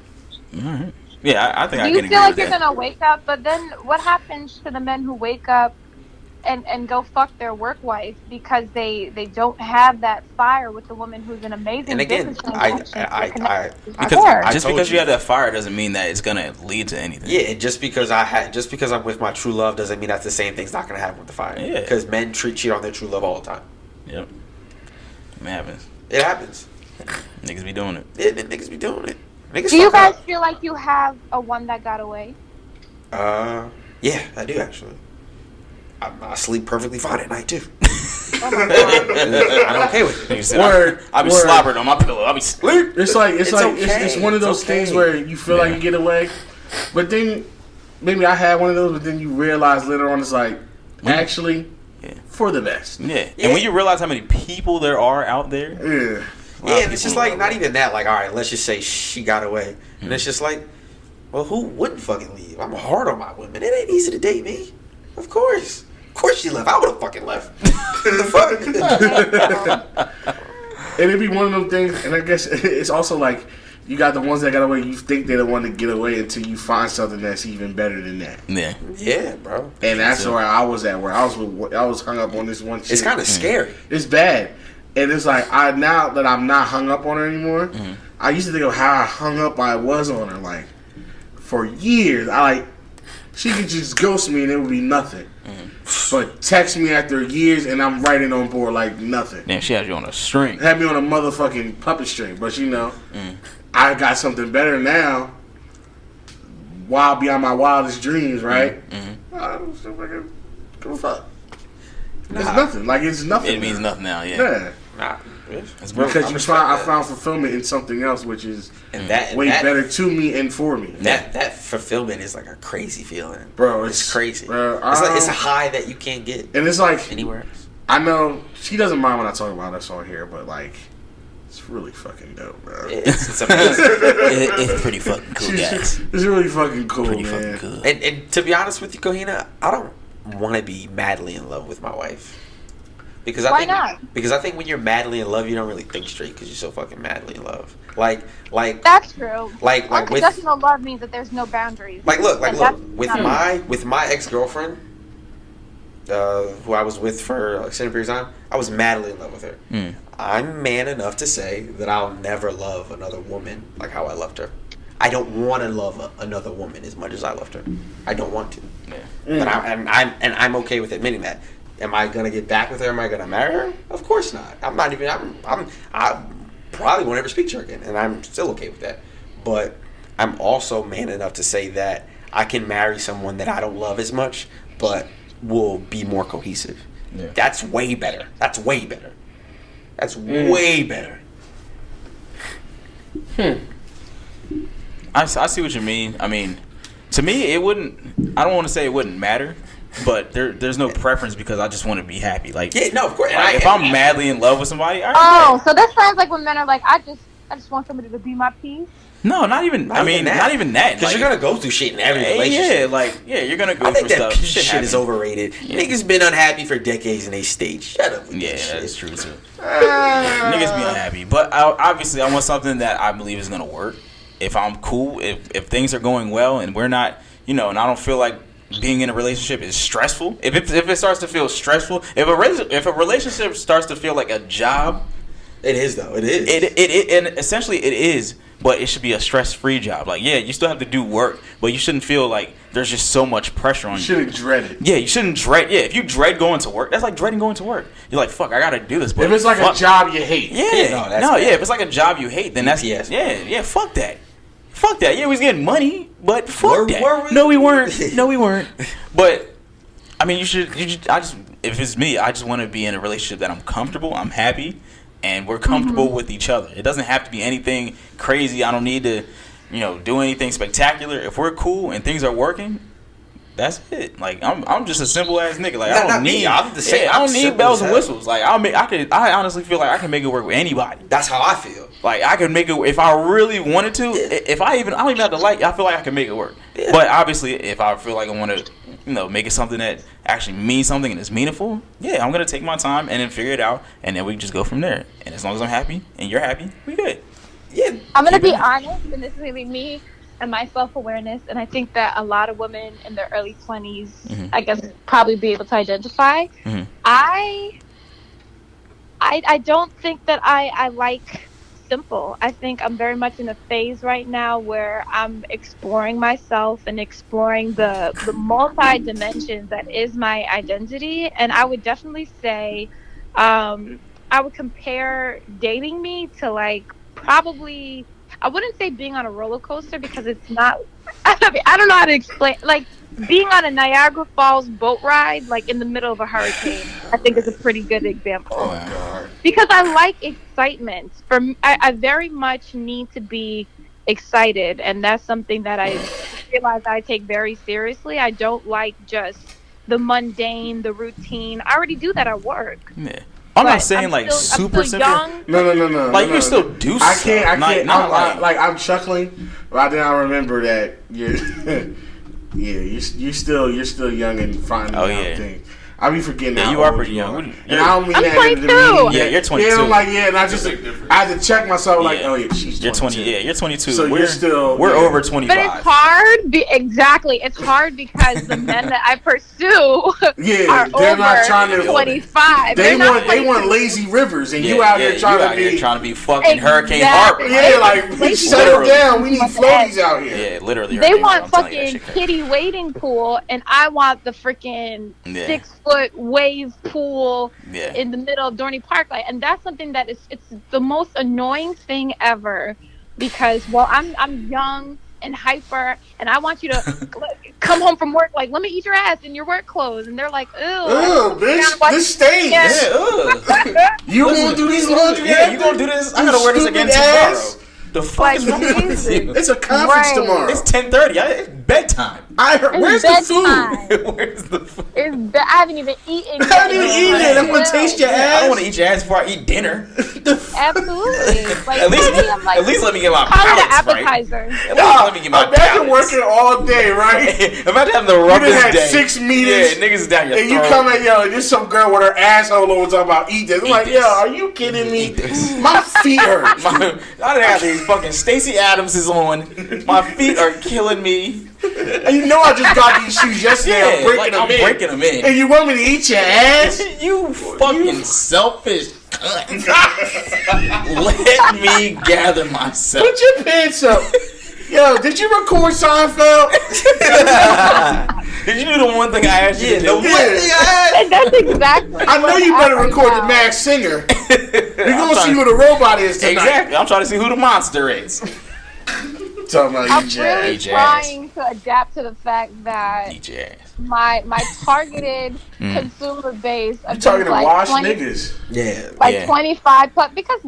A: All right. Yeah, I think I
E: Do
A: can
E: you
A: agree
E: feel like
A: with
E: you're
A: that.
E: gonna wake up, but then what happens to the men who wake up and go fuck their work wife because they don't have that fire with the woman who's an amazing
C: And again,
E: business
A: Because just
C: told
A: because you
C: you.
A: have that fire doesn't mean that it's gonna lead to anything.
C: Yeah, and just because I'm with my true love doesn't mean that's the same thing's not gonna happen with the fire.
A: Yeah.
C: Because men cheat on their true love all the time.
A: Yep. It happens.
C: It happens.
A: Niggas be doing it.
C: Yeah, niggas be doing it. Niggas
E: Do you
C: fuck
E: guys
C: up.
E: feel like you have a one that got away?
C: Yeah, I do actually. I sleep perfectly fine at night too.
E: Oh my God.
C: I'm okay with it.
A: Niggas said,
B: Word,
A: I be
B: word.
A: slobbering on my pillow. I be sleep.
B: It's
C: okay.
B: one of those
C: It's
B: things
C: okay.
B: where you feel like you get away, but then maybe I had one of those, but then you realize later on it's like actually for the best.
A: Yeah. And when you realize how many people there are out there,
B: Yeah.
C: Yeah, and it's just like not even that. Like, all right, let's just say she got away, and it's just like, well, who wouldn't fucking leave? I'm hard on my women. It ain't easy to date me. Of course she left. I would have fucking left. The fuck.
B: And it'd be one of those things, and I guess it's also like You got the ones that got away. You think they're the one to get away until you find something that's even better than that.
C: Yeah, bro.
B: And that's where I was at. Where I was hung up on this one shit.
C: It's kind of scary.
B: It's bad, and it's like now that I'm not hung up on her anymore. I used to think of how I hung up I was on her, like for years. She could just ghost me and it would be nothing. But text me after years and I'm right in on board like nothing.
A: Damn, she had you on a string.
B: Had me on a motherfucking puppet string. But I got something better now. Wild beyond my wildest dreams, right? I don't fucking give a fuck. It's nothing. Like it's nothing.
A: It means nothing now,
B: Yeah.
A: It's
B: Because I found fulfillment in something else, which is way better to me and for me.
C: That fulfillment is like a crazy feeling,
B: bro.
C: It's crazy.
B: Bro,
C: it's a high that you can't get,
B: and it's like
C: anywhere else.
B: I know she doesn't mind when I talk about us on here, but like, it's really fucking dope, bro.
C: It's amazing.
A: it's pretty fucking cool, guys.
B: It's really fucking cool,
A: Pretty
B: man.
A: fucking cool.
C: And to be honest with you, Kahina, I don't want to be madly in love with my wife. Because
E: Why not?
C: Because I think when you're madly in love, you don't really think straight because you're so fucking madly in love. Like
E: that's true.
C: Like with
E: Unconditional love means that there's no boundaries.
C: Look with my ex-girlfriend, who I was with for an extended period of time, I was madly in love with her. I'm man enough to say that I'll never love another woman like how I loved her. I don't want to love another woman as much as I loved her. I don't want to. But I'm okay with admitting that. Am I gonna get back with her? Am I gonna marry her? Of course not. I probably won't ever speak to her again, and I'm still okay with that. But I'm also man enough to say that I can marry someone that I don't love as much, but will be more cohesive.
A: Yeah.
C: That's way better. That's way better. That's way better.
A: I see what you mean. I mean, to me, it wouldn't. I don't want to say it wouldn't matter. But there's no preference because I just want to be happy. Like,
C: yeah, no, of course.
A: Like, if I'm madly in love with somebody,
E: so that sounds like when men are like, I just want somebody to be my peace.
A: No, not even. Not even that.
C: Because you're gonna go through shit in every relationship.
A: You're gonna go through stuff.
C: I think that shit is overrated. Yeah. Niggas been unhappy for decades and they stayed. Shut up. With that shit.
A: That's true too. Niggas be unhappy, but obviously I want something that I believe is gonna work. If I'm cool, if things are going well, and we're not, and I don't feel like being in a relationship is stressful. If it starts to feel stressful, if a relationship starts to feel like a job,
C: it is though. It is.
A: It and essentially it is, but it should be a stress-free job. Like, yeah, you still have to do work, but you shouldn't feel like there's just so much pressure on you.
B: You shouldn't dread it.
A: Yeah, you shouldn't dread. Yeah, if you dread going to work, that's like dreading going to work. You're like, fuck, I gotta do this. But
B: if it's like a job you hate,
A: if it's like a job you hate, then that's fuck that. Fuck that. Yeah, we was getting money, but fuck that.
C: Were we?
A: No, we weren't. No, we weren't. But I mean, if it's me, I just want to be in a relationship that I'm comfortable, I'm happy, and we're comfortable with each other. It doesn't have to be anything crazy. I don't need to, do anything spectacular. If we're cool and things are working, that's it. Like I'm just a simple ass nigga. Like I don't need. I'm the same. I don't need bells and whistles. Like I honestly feel like I can make it work with anybody.
C: That's how I feel.
A: Like I could make it if I really wanted to. Yeah. If I don't even have to like. I feel like I can make it work. Yeah. But obviously, if I feel like I want to, make it something that actually means something and is meaningful, yeah, I'm gonna take my time and then figure it out, and then we just go from there. And as long as I'm happy and you're happy, we good.
C: Yeah.
E: I'm gonna be honest, and this is really me and my self-awareness, and I think that a lot of women in their early 20s, I guess, probably be able to identify. I don't think that I like simple. I think I'm very much in a phase right now where I'm exploring myself and exploring the multi-dimensions that is my identity, and I would definitely say I would compare dating me to probably, I wouldn't say being on a roller coaster because it's not. I don't know how to explain. Like being on a Niagara Falls boat ride, in the middle of a hurricane, I think is a pretty good example.
B: Oh my God.
E: Because I like excitement. I very much need to be excited, and that's something that I realize I take very seriously. I don't like just the mundane, the routine. I already do that at work.
A: Yeah. I'm not saying super simple.
B: No.
A: You can still do stuff.
B: I can't. I'm chuckling, but then I remember that you're still young and finding out things. I be forgetting.
A: Yeah,
B: how
A: you are
B: old
A: pretty
B: you
A: young.
B: are.
A: You're-
B: And I don't mean
E: I'm
B: that
E: 22.
B: in the meaning.
A: Yeah, you're 22.
B: Yeah, I'm like, yeah, and I
D: That's a big difference.
B: had to check myself, like,
A: Yeah.
B: oh yeah, she's 22.
A: You're 20. Yeah, you're 22.
B: So
A: we're
B: you're still.
A: we're
B: yeah.
A: over 25.
E: But it's hard. Exactly, it's hard because the men that I pursue
B: Yeah,
E: are
B: they're
E: over
B: not trying to.
E: 25.
B: They
E: They're not
B: want
E: 22.
B: lazy rivers, and
A: Yeah,
B: you out
A: yeah,
B: here trying
A: you
B: to
A: out here
B: be.
A: trying to be fucking Hurricane
E: Exactly.
A: Harper.
B: Yeah, like we
E: Lazy
B: settle
A: rivers.
B: down. We need floaties out here.
A: Yeah, literally.
E: They
A: Hurricane
E: want
A: Harper. I'm telling you, that
E: fucking
A: shit crazy.
E: kiddie wading pool, and I want the freaking
A: Yeah.
E: 6-foot wave pool
A: Yeah.
E: in the middle of Dorney Park. Like, and that's something that it's the most annoying thing ever, because I'm young and hyper, and I want you to come home from work like, let me eat your ass in your work clothes, and they're like, ew,
B: Bitch, this stains.
E: Yeah.
A: Yeah,
B: You gonna do these laundry?
A: yeah, you gonna do this? I gotta wear this again
B: Stupid
A: tomorrow.
B: ass.
A: The fuck
E: Like,
A: is wrong with
E: Jesus.
A: you?
B: It's a conference
E: Right.
B: tomorrow.
A: It's 10:30. It's bedtime.
B: I heard.
E: It's
B: Where's the
E: bedtime.
B: food?
A: Where's the food?
E: I haven't even eaten.
B: I haven't even eaten it. I'm gonna taste your
A: I
B: ass.
A: don't want to eat your ass before I eat dinner.
E: Absolutely. Like,
A: At least,
E: I'm like,
A: at least let me get my
E: call it an
A: palates right.
E: appetizer.
A: At least let me get my
B: Imagine
A: palates.
B: working all day, right?
A: Imagine having the
B: You
A: roughest
B: done had
A: day.
B: 6 meetings.
A: Yeah, niggas down your
B: And you
A: throat.
B: come at there's some girl with her asshole over talking about eat this. I'm
A: Eat
B: like,
A: this.
B: yo, are you kidding me?
A: Eat this.
B: My feet hurt.
A: I done have these fucking Stacey Adams is on. My feet are killing me.
B: And you know I just got these shoes yesterday. I'm breaking them
A: I'm
B: in.
A: breaking them in.
B: And you want me to eat your ass?
A: You fucking selfish cunt. Let me gather myself.
B: Put your pants up. Yo, did you record Seinfeld?
A: Did you do the one thing I asked you to do?
B: the one thing I
E: And that's exactly.
B: I know
E: what
B: you better
E: happened
B: record
E: now.
B: the Masked Singer. We're
A: I'm
B: gonna
A: trying
B: see
A: to-
B: who the robot is tonight.
A: Exactly. I'm trying to see who the monster is.
B: Talking about
E: I'm
B: eat your
E: really
A: Eat your ass.
E: trying to adapt to the fact that
A: Eat your ass.
E: my targeted consumer base of
B: You talking to
E: like
B: wash
E: 20
B: niggas?
C: Yeah.
E: like
A: Yeah.
E: 25 plus, because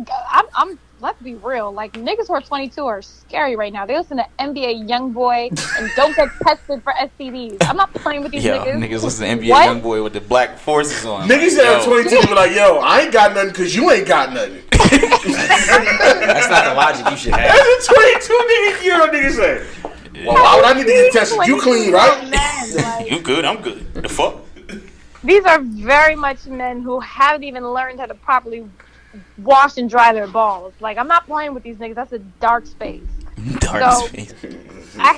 E: I'm let's be real, like niggas who are 22 are scary right now. They listen to NBA YoungBoy and don't get tested for STDs. I'm not playing with these
A: Yo,
E: niggas.
A: niggas listen to NBA
E: What?
A: YoungBoy with the black forces on.
B: Niggas that are
A: Yo,
B: 22 be like, yo, I ain't got nothing because you ain't got nothing.
C: That's not the logic you should have.
B: That's a 22 nigga say. Well, why would I need to get tested? You
E: 22
B: clean,
E: grown
B: right?
E: men, like,
A: You good? I'm good. The fuck?
E: these are very much men who haven't even learned how to properly wash and dry their balls. Like, I'm not playing with these niggas. That's a dark space.
A: Dark
E: So-
A: space.
E: I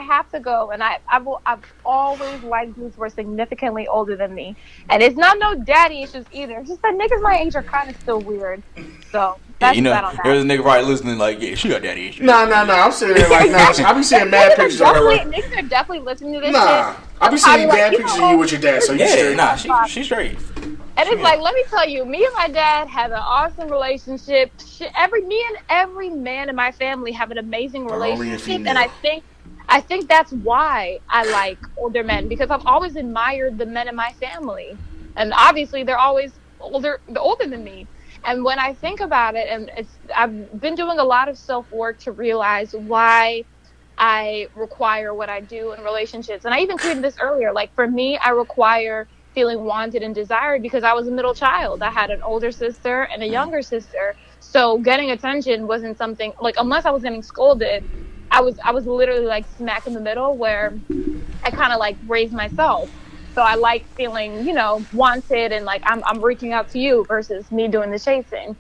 E: have to go, and I've always liked dudes who are significantly older than me, and it's not no daddy issues either. It's just that niggas my age are kind of still weird. So
A: Yeah,
E: that's
A: you know,
E: that on
A: there's a
E: that.
A: nigga probably listening like, yeah, she got daddy issues.
B: Nah. I'm sitting there like, nah. I be seeing mad pictures of her. Like,
E: Niggas are definitely listening to this
B: nah.
E: shit.
B: I be seeing
E: Like,
B: bad
E: you
B: pictures
E: know,
B: of you with your dad, so you
A: Yeah,
B: straight.
A: nah, she's straight.
E: And it's like, let me tell you, me and my dad have an awesome relationship. Me and every man in my family have an amazing
B: But only a
E: relationship,
B: female.
E: and I think that's why I like older men, because I've always admired the men in my family, and obviously they're always older than me. And when I think about it, and I've been doing a lot of self-work to realize why I require what I do in relationships. And I even tweeted this earlier. Like, for me, I require feeling wanted and desired because I was a middle child. I had an older sister and a younger sister. So getting attention wasn't something, like, unless I was getting scolded, I was literally like smack in the middle where I kind of like raised myself. So I like feeling, wanted, and like I'm reaching out to you versus me doing the chasing.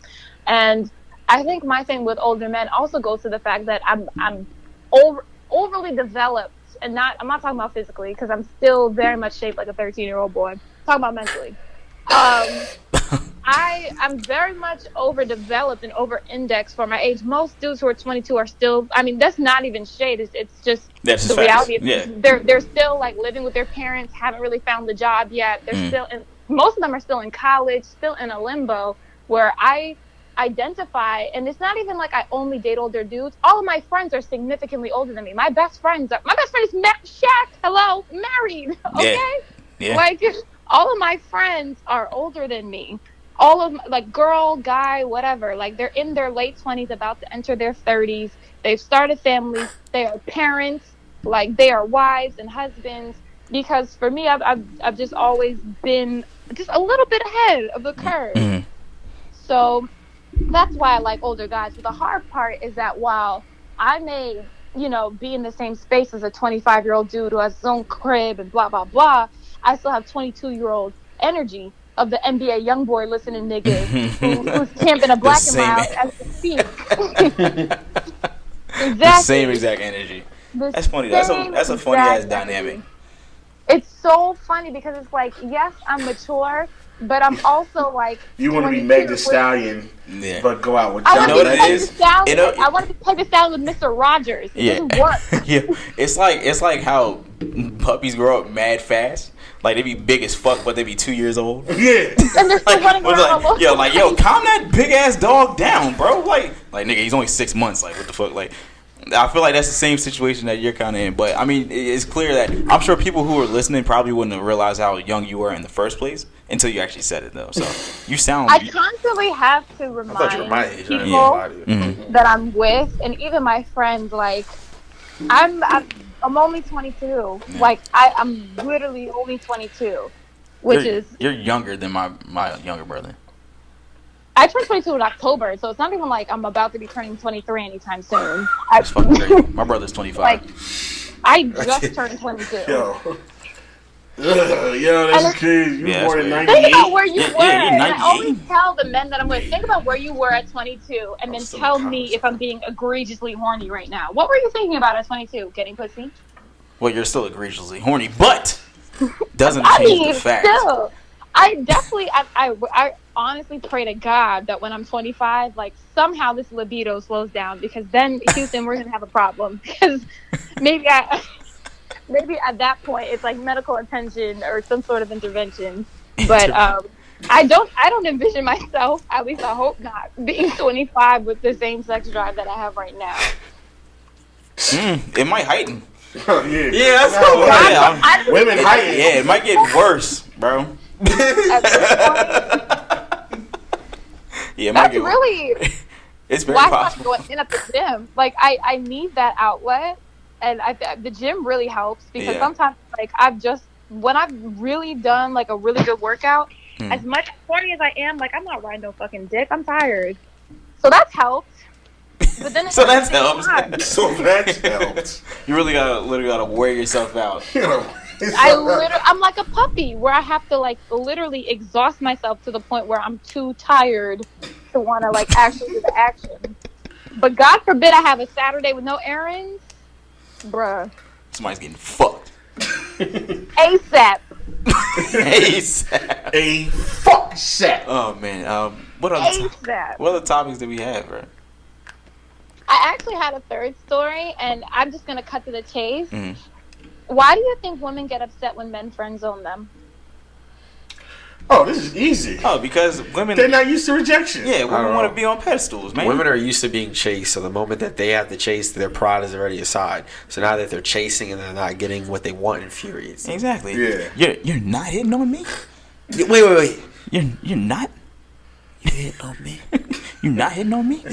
E: And I think my thing with older men also goes to the fact that I'm overly developed, and I'm not talking about physically, because I'm still very much shaped like a 13-year-old boy. I'm talking about mentally. I'm very much overdeveloped and over-indexed for my age. Most dudes who are 22 are still, I mean, that's not even shade. It's just
A: That's
E: the
A: just facts.
E: reality.
A: Yeah.
E: They're still like living with their parents, haven't really found the job yet. They're still in, most of them are still in college, still in a limbo where I identify, and it's not even like I only date older dudes. All of my friends are significantly older than me. My best friend is Shaq. Hello, married. Okay,
A: Yeah.
E: like all of my friends are older than me. All of like girl, guy, whatever. Like they're in their late 20s, about to enter their 30s. They've started families. They are parents. Like they are wives and husbands. Because for me, I've just always been just a little bit ahead of the curve.
A: Mhm.
E: So that's why I like older guys. But the hard part is that while I may, be in the same space as a 25-year-old dude who has his own crib and blah, blah, blah, I still have 22-year-old energy of the NBA young boy listening nigga who's camping a black and mild as we speak. Exactly.
A: The same exact energy. That's funny. That's a funny ass dynamic.
E: It's so funny because it's like, yes, I'm mature, but I'm also like,
B: you want to be Meg Thee Stallion, but go out with John.
E: I want to be Meg Thee Stallion. I want to be Meg Thee Stallion with Mr. Rogers. It doesn't work.
A: Yeah, it's like how puppies grow up mad fast. Like they be big as fuck, but they be 2 years old.
B: Yeah,
E: and they're still running around.
A: Yo, calm that big ass dog down, bro. Like nigga, he's only 6 months. Like what the fuck, like. I feel like that's the same situation that you're kind of in. But, I mean, it's clear that I'm sure people who are listening probably wouldn't have realized how young you were in the first place until you actually said it, though. So, you sound...
E: I constantly have to remind people that I'm with, and even my friends, like, I'm only 22. Yeah. Like, I'm literally only 22, which is...
A: You're younger than my younger brother.
E: I turned 22 in October, so it's not even like I'm about to be turning 23 anytime soon.
A: That's fucking crazy. My brother's 25.
E: Like, I just turned 22.
B: Yo, that's crazy. You were born in 98.
E: Think about where you were.
A: And
E: I always tell the men that I'm with, think about where you were at 22, and then tell me if I'm being egregiously horny right now. What were you thinking about at 22? Getting pussy?
A: Well, you're still egregiously horny, but doesn't change the fact.
E: Still, I definitely, I honestly pray to God that when I'm 25, like somehow this libido slows down, because then Houston, we're gonna have a problem. Because maybe at that point it's like medical attention or some sort of intervention. But I don't envision myself, at least I hope not, being 25 with the same sex drive that I have right now.
A: It might heighten.
B: Yeah, that's cool. Women heighten.
A: Yeah, it might get worse, bro. Yeah,
E: that's really
A: it's very possible.
E: Going in at the gym, like I need that outlet, and the gym really helps, because sometimes like when I've really done like a really good workout, as much horny as I am, like I'm not riding no fucking dick. I'm tired, so that's helped. But then
A: so that's helped.
B: So that's helped.
A: You literally gotta wear yourself out.
E: I'm like a puppy where I have to like literally exhaust myself to the point where I'm too tired to want to like actually do the action. But God forbid I have a Saturday with no errands, bruh.
A: Somebody's getting fucked.
E: ASAP.
A: ASAP.
B: A fuck set.
A: Oh man. What other topics did we have, bro?
E: I actually had a third story, and I'm just gonna cut to the chase. Why do you think women get upset when men friendzone them?
B: Oh, this is easy.
A: Oh, because women...
B: They're not used to rejection.
A: Yeah, women want to be on pedestals, man.
C: Women are used to being chased, so the moment that they have to chase, their pride is already aside. So now that they're chasing and they're not getting what they want, infuriates them.
A: Exactly.
B: Yeah.
A: You're not hitting on me?
C: Wait.
A: You're not hitting on me? You're not hitting on me?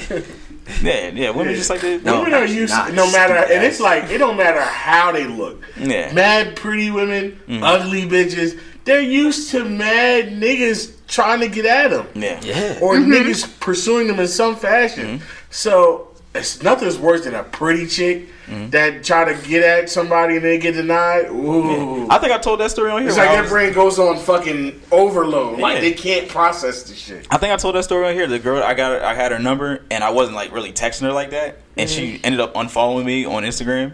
A: Yeah, women just like that.
B: Women are used to, no matter, and it's like, it don't matter how they look.
A: Yeah.
B: Mad pretty women, ugly bitches, they're used to mad niggas trying to get at them.
A: Yeah.
B: Or niggas pursuing them in some fashion. So, nothing's worse than a pretty chick that try to get at somebody and they get denied. Ooh.
A: Yeah. I think I told that story on here.
B: It's like their brain goes on fucking overload. Like they can't process the shit.
A: I think I told that story on here. The girl, I had her number, and I wasn't like really texting her like that, and she ended up unfollowing me on Instagram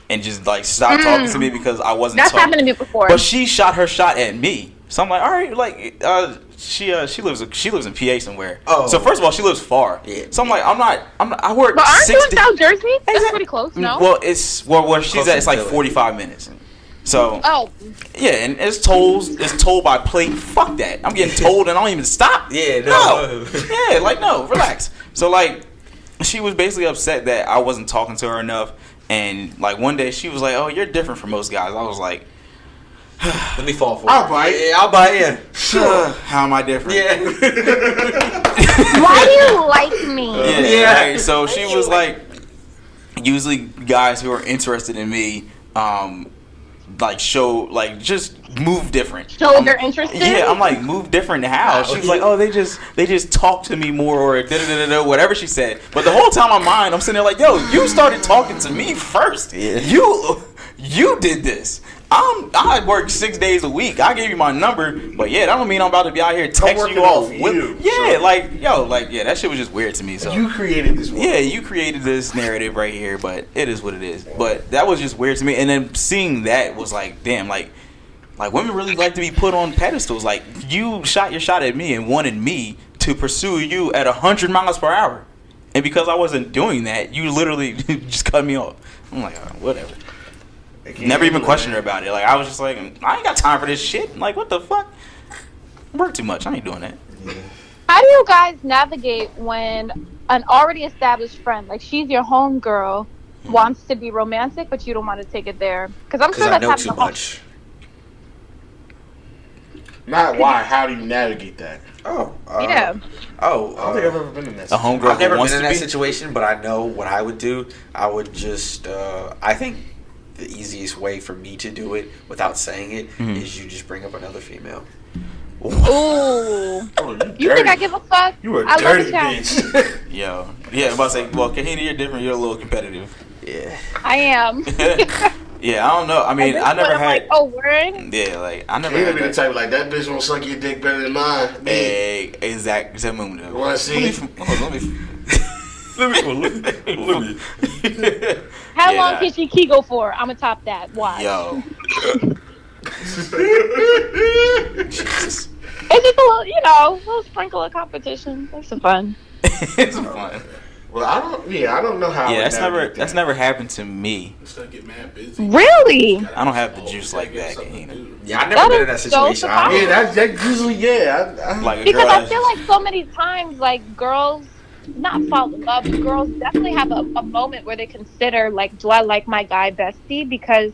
A: and just like stopped talking to me because I wasn't.
E: That's happened to me before.
A: But she shot her shot at me. So I'm like, all right, like she lives in PA somewhere. Oh. So first of all, she lives far. Yeah. So I'm like, I'm not. I work.
E: But aren't you in South Jersey? That's pretty close, no?
A: Well, it's where she's at. It's like 45 minutes. So.
E: Oh.
A: Yeah, and it's told by plate. Fuck that. I'm getting told and I don't even stop.
C: Yeah. No.
A: Yeah, like no, relax. So like, she was basically upset that I wasn't talking to her enough, and like one day she was like, "Oh, you're different from most guys." I was like.
C: Let me fall for it.
B: I'll bite.
C: Yeah, I'll bite. Yeah.
A: Sure. How am I different?
C: Yeah.
E: Why do you like me?
A: Yeah. Right. So she was like, usually guys who are interested in me, like just move different.
E: Show they're interested.
A: Yeah, I'm like, move different how? She was like, oh, they just talk to me more or whatever she said. But the whole time in my mind, I'm sitting there like, yo, you started talking to me first. Yeah. You did this. I work 6 days a week. I gave you my number, but yeah, that don't mean I'm about to be out here texting you off. That shit was just weird to me. So
B: you created this one.
A: Yeah, you created this narrative right here, but it is what it is. But that was just weird to me. And then seeing that was like, damn, like women really like to be put on pedestals. Like, you shot your shot at me and wanted me to pursue you at 100 miles per hour. And because I wasn't doing that, you literally just cut me off. I'm like, whatever. Never even questioned her about it. Like, I was just like, I ain't got time for this shit. Like, what the fuck? I work too much. I ain't doing that.
E: How do you guys navigate when an already established friend, like she's your homegirl, wants to be romantic, but you don't want to take it there? Because I'm sure
C: I
E: that's
C: know
E: happened
C: too much.
B: Not why. How do you navigate that?
E: Yeah.
B: I don't think I've ever been in that.
A: A homegirl
C: I've never
A: who wants
C: been in
A: to
C: that
A: be?
C: situation, but I know what I would do. I would just, I think the easiest way for me to do it without saying it is you just bring up another female.
E: Ooh.
B: Oh,
E: You think I give a fuck?
B: You a
E: I love
B: dirty
E: the challenge.
B: bitch.
A: Yo. Yeah, I'm about to say, well, Kahina, you're different. You're a little competitive.
C: Yeah.
E: I am.
A: Yeah, I don't know. I mean, I never
E: I'm
A: had.
E: like, oh, word?
A: Yeah, like, I never
B: You
A: had
B: be the
A: that.
B: type like, that bitch won't suck your dick better than mine.
A: Hey, exact.
B: You wanna see?
A: Let me.
E: How
A: Yeah,
E: long
A: nah.
E: can she Kegel for? I'm going to top that. Why?
A: Yo. Jesus.
E: It's just a little, little sprinkle of competition. It's some fun.
A: It's fun.
B: Well, I don't know how. I
A: Yeah,
B: would
A: that's
B: navigate
A: never happened to me.
D: Let's not get mad busy.
E: Really?
A: I don't have the juice like that, Kahina.
C: Yeah, I've
E: That
C: never been in
E: is
C: that
E: so
C: situation.
B: that. Yeah, that usually I
A: Like a
E: Because
A: girl
E: I
A: that's
E: feel like so many times, like, girls not fall in love, but girls definitely have a moment where they consider, like, do I like my guy bestie? Because,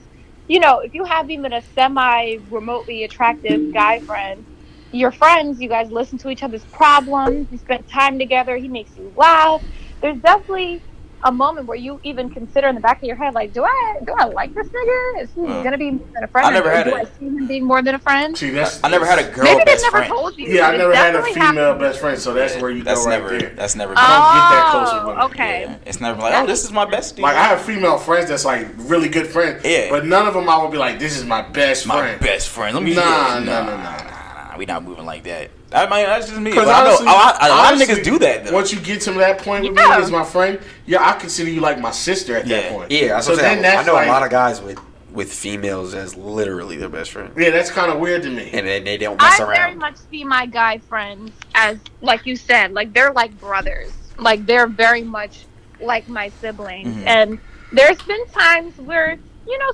E: if you have even a semi-remotely attractive guy friend, you're friends, you guys listen to each other's problems, you spend time together, he makes you laugh. There's definitely a moment where you even consider in the back of your head, like, do I like this nigga? Is he gonna be more than a friend?
A: I never had
E: do
A: it.
E: I see him being more than a friend?
B: See, that's
A: I never had a girl
E: Maybe they
A: best
E: never
A: friend.
E: told you.
B: Yeah, I
E: but it
B: never had a
E: definitely
B: female
E: happened.
B: best friend, so that's where you
A: That's
B: go right
A: never.
B: there.
A: That's never.
B: I don't get that close with women.
E: Okay.
A: Yeah. It's never like, oh, this is my bestie.
B: Like, I have female friends that's like really good friends,
A: Yeah.
B: but none of them I would be like, this is my best
A: my
B: friend.
A: best friend. Let me.
B: Nah.
A: We not moving like that. I mean, that's just me.
B: Because
A: But I know
B: honestly,
A: a lot of
B: honestly,
A: niggas do that though.
B: Once you get to that point with
E: Yeah.
B: me as my friend, I consider you like my sister at that
A: Yeah.
B: point.
C: Yeah, that's
B: so
C: what I'm saying.
B: then
C: I
B: that's
C: know
B: like,
C: a lot of guys with females as literally their best friend,
B: yeah, that's kind of weird to me.
C: and they don't mess
E: I very
C: around.
E: much see my guy friends as, like you said, like they're like brothers. Like they're very much like my siblings.
A: Mhm.
E: And there's been times where,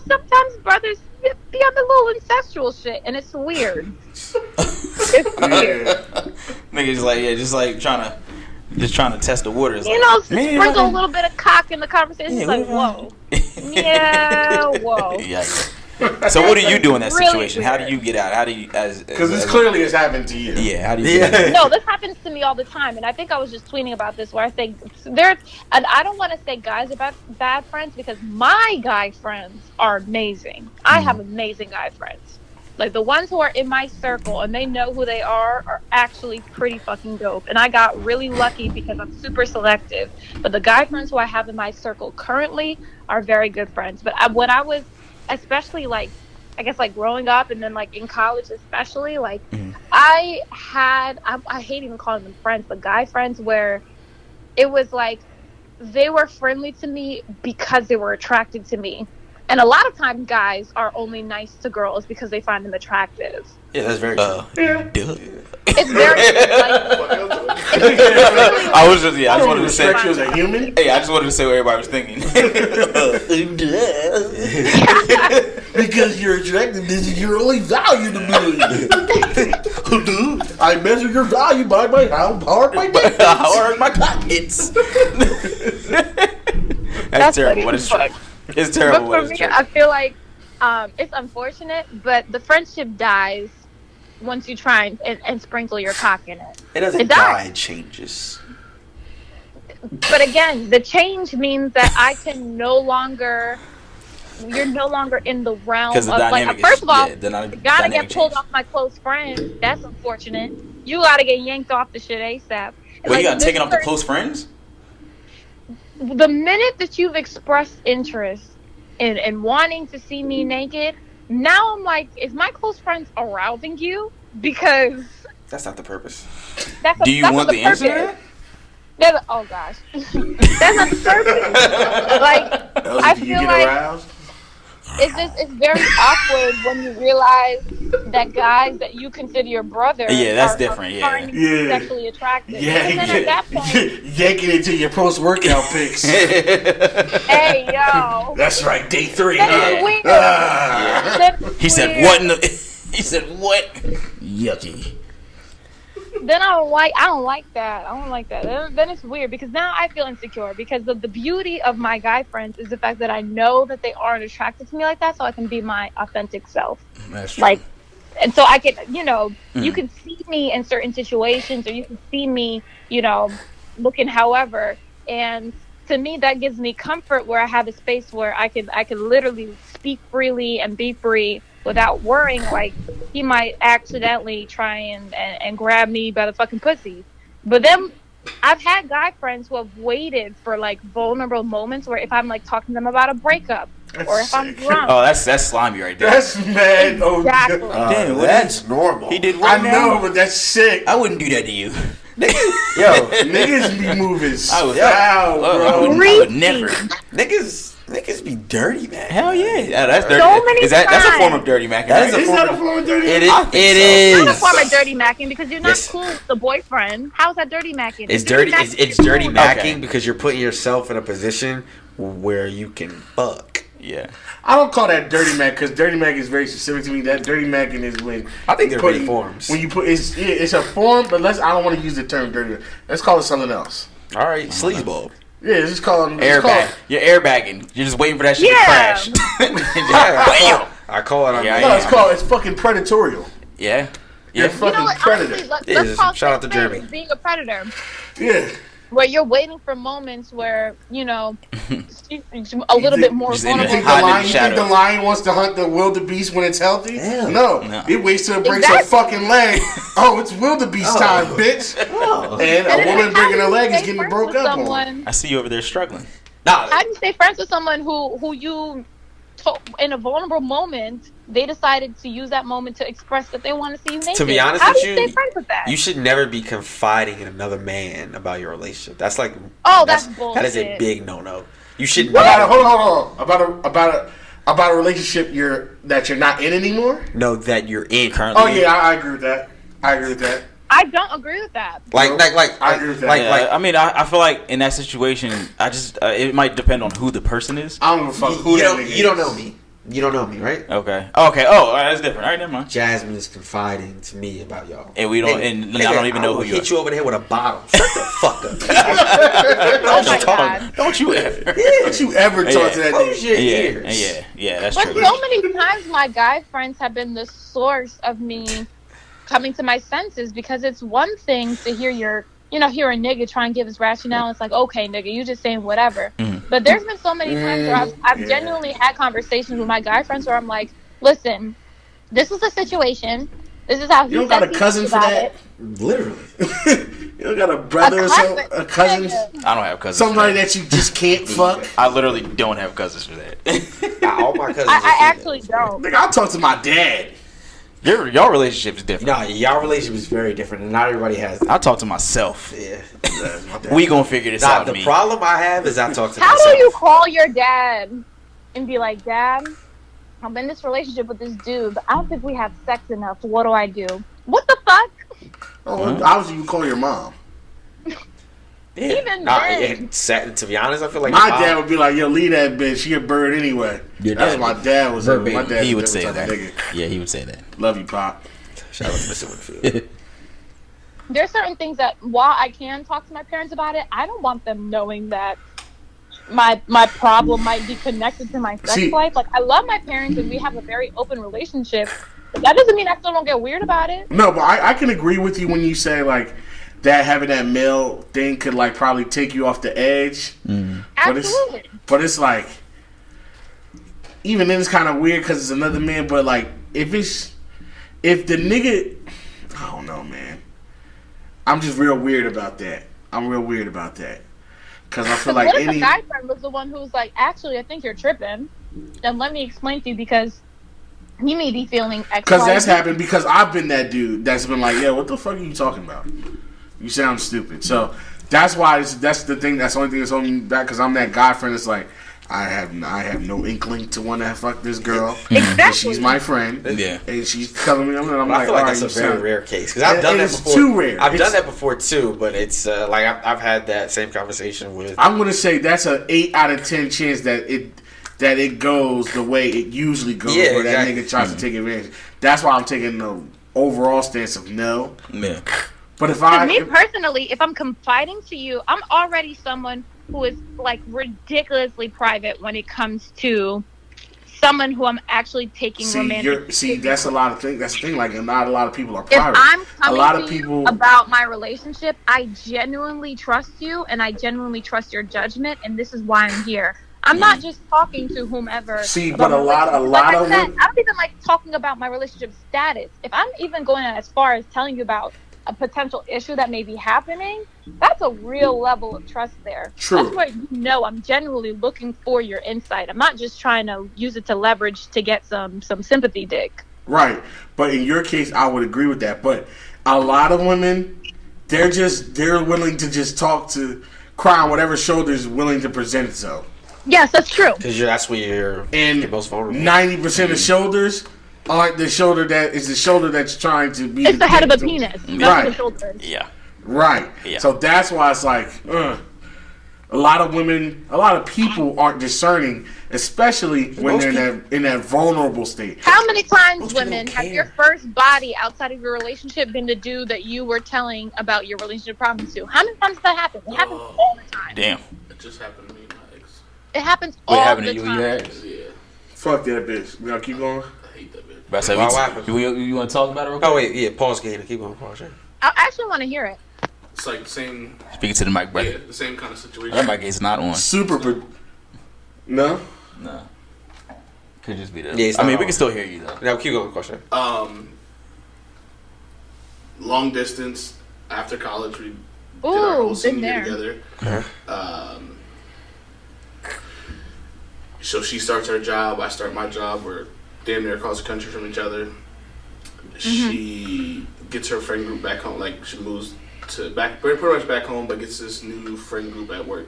E: sometimes brothers be on the little incestual shit, and it's weird. It's weird.
B: Yeah.
A: Just like trying to test the waters.
E: Sprinkle a little bit of cock in the conversation.
A: Yeah,
E: It's like,
A: what
E: whoa. Yeah, whoa.
A: Yeah. So what do you do in that
E: Really
A: situation? How do
E: weird.
A: you get out? How do you
B: Because this clearly has happened to you.
A: Yeah. How do you? Get out?
E: No, this happens to me all the time, and I think I was just tweeting about this where I think and I don't want to say guys are bad friends because my guy friends are amazing. I have amazing guy friends. Like the ones who are in my circle and they know who they are actually pretty fucking dope. And I got really lucky because I'm super selective. But the guy friends who I have in my circle currently are very good friends. But when I was, especially like, I guess like growing up and then like in college especially, like I hate even calling them friends, but guy friends where it was like they were friendly to me because they were attracted to me. And a lot of times guys are only nice to girls because they find them attractive.
C: Yeah, that's very true.
E: It's very
A: I was just I just wanted to say.
B: Respect you as a human.
A: Hey, I just wanted to say what everybody was thinking.
B: Because you're attracted, this is your only value to me. I measure your value by how hard my dick is.
A: How are my pockets? That's terrible.
E: funny
A: But
E: as
A: it's true.
E: fuck.
A: It's terrible.
E: But
A: But
E: for
A: it's
E: me,
A: true.
E: I feel like it's unfortunate, but the friendship dies once you try and sprinkle your cock in it.
C: It doesn't
E: It does.
C: die, it changes.
E: But again, the change means that you're no longer in the realm of
A: Because the
E: like.
A: dynamic
E: First of all,
A: is,
E: you gotta get pulled off my close friend. That's unfortunate. You gotta get yanked off the shit ASAP.
A: Well, you got taken off the close friends?
E: The minute that you've expressed interest in wanting to see me naked, now I'm like, is my close friends arousing you? Because
C: That's not the purpose.
A: Do you want the answer to that?
E: Oh gosh, that's not the purpose. Like, I
B: Do you
E: feel
B: get
E: like
B: aroused?
E: it's very awkward when you realize that guys that you consider your brother
A: Yeah, that's different, yeah.
E: are sexually attractive.
B: Yeah,
E: And then at that point,
B: yanking into your post-workout pics.
E: hey yo,
B: That's right, day 3.
E: that is weird.
B: Ah.
E: That is
A: He said
E: weird.
A: what? He said what? Yucky.
E: Then I don't like that. I don't like that. Then it's weird because now I feel insecure because the beauty of my guy friends is the fact that I know that they aren't attracted to me like that, so I can be my authentic self.
A: That's true.
E: Like, and so I can, you can see me in certain situations, or you can see me, looking however. And to me, that gives me comfort where I have a space where I could literally speak freely and be free without worrying like he might accidentally try and grab me by the fucking pussy. But then I've had guy friends who have waited for like vulnerable moments where if I'm like talking to them about a breakup or if I'm drunk.
A: Oh, that's slimy right there.
B: That's mad. Oh,
E: Exactly.
A: Damn, what
C: That's normal.
A: He did what
B: I
A: now?
B: know, but that's sick.
A: I wouldn't do that to you.
C: Yo,
B: Niggas be moving
A: I would,
B: foul,
A: I
B: bro.
A: would never.
C: niggas be dirty, man.
A: Hell yeah. Yeah, that's dirty.
E: So many
A: That's a form
E: times.
A: of dirty macking.
C: That
A: right?
C: is a
B: Is
C: form
B: that a
C: of-
B: form of dirty?
C: It
B: I
C: is.
B: think
C: It
B: so.
E: It's not a
C: is.
E: form of dirty macking because you're not
C: Yes.
E: cool with the boyfriend. How's that dirty macking?
C: It's dirty.
E: macking
C: It's
E: is
C: dirty
E: cool.
C: macking because you're putting yourself in a position where you can fuck.
A: Yeah.
B: I don't call that dirty mac because dirty mac is very specific to me. That dirty macking is when
C: I think there are
B: putting-
C: many forms.
B: When you put it's a form, but I don't want to use the term dirty. Let's call it something else.
C: All right, sleazeball.
B: Yeah, just call it
A: Airbag. You're airbagging. You're just waiting for that shit
E: Yeah.
A: to crash. And just, bam!
C: I call it.
A: Yeah,
B: No,
A: yeah.
B: it's fucking predatorial.
A: Yeah.
B: You're
A: Yeah.
B: fucking
E: You know what?
B: predator.
E: Honestly,
C: Yeah,
E: let's call
C: shout out to
E: sex
C: Jeremy.
E: as being a predator,
B: Yeah.
E: where you're waiting for moments where a little bit more
A: just in
B: You
A: the-
B: think
E: vulnerable.
A: hide in the
B: the
A: shadow.
B: lion wants to hunt the wildebeest when it's healthy?
C: Hell.
B: No.
A: No.
B: It waits till it breaks
E: Exactly.
B: her fucking leg. Oh, it's wildebeest time, bitch.
C: Oh.
B: And
E: And
B: a
E: then
B: woman
E: how
B: breaking
E: do
B: her
E: you
B: leg is
E: stay
B: getting
E: friends
B: broke
E: with
B: up on.
E: someone?
A: I see you over there struggling.
C: Nah,
E: How do you stay friends with someone who you in a vulnerable moment they decided to use that moment to express that they want to see you naked?
C: To be honest
E: How
C: with
E: do you
C: you,
E: stay friends with that?
C: you should never be confiding in another man about your relationship. That's like
E: That's
C: that is a
E: bullshit.
C: big no. You should
B: Hold
C: never
B: on. About a relationship that you're not in anymore?
C: know that you're in
A: Currently.
B: Oh yeah, I agree with that.
E: I don't agree with that.
C: Like
B: I agree with that.
A: I mean, I feel like in that situation, I just it might depend on who the person is.
B: I don't give a fuck who
C: you
B: that
C: don't,
B: nigga
C: you don't
B: is.
C: know me. You don't know me, right?
A: Okay. Okay. Oh, all right, that's different. All right, never mind.
C: Jasmine is confiding to me about y'all.
A: And we don't, and I don't even know who
C: will
A: you
C: hit
A: are.
C: you over the head with a bottle. Shut the fuck up.
E: Oh my god.
A: Don't you ever?
B: Don't you ever talk to that
C: Close
B: nigga?
C: your
A: Yeah,
C: ears.
A: yeah, that's
E: But
A: true.
E: so many times my guy friends have been the source of me coming to my senses because it's one thing to hear hear a nigga try and give his rationale. It's like, okay, nigga, you just saying whatever. But there's been so many times where I've genuinely had conversations with my guy friends where I'm like, listen, this is the situation. This is how he
B: You don't got
E: says
B: a
E: he
B: cousin
E: feels
B: for
E: about
B: that?
E: it.
C: Literally.
B: You don't got a brother or something? A cousin?
E: Nigga.
A: I don't have cousins.
B: Somebody
A: for that.
B: that you just can't fuck?
A: I literally don't have cousins for that.
C: All my cousins.
E: I
C: are
E: actually
C: females.
E: don't.
B: Nigga, I'll talk to my dad.
A: Y'all relationship is different.
C: Nah, y'all relationship is very different, and not everybody has that.
A: I talk to myself.
C: Yeah.
A: We gonna figure this
C: Nah,
A: out.
C: the
A: me.
C: problem I have is I talk to
E: How
C: myself.
E: do you call your dad and be like, Dad, I'm in this relationship with this dude, but I don't think we have sex enough. What do I do? What the fuck?
B: Oh, obviously you call your mom.
C: Yeah.
E: Even
C: Nah,
E: then.
C: to be honest, I feel like
B: My
C: your mom-
B: dad would be like, yo, leave that bitch. She a bird anyway.
C: Your
B: That's
C: dad-
B: what my dad was.
C: verbatim.
B: My dad
A: He would
B: was
A: say
B: the type
A: that.
B: of nigga.
A: Yeah, he would say that.
B: Love you, Pop.
C: Shout out to Mr. Winfield.
E: There's certain things that while I can talk to my parents about it, I don't want them knowing that my problem might be connected to my sex
B: See-
E: life. Like, I love my parents and we have a very open relationship. But that doesn't mean I still don't get weird about it.
B: No, but I can agree with you when you say like that having that male thing could like probably take you off the edge.
E: Absolutely.
B: But it's like, even then it's kind of weird because it's another man. But like, if the nigga, I don't know, man. I'm just real weird about that. Because I feel like
E: What if
B: any.
E: a guy friend was the one who was like, actually, I think you're tripping. And let me explain to you because You may be feeling X.
B: Because that's happened. Because I've been that dude that's been like, "Yeah, what the fuck are you talking about? You sound stupid." So that's why that's the thing. That's the only thing that's holding me back. Because I'm that guy friend that's like, I have no inkling to want to fuck this girl.
E: Exactly.
B: And she's my friend.
A: Yeah.
B: And she's telling me, and I'm
C: I
B: like,
C: feel like
B: all
C: that's
B: right,
C: a very rare case because I've done that before.
B: It's too rare.
C: I've done that before too, but it's like I've had that same conversation with.
B: I'm gonna say that's an 8 out of 10 chance that it goes the way it usually goes, where that nigga tries to take advantage. That's why I'm taking the overall stance of no.
A: Yeah.
B: But if
E: me personally, if I'm confiding to you, I'm already someone who is like ridiculously private when it comes to someone who I'm actually taking romantic.
B: See, that's a lot of things. That's the thing. Like, not a lot of people are
E: If
B: private.
E: I'm coming
B: a lot
E: to
B: of
E: you
B: people
E: about my relationship, I genuinely trust you, and I genuinely trust your judgment, and this is why I'm here. I'm not just talking to whomever.
B: See, but a lot of
E: I don't even like talking about my relationship status. If I'm even going as far as telling you about a potential issue that may be happening, that's a real level of trust there.
B: True.
E: That's where I'm genuinely looking for your insight. I'm not just trying to use it to leverage to get some sympathy dick.
B: Right. But in your case, I would agree with that. But a lot of women, they're willing to just talk, cry on whatever shoulder is willing to present itself.
E: Yes, that's true.
C: Because that's where you're most vulnerable.
B: 90% of shoulders aren't the shoulder that's trying to be.
E: It's the head of a penis. That's
B: Right.
E: what the shoulder is.
A: Yeah.
B: Right.
A: Yeah.
B: So that's why it's like, a lot of women, a lot of people aren't discerning, especially when they're in that vulnerable state.
E: How many times, women, have your first body outside of your relationship been the dude that you were telling about your relationship problems to? How many times does that happen? It happens all the time.
A: Damn.
D: It just happened to me and my ex.
E: It happens
A: What
E: all
A: happened
E: the
A: to you
E: time.
A: and your ex?
D: Yeah.
B: Fuck that bitch. We gotta keep going.
D: I hate that bitch.
A: But I said,
C: What happened?
A: you want to talk about it real quick?
C: Oh wait, yeah. Pause, Kahina. Keep going. Pause. Yeah.
E: I actually want to hear it.
D: It's like the same,
A: Speaking to the mic, brother.
D: yeah, the same kind of situation.
A: That mic is not on.
B: No?
A: No. Could just be that.
C: Yeah, it's
A: I
C: not
A: mean,
C: on.
A: we can still hear you though.
C: Now keep going. Question.
D: Long distance after college, we did our whole
E: Ooh,
D: senior
E: been
D: year
E: there.
D: together. So she starts her job, I start my job. We're damn near across the country from each other. She gets her friend group back home. Like, she moves to pretty much back home, but gets this new friend group at work.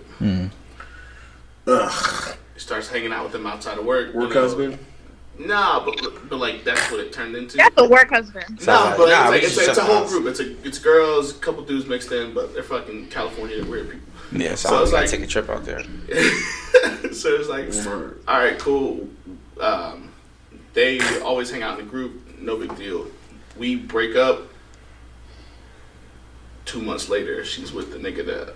B: Ugh.
D: She starts hanging out with them outside of work.
B: Work husband?
D: Nah, but like that's what it turned into.
E: That's a work husband.
D: No, but
C: Nah,
D: it's a whole group. It's girls, a couple dudes mixed in, but they're fucking California weird people.
A: Yeah.
C: So
D: So
C: I
D: it's
C: gotta
D: like-
C: take a trip out there.
D: So it's like, all right, cool. They always hang out in the group. No big deal. We break up. 2 months later, she's with the nigga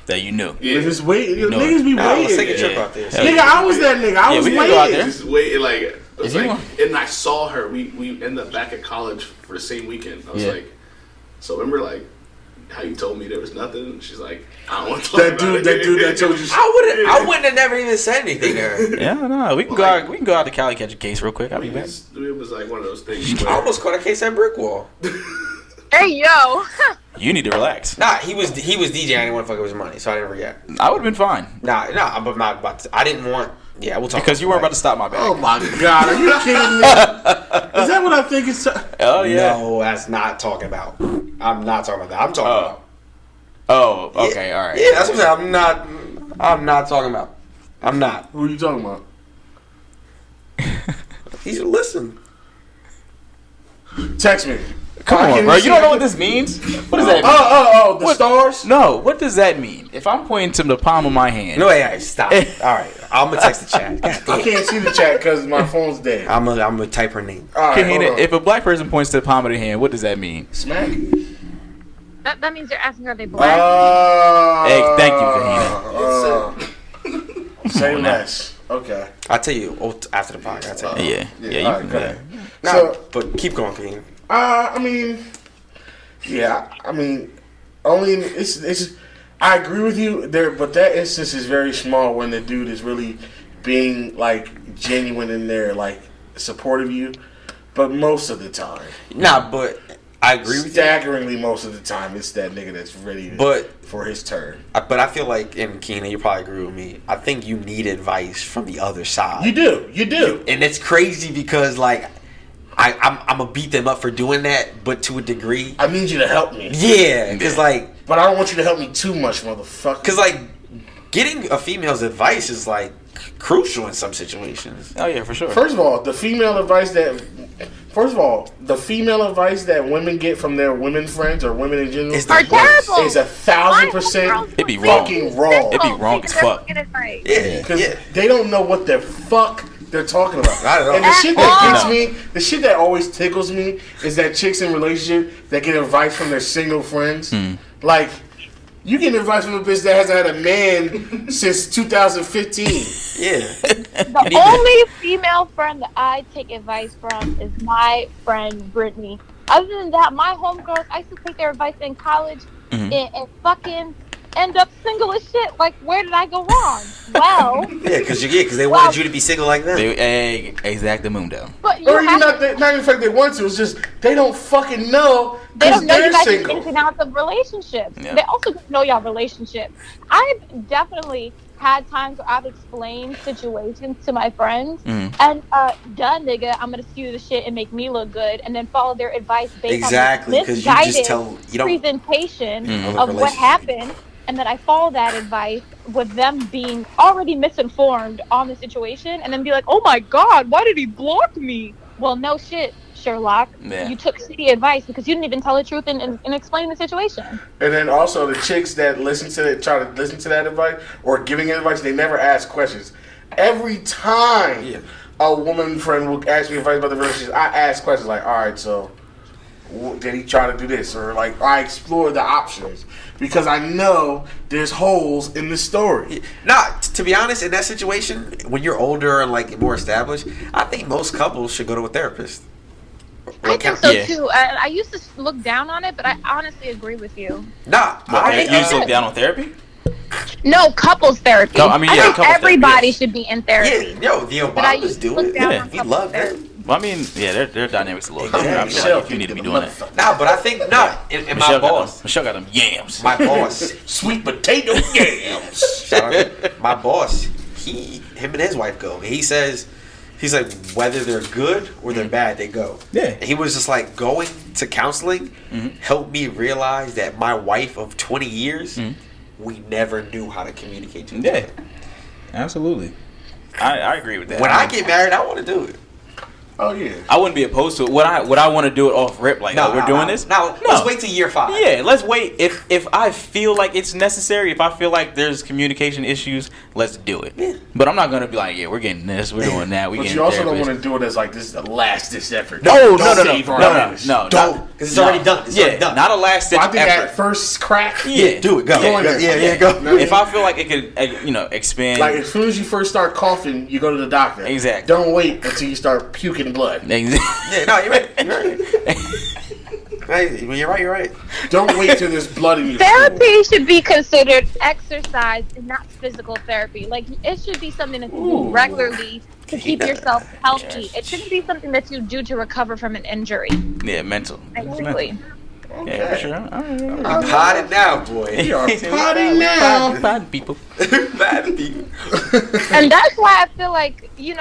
A: That you knew.
D: yeah,
B: Just wait.
A: You know
B: Niggas be
C: Nah, let's
B: waiting.
C: take a trip
A: Yeah.
C: out there.
A: Hell
B: Nigga, I was that nigga. I was
A: we can go out
B: waiting.
A: there.
D: just wait. Like, it was
A: If you
D: like,
A: want.
D: and I saw her. We ended up back at college for the same weekend. I was
A: Yeah.
D: like, so remember like how you told me there was nothing? She's like, I don't want to talk
B: That
D: about
B: dude
D: it.
B: that told you.
C: I wouldn't have never even said anything to her.
A: Yeah, no, we can go out. We can go out to Cali, catch a case real quick. I'll be back.
D: It was like one of those things.
C: I
D: Where,
C: almost caught a case at Brick Wall.
E: Hey, yo.
A: You need to relax.
C: Nah, he was DJing. I didn't want to fuck with his money, so I didn't react.
A: I would have been fine
C: Nah, but not about. I didn't want. Yeah, we'll talk.
A: because you weren't about to stop my bag.
B: Oh my god, are you kidding me? Is that what I think it's?
A: Oh yeah.
C: No, that's not talking about. I'm not talking about that. I'm talking about.
A: Oh, okay, all right.
C: Yeah, that's what I'm saying. I'm not talking about. I'm not.
B: Who are you talking about?
C: He's listen.
B: Text me.
A: Come on, bro. You don't know what this means? What does that mean?
B: Oh, the
A: What?
B: stars?
A: No, what does that mean? If I'm pointing to the palm of my hand,
C: No, hey, stop. All right, I'm gonna text the chat. God
B: I
C: damn.
B: can't see the chat because my phone's dead.
C: I'm gonna type her name.
B: All right, hold
A: Kahina,
B: on.
A: if a black person points to the palm of their hand, what does that mean?
B: Smack.
E: That means you're asking, are they black?
A: Hey, thank you,
B: Say
A: on now.
B: less. Okay.
C: I'll tell you after the podcast. I'll tell you.
A: Yeah, yeah,
B: all
A: you
B: right,
A: can
B: go
A: do
B: ahead.
C: Nah,
B: So-
C: but keep going, Kahina.
B: I mean, yeah. I mean, only it's. I agree with you there, but that instance is very small when the dude is really being like genuine in there, like supportive of you. But most of the time,
C: Nah, but I agree with you.
B: Staggeringly, most of the time, it's that nigga that's ready for his turn.
C: But I feel like, and Keena, you probably agree with me. I think you need advice from the other side.
B: You do.
C: And it's crazy because, like, I'm gonna beat them up for doing that, but to a degree.
B: I need you to help me.
C: Yeah, because like.
B: But I don't want you to help me too much, motherfucker.
C: Because like, getting a female's advice is like crucial in some situations.
A: Oh yeah, for sure.
B: First of all, the female advice that women get from their women friends or women in general
E: are terrible.
B: Is 1,000%.
A: It be wrong.
B: Fucking wrong.
A: It be wrong as fuck.
C: Yeah,
B: Because they don't know what the fuck they're talking about.
C: Not at all.
B: And the shit that gets me, the shit that always tickles me is that chicks in relationships that get advice from their single friends. Like, you get advice from a bitch that hasn't had a man since 2015.
C: Yeah.
E: The only female friend that I take advice from is my friend Brittany. Other than that, my homegirls, I used to take their advice in college and fucking end up single as shit. Like, where did I go wrong? Well,
C: because they wanted you to be single like them.
A: Exactamundo.
E: But
B: Or even not even the fact they want to. It's just they don't fucking know
E: they
B: because
E: don't know you
B: they're
E: guys'
B: single.
E: ins and outs of relationships.
A: Yeah.
E: They also don't know y'all relationship. I've definitely had times where I've explained situations to my friends and done nigga, I'm gonna skew the shit and make me look good and then follow their advice based on this misguided presentation of what happened. And then I follow that advice with them being already misinformed on the situation and then be like, oh my God, why did he block me? Well, no shit, Sherlock.
A: Yeah.
E: You took shitty advice because you didn't even tell the truth in explaining the situation.
B: And then also the chicks that try to listen to that advice or giving advice, they never ask questions. Every time a woman friend will ask me advice about the relationship, I ask questions like, all right, so did he try to do this? Or like, I explore the options because I know there's holes in the story.
C: Nah, to be honest, in that situation, when you're older and like more established, I think most couples should go to a therapist.
E: I think so too. I used to look down on it, but I honestly agree with you.
C: Nah,
A: you used to look down on therapy?
E: No, couples therapy.
A: No, I mean,
E: I think
A: couples
E: everybody
A: therapy,
E: should be in therapy.
C: Yeah, yo, the Obamas do it.
A: Yeah,
C: we love that.
A: Well, I mean, yeah, their dynamics a little different. I feel
B: Michelle,
A: like you need to be doing that.
C: Nah, but I think in my boss,
A: Michelle got them yams.
C: my boss,
B: Sweet potato yams.
C: shout out, my boss, him and his wife go. He's like, whether they're good or they're bad, they go.
A: Yeah.
C: And he was just like, going to counseling helped me realize that my wife of 20 years, we never knew how to communicate to each other.
A: Yeah, absolutely. I agree with that.
C: When I get married, I want to do it.
B: Oh yeah.
A: I wouldn't be opposed to it. Would I want to do it off rip? Like, we're doing this?
C: Now, let's wait till year 5.
A: Yeah, let's wait. If I feel like it's necessary, if I feel like there's communication issues, let's do it. Yeah. But I'm not gonna be like, yeah, we're getting this, we're doing that.
B: But you also don't want to do it as like this is the last ditch effort.
A: No,
C: Don't, because it's already done. It's already done.
A: Not a last ditch
B: I think
A: effort.
B: at first crack.
A: Yeah,
C: do it. Go.
B: Yeah,
C: go.
A: If I feel like it could, expand.
B: Like as soon as you first start coughing, you go to the doctor.
A: Exactly.
B: Don't wait until you start puking blood.
A: Exactly.
C: Yeah, no, you're right. Hey, you're right.
B: Don't wait till there's blood in your
E: Therapy should be considered exercise and not physical therapy. Like, it should be something that you do regularly to keep yourself healthy.
A: Yes.
E: It shouldn't be something that you do to recover from an injury.
A: Yeah, mental.
E: Basically.
A: Yeah, for sure.
C: I'm potted now, boy.
B: We are potty now.
A: Bad people.
C: Bad people.
E: And that's why I feel like, you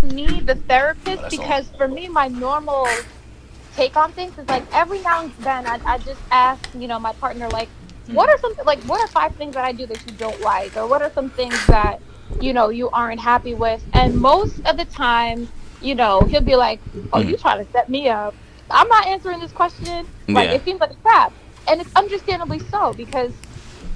E: need the therapist because for me, my normal take on things is like every now and then I just ask, my partner, like, what are 5 things that I do that you don't like? Or what are some things that, you aren't happy with? And most of the time, he'll be like, oh, you trying to set me up. I'm not answering this question. Like, it seems like a trap. And it's understandably so, because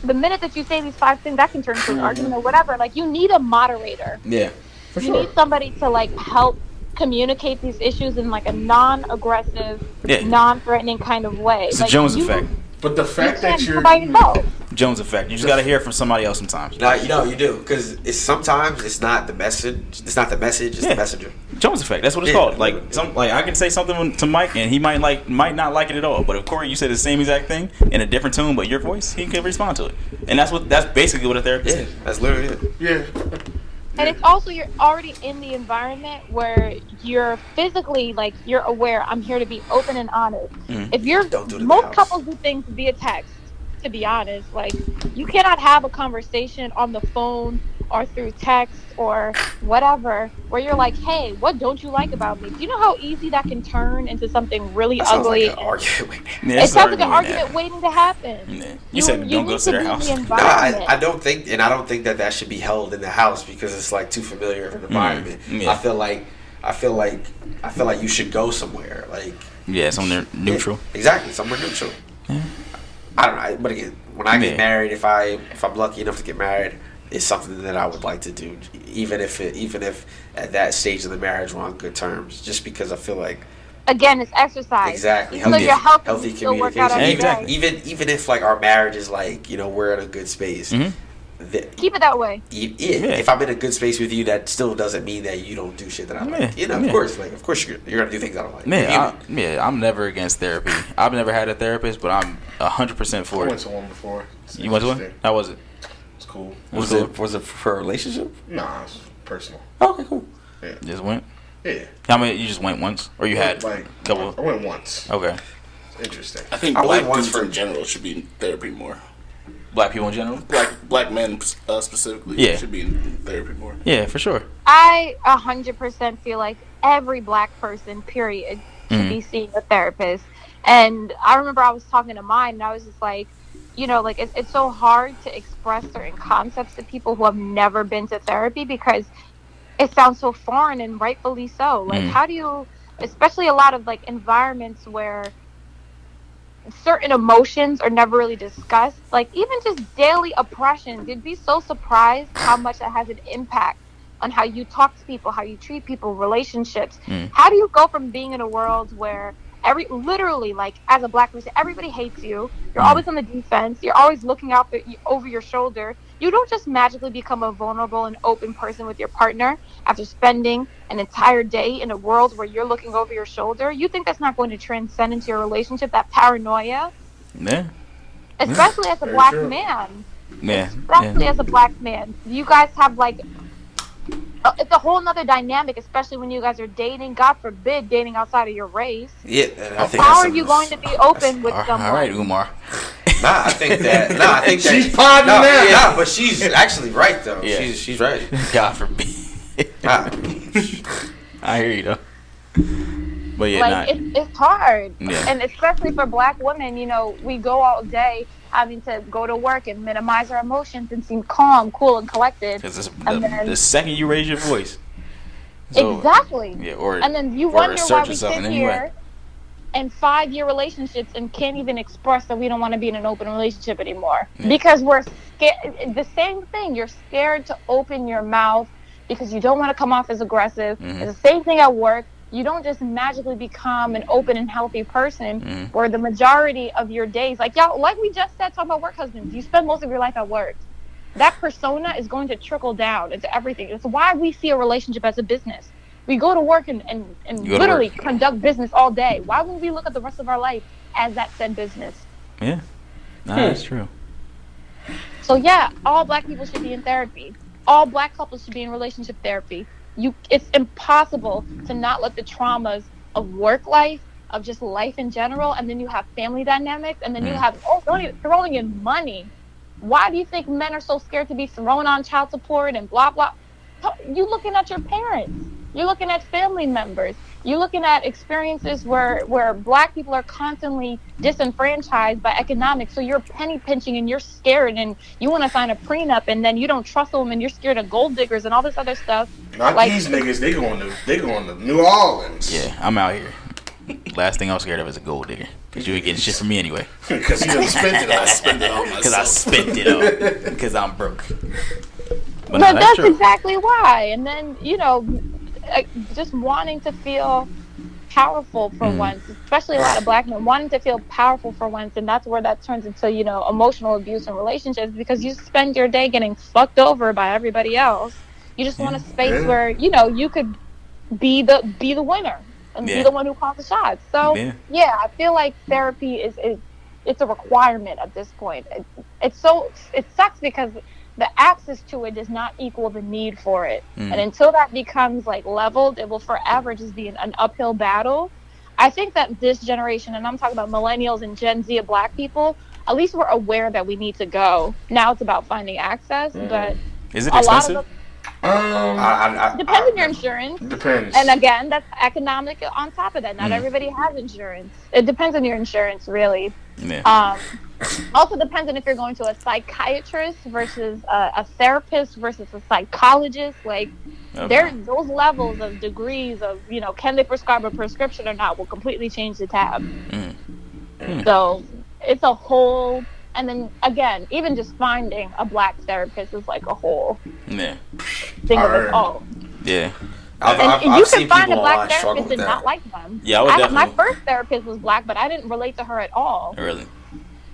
E: the minute that you say these 5 things, that can turn into an argument or whatever. Like, you need a moderator.
A: Yeah, for
E: You need somebody to, like, help communicate these issues in, like, a non-aggressive, non-threatening kind of way.
A: It's
E: like,
A: the Jones effect.
B: But the fact that you're
E: by yourself.
A: Jones effect. You just got to hear it from somebody else sometimes.
C: Nah, you do, because sometimes it's not the message. It's not the message. It's the messenger.
A: Jones effect. That's what it's called. Like I can say something to Mike and he might not like it at all. But if Corey, you say the same exact thing in a different tone, but your voice, he can respond to it. And that's basically what a therapist is.
C: That's literally it.
B: Yeah.
E: And it's also you're already in the environment where you're physically like you're aware. I'm here to be open and honest. If you're
C: Don't do it in the
E: most
C: house.
E: couples do things via text. To be honest, like you cannot have a conversation on the phone or through text or whatever where you're like, "Hey, what don't you like about me?" Do you know how easy that can turn into something really
C: That sounds like
E: ugly?
C: an argument.
E: It sounds like an argument waiting to happen.
A: Yeah. You said don't go
E: need
A: to their
E: be in
A: house.
E: the
C: No,
E: environment.
C: I don't think that should be held in the house because it's like too familiar of an environment.
A: Yeah.
C: I feel like you should go somewhere. Like
A: somewhere neutral.
C: Exactly, somewhere neutral. I don't know, but again, when I get married, if I'm lucky enough to get married, it's something that I would like to do, even if at that stage of the marriage we're on good terms. Just because I feel like
E: Again, it's exercise.
C: exactly
E: So you're
C: healthy
E: still work out
C: communication.
E: every day.
C: Even if like our marriage is like we're in a good space.
E: Keep it that way.
C: If I'm in a good space with you, that still doesn't mean that you don't do shit that I like. Of course, you're gonna do things I don't like.
A: I'm never against therapy. I've never had a therapist, but I'm 100% for
B: I
A: it.
B: went to one before.
A: You went to one? How was it?
B: It's cool.
C: Was it for a relationship?
B: Nah, it's personal.
C: Okay, cool.
B: Yeah.
A: Just went?
B: Yeah.
A: How many? You just went once, or you had
B: like
A: a couple?
B: I went once.
A: Okay.
B: It's interesting.
D: I think black dudes in general should be in therapy more.
A: Black people in general?
D: Black men specifically should be in therapy more.
A: Yeah, for sure.
E: I 100% feel like every black person, period, should be seeing a therapist. And I remember I was talking to mine, and I was just like, like it's so hard to express certain concepts to people who have never been to therapy because it sounds so foreign, and rightfully so. Like, how do you, especially a lot of like environments where certain emotions are never really discussed, like even just daily oppression, you'd be so surprised how much that has an impact on how you talk to people, how you treat people, relationships. How do you go from being in a world where literally, like, as a black person, everybody hates you, you're always on the defense, you're always looking out over your shoulder. You don't just magically become a vulnerable and open person with your partner after spending an entire day in a world where you're looking over your shoulder. You think that's not going to transcend into your relationship, that paranoia?
A: Yeah.
E: Especially as a black man.
A: Yeah.
E: Especially as a black man. You guys have, like, it's a whole nother dynamic, especially when you guys are dating. God forbid dating outside of your race.
C: Yeah, I think
E: how are you going to be open with someone?
A: All right, Umar.
C: I think that
B: She's podding now.
C: But she's actually right though.
A: Yeah.
C: She's right.
A: God forbid. I hear you though. But yeah,
E: like it's hard, and especially for black women. We go all day having to go to work and minimize our emotions and seem calm, cool, and collected.
A: Because the second you raise your voice,
E: exactly.
A: Yeah,
E: and then you wonder why we sit here in 5-year relationships and can't even express that we don't want to be in an open relationship anymore because we're scared. The same thing. You're scared to open your mouth because you don't want to come off as aggressive. It's the same thing at work. You don't just magically become an open and healthy person where the majority of your days, like we just said, talking about work husbands, you spend most of your life at work. That persona is going to trickle down into everything. It's why we see a relationship as a business. We go to work and literally conduct business all day. Why wouldn't we look at the rest of our life as that said business?
A: Yeah, that's true.
E: So all black people should be in therapy. All black couples should be in relationship thrapy. It's impossible to not let the traumas of work life, of just life in general, and then you have family dynamics, and then you have throwing in money. Why do you think men are so scared to be thrown on child support and blah blah? You looking at your parents. You're looking at family members. You're looking at experiences where black people are constantly disenfranchised by economics. So you're penny pinching and you're scared and you want to sign a prenup and then you don't trust them and you're scared of gold diggers and all this other stuff.
B: Not these niggas. They going to New Orleans.
A: Yeah, I'm out here. Last thing I was scared of is a gold digger. Because you ain't getting shit from me anyway.
B: Because you done spent it.
D: I spent it on myself.
A: Because I spent it all. Because I'm broke.
E: But that's exactly why. And then, just wanting to feel powerful for once, especially a lot of black men wanting to feel powerful for once, and that's where that turns into emotional abuse in relationships because you spend your day getting fucked over by everybody else. You just want a space where you could be the winner and be the one who calls the shots. So I feel like therapy is it's a requirement at this point. It sucks because the access to it does not equal the need for it. And until that becomes like leveled, it will forever just be an uphill battle. I think that this generation, and I'm talking about millennials and Gen Z of Black people, at least we're aware that we need to go. Now it's about finding access, but
A: is it expensive?
E: Depends on your insurance.
B: Depends.
E: And again, that's economic on top of that. Not everybody has insurance. It depends on your insurance, really.
A: Yeah.
E: Also depends on if you're going to a psychiatrist versus a therapist versus a psychologist. Like, there's those levels of degrees of, can they prescribe a prescription or not will completely change the tab. So it's a whole, and then again, even just finding a Black therapist is like a whole thing of it all.
A: Yeah.
E: And you can find a Black therapist and not like them.
A: Yeah,
E: my first therapist was Black, but I didn't relate to her at all.
A: Really?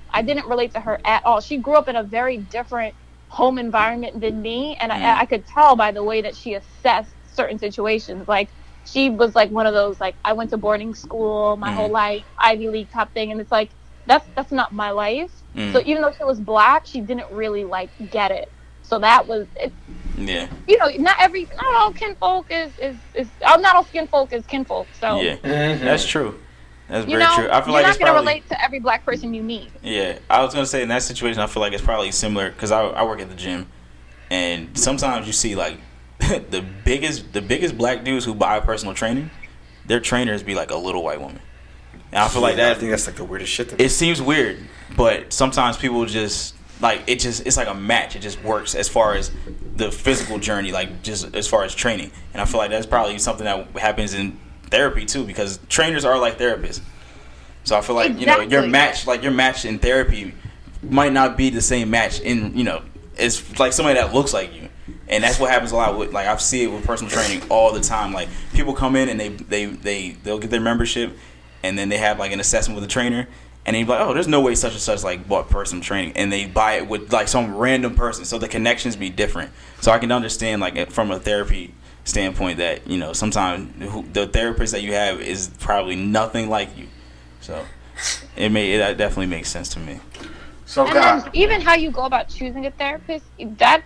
E: I didn't relate to her at all. She grew up in a very different home environment than me, and I could tell by the way that she assessed certain situations. Like, she was like one of those, like, I went to boarding school my whole life, Ivy League type thing, and it's like, that's not my life. So even though she was Black, she didn't really like get it. So that was it.
A: Yeah.
E: Not all kinfolk is not all skinfolk is kinfolk. So
A: yeah, that's true. That's very true. I feel
E: you're
A: like it's
E: not gonna
A: probably
E: relate to every Black person you meet.
A: Yeah, I was gonna say in that situation, I feel like it's probably similar because I work at the gym, and sometimes you see like the biggest Black dudes who buy personal training, their trainers be like a little white woman. And I feel like that.
C: I think that's like the weirdest shit.
A: It seems weird, but sometimes people just like it's like a match. It just works as far as the physical journey, like just as far as training. And I feel like that's probably something that happens in therapy too, because trainers are like therapists. So I feel like your match in therapy might not be the same match in it's like somebody that looks like you. And that's what happens a lot with, like, I see it with personal training all the time. Like, people come in and they'll get their membership, and then they have like an assessment with a trainer, and they're like, oh, there's no way such and such like bought personal training, and they buy it with like some random person, so the connections be different. So I can understand, like, from a therapy standpoint that sometimes the therapist that you have is probably nothing like you. So it definitely makes sense to me.
B: So
E: and then even how you go about choosing a therapist, that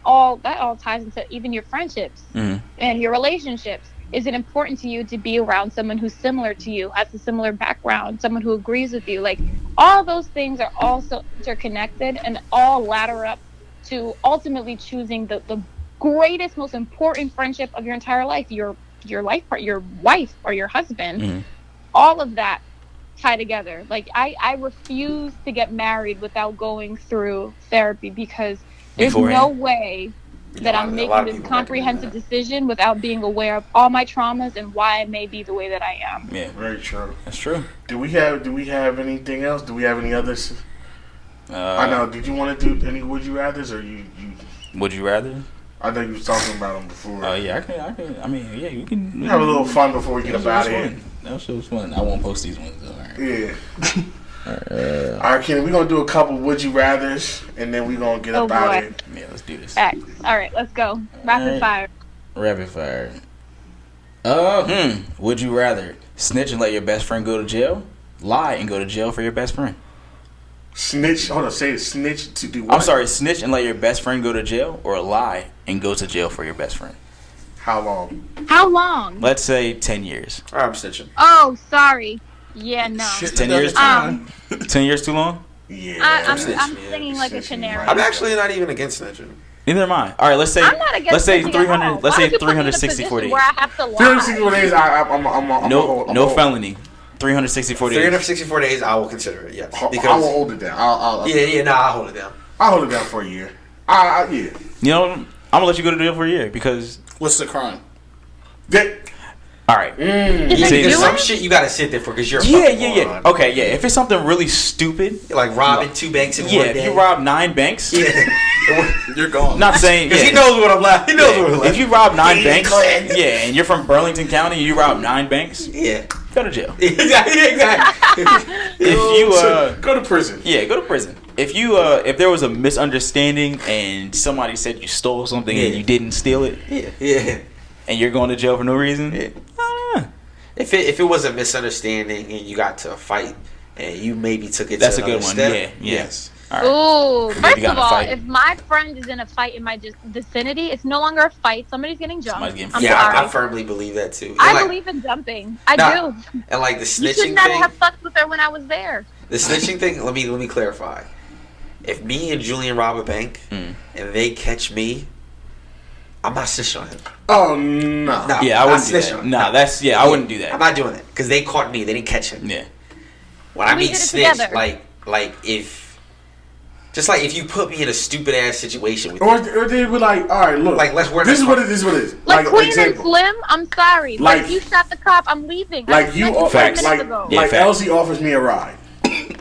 E: all ties into even your friendships and your relationships. Is it important to you to be around someone who's similar to you, has a similar background, someone who agrees with you? Like, all those things are also interconnected and all ladder up to ultimately choosing the greatest, most important friendship of your entire life, your life partner, your wife or your husband. All of that tie together. Like, I refuse to get married without going through therapy, because there's no way that I'm making this comprehensive decision without being aware of all my traumas and why I may be the way that I am.
A: Yeah,
B: very true.
A: That's true.
B: Do we have anything else? Do we have any others? I know. Did you want to do any would you rather's, or you?
A: Would you rather?
B: I know you was talking about them before.
A: Oh yeah, I can. I mean, yeah, you can
B: have a little fun before we get about it.
A: That shit was fun. I won't post these ones though. Right?
B: Yeah. All right, Kenny, we're gonna do a couple would you rather's, and then we're gonna get about it.
A: Yeah, let's do this.
E: All right, let's go. Rapid fire.
A: Rapid fire. Would you rather snitch and let your best friend go to jail? Lie and go to jail for your best friend?
B: Snitch. Hold on. Say it. Snitch to do what?
A: I'm sorry. Snitch and let your best friend go to jail, or lie and go to jail for your best friend?
B: How long?
E: How long?
A: Let's say 10 years.
C: I'm snitching.
E: Oh, sorry. Yeah, no.
A: 10 years too long? 10 years too long?
B: Yeah.
E: I'm singing like a canary.
C: I'm actually not even against snitching.
A: Neither am I. All right, let's say
E: I'm not against
A: 300. Let's say 364 days.
E: Where I have to lie.
B: 364 days. I'm
A: no felony. 364 days.
C: 364 days, I will consider it. Yes,
B: because I will hold it down. I'll
C: hold it down.
B: I'll hold it down for a year. Yeah.
A: You know, I'm gonna let you go to jail for a year because
D: what's the crime?
A: All right.
C: There's some shit you gotta sit there for because you're
A: yeah. Okay, yeah. If it's something really stupid,
C: like robbing 2 banks in one day.
A: If you rob 9 banks,
D: you're gone.
A: Not saying
C: because he knows what I'm like. He knows what I'm like.
A: If you rob 9 banks, and you're from Burlington County, and you rob 9 banks, go to jail.
C: Exactly.
A: If you
B: go to prison,
A: go to prison. If there was a misunderstanding and somebody said you stole something and you didn't steal it, and you're going to jail for no reason, I don't know.
C: If it was a misunderstanding and you got to a fight and you maybe took it
A: that's
C: to
A: a good one.
C: step,
A: Yes. All right.
E: Ooh,
A: Maybe
E: first
A: got
E: of
A: in a
E: all,
A: fight.
E: if my friend is in a fight in my vicinity, it's no longer a fight. Somebody's getting jumped.
A: Somebody's getting
E: I'm
C: Yeah,
E: sorry.
C: I firmly believe that too. And
E: I
C: like,
E: believe in jumping. I
C: Nah,
E: do.
C: and like the
E: You should
C: snitching
E: not
C: thing.
E: have sex with her when I was there.
C: The snitching thing. Let me clarify. If me and Julian rob a bank and they catch me, I'm not snitching on him.
B: Oh no.
C: No,
A: Yeah, I
C: not
A: wouldn't do
C: snitching
A: that.
C: on him.
A: Nah, that's I wouldn't do that.
C: I'm not doing it because they caught me. They didn't catch him.
A: Yeah.
C: When I
E: We
C: mean
E: did it
C: snitch,
E: together.
C: like if, just like if you put me in a stupid ass situation with,
B: Or they were like, all right, look,
C: Like, let's work
B: This
C: that
B: is what it is. What it is.
E: Like Queen and
B: example,
E: Slim, I'm sorry.
B: Like-
E: Like you shot the cop, I'm leaving.
B: like
E: I
B: you,
E: snitched 10
A: Facts.
E: minutes
B: like
E: ago.
A: Yeah,
B: like
A: facts.
B: Elsie offers me a ride.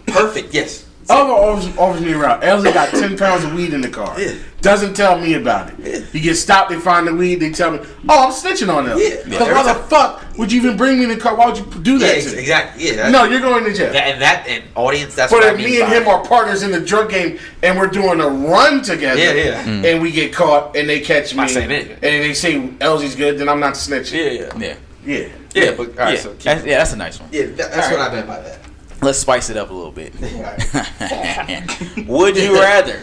C: perfect. Yes.
B: Elsie offers me a ride. Elsie got 10 pounds of weed in the car.
C: Yeah.
B: Doesn't tell me about it.
C: Yeah.
B: He gets stopped. They find the weed. They tell me, oh, I'm snitching on them.
C: Yeah.
B: Because
C: Yeah.
B: why the fuck would you even bring me in the car? Why would you do
C: Yeah.
B: that to me?
C: Exactly. Yeah.
B: No, you're going to jail.
C: And audience. That's
B: But
C: what I
B: if
C: mean
B: me and
C: by
B: him
C: it.
B: are partners in the drug game and we're doing a run together,
C: Yeah.
B: and we get caught and they catch me,
C: Not saying anything.
B: and they say Elsie's good, then I'm not snitching.
C: Yeah.
A: Yeah.
B: Yeah.
C: But all right.
A: Yeah.
C: So keep
A: That's a nice one.
C: that's what I meant by that.
A: Let's spice it up a little bit. Would you rather?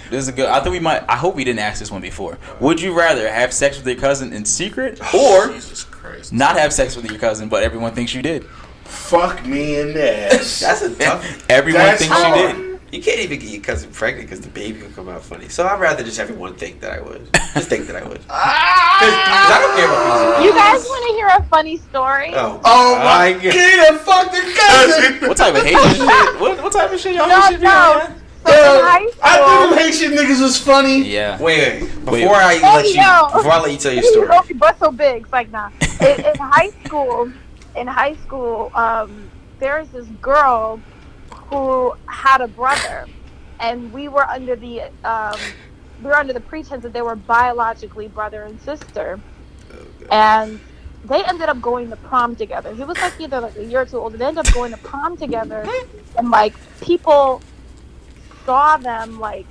A: This is a good. I hope we didn't ask this one before. Would you rather have sex with your cousin in secret, or
B: Jesus Christ.
A: not have sex with your cousin, but everyone thinks you did?
B: Fuck me in the ass.
C: That's a tough.
A: Everyone
B: That's
A: thinks
B: hard.
A: you did.
C: You can't even get your cousin pregnant because the baby will come out funny. So I'd rather just everyone think that I would. Just think that I would. 'Cause I don't care about music.
E: You guys want to hear a funny story?
B: Oh my
C: God.
B: god, fuck the cousin.
A: What type of Haitian shit? What type of shit y'all
E: No,
A: Haitian
E: no.
A: people?
E: So in high
B: I
E: school,
B: knew them Haitian niggas was funny.
A: Yeah.
C: Wait. Before
A: Wait.
C: I
E: Hey,
C: let you tell your
E: you
C: story.
E: only butt so big. It's like nah. In high school, there's this girl who had a brother, and we were under the pretense that they were biologically brother and sister, and they ended up going to prom together. He was like either like a year or two older. They ended up going to prom together, and like people saw them like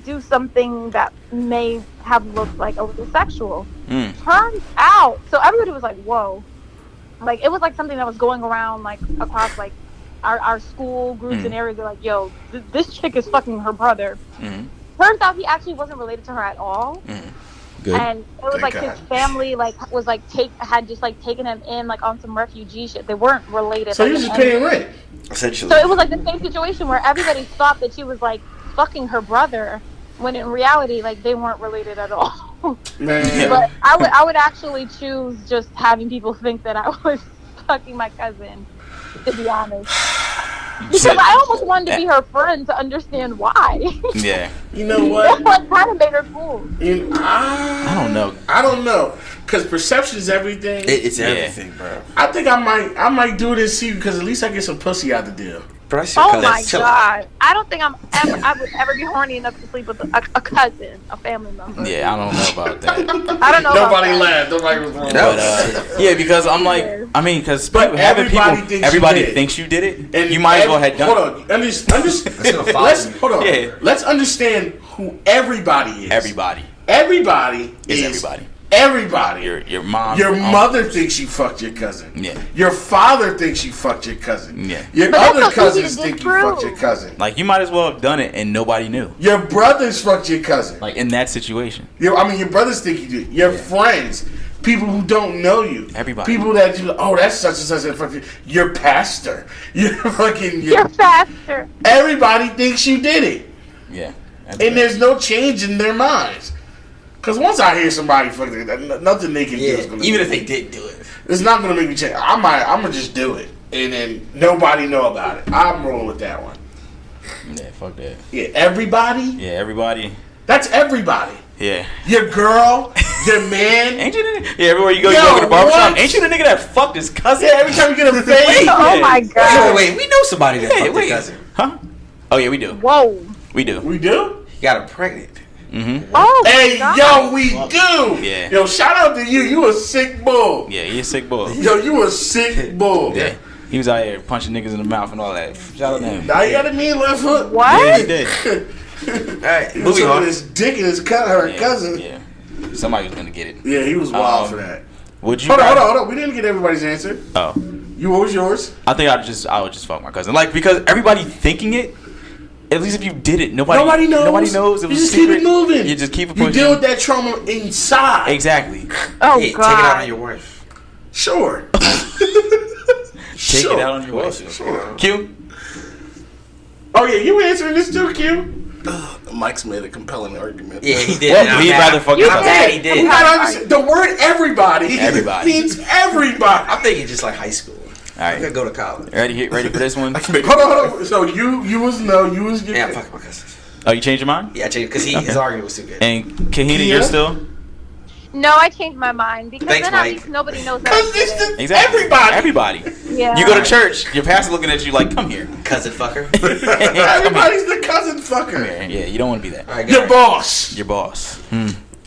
E: do something that may have looked like a little sexual. Turns out, so everybody was like, whoa. Like, it was like something that was going around like across like our school groups and areas. They're like, yo, this chick is fucking her brother. Turns out he actually wasn't related to her at all.
A: Good.
E: And it was
B: Thank
E: like
B: God.
E: his family like was like had just like taken him in like on some refugee shit. They weren't related.
B: So
E: like,
B: he was
E: in
B: just
E: any-
B: paying rent.
C: Essentially.
E: So it was like the same situation where everybody thought that she was like fucking her brother, when in reality like they weren't related at all.
B: Man.
E: But I would actually choose just having people think that I was fucking my cousin, to be honest. Because I almost wanted to be her friend to understand why.
A: Yeah.
B: You know
E: That's
B: what?
E: what kind of made her cool.
A: I don't know.
B: I don't know. Because perception is everything.
C: It's
A: Yeah.
C: everything, bro.
B: I think I might do it in secret because at least I get some pussy out the deal.
C: But I should
E: Oh my god! I don't think I would ever be horny enough to sleep with a cousin, a family member.
A: Yeah, I don't know about that.
E: I don't know.
B: Nobody
E: about that.
B: laughed. Nobody was wrong.
A: But yeah, because I'm like, I mean, because
B: But everybody thinks you did it.
A: you did it. And you might as well have done.
B: Hold on. Hold on.
A: Yeah.
B: Let's understand who everybody is.
A: Everybody
B: Everybody
A: is
B: is
A: everybody.
B: Everybody.
A: Your mom.
B: Your
A: uncle.
B: mother thinks you fucked your cousin.
A: Yeah.
B: Your father thinks you fucked your cousin.
A: Yeah.
B: Your
E: But that's
B: other
E: so easy
B: cousins
E: to
B: think you
E: disprove.
B: fucked your cousin.
A: Like you might as well have done it and nobody knew.
B: Your brothers fucked your cousin.
A: Like in that situation.
B: Your brothers think you did. Your friends, people who don't know you,
A: Everybody.
B: people that you, oh, that's such and such and fucking. Your pastor, your fucking.
E: You're faster.
B: Everybody thinks you did it,
A: Yeah.
B: and there's no change in their minds. Cause once I hear somebody fucking, nothing they can do is gonna.
C: Even if they did do it.
B: it's not gonna make me change. I'm gonna just do it, and then nobody know about it. I'm rolling with that one.
A: Yeah. Fuck that.
B: Yeah, everybody.
A: Yeah. Everybody.
B: That's everybody.
A: Yeah.
B: Your girl, your man.
A: Ain't you the nigga? Yeah. Everywhere you go,
B: Yo,
A: you go to the barbershop.
B: what?
A: Ain't you the nigga that fucked his cousin?
B: Yeah, every time you get a fade.
E: Oh my god.
C: Wait, we know somebody that fucked
A: wait.
C: their cousin.
A: Huh? Oh yeah, we do.
E: Whoa.
A: We do.
B: We do?
C: He got her pregnant.
A: Mm-hmm.
E: Oh my
B: Hey,
E: god.
B: yo, we do.
A: Yeah.
B: Yo, shout out to you. You a sick bull.
A: Yeah, he a sick boy.
B: Yo, you a sick bull.
A: Yeah. He was out here punching niggas in the mouth and all that. Shout out to him.
B: Now you got a mean left hook.
E: What?
A: Yeah, he did.
C: Alright,
B: He was
C: moving
B: on
C: on.
B: his dick and his her
A: Yeah,
B: cousin.
A: Yeah. Somebody was gonna get it.
B: Yeah, he was wild for that.
A: Would you?
B: Hold
A: rather-
B: on. We didn't get everybody's answer.
A: Oh,
B: What was yours?
A: I think I would just fuck my cousin. Like because everybody thinking it At least if you did it, nobody knows.
B: Nobody knows.
A: It
B: You
A: was
B: just
A: secret.
B: keep it moving.
A: You just keep it
B: You
A: pushing.
B: deal with that trauma inside.
A: Exactly.
E: Oh
C: Hey,
E: God.
C: take it out on your wife.
B: Sure.
A: Take it out on your wife.
B: Sure.
A: Q.
B: Oh yeah, you answering this too, Q?
D: Mike's made a compelling argument.
C: Yeah, he did.
A: Well, he'd rather fuck
E: You
A: yourself.
E: did.
C: He did.
B: You gotta understand, the word everybody,
A: Everybody.
B: means everybody.
C: I'm thinking just like high school.
A: All
C: I'm gonna
A: right.
C: go to college.
A: Ready for this one?
B: Hold on. So you was
C: Yeah, fuck my cousin.
A: Oh, you changed your mind?
C: Yeah, I changed because his argument was too good.
A: And Kahina,
B: Kia?
A: you're still?
E: No, I changed my mind because
C: Thanks,
E: then at
C: Mike.
E: least nobody knows that.
B: Because
E: I did
B: it's
E: it.
B: the
A: Exactly.
B: everybody.
E: Yeah.
A: You go to church, your pastor looking at you like, come here.
C: Cousin fucker.
B: Everybody's the cousin fucker.
A: Come here. Yeah, you don't want to be that.
C: All right,
B: Your
C: guys.
B: boss.
A: Your boss.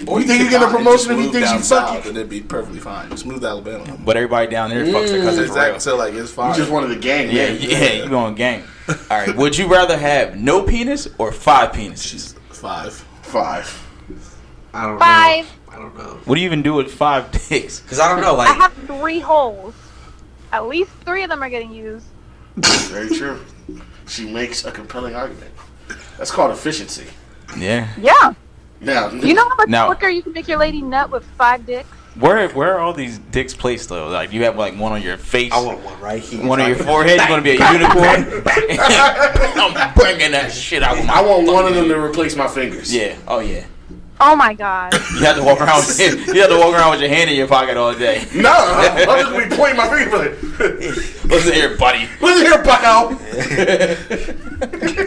B: Or you think you get a promotion if you think
D: down
B: you
D: south,
B: fuck
D: and it'd be perfectly fine. Just move to Alabama.
A: But everybody down there fucks their cousin for real.
D: Exactly. So like it's fine.
B: You just wanted the gang.
A: Yeah, you going gang. All right. Would you rather have no penis or 5 penises?
D: 5.
B: 5.
C: I don't know.
E: 5.
C: I don't know.
A: What do you even do with 5 dicks?
C: Because I don't know.
E: I
C: Like,
E: have 3 holes. At least 3 of them are getting used.
B: Very true. She makes a compelling argument. That's called efficiency.
A: Yeah.
E: Yeah.
B: Now,
E: You know how much
A: Now-
E: quicker you can make your lady nut with 5 dicks?
A: Where are all these dicks placed though? Like you have like one on your face,
C: I want one right here.
A: one on your forehead. You're gonna be a unicorn. I'm bringing that shit out with my.
B: I want one of them to replace my fingers.
A: Yeah. Oh yeah.
E: Oh my God.
A: You have to walk around. You have to walk around with your hand in your pocket all day.
B: No, I'm just gonna be pointing my finger like,
A: Listen here, buddy.
B: listen here, bucko.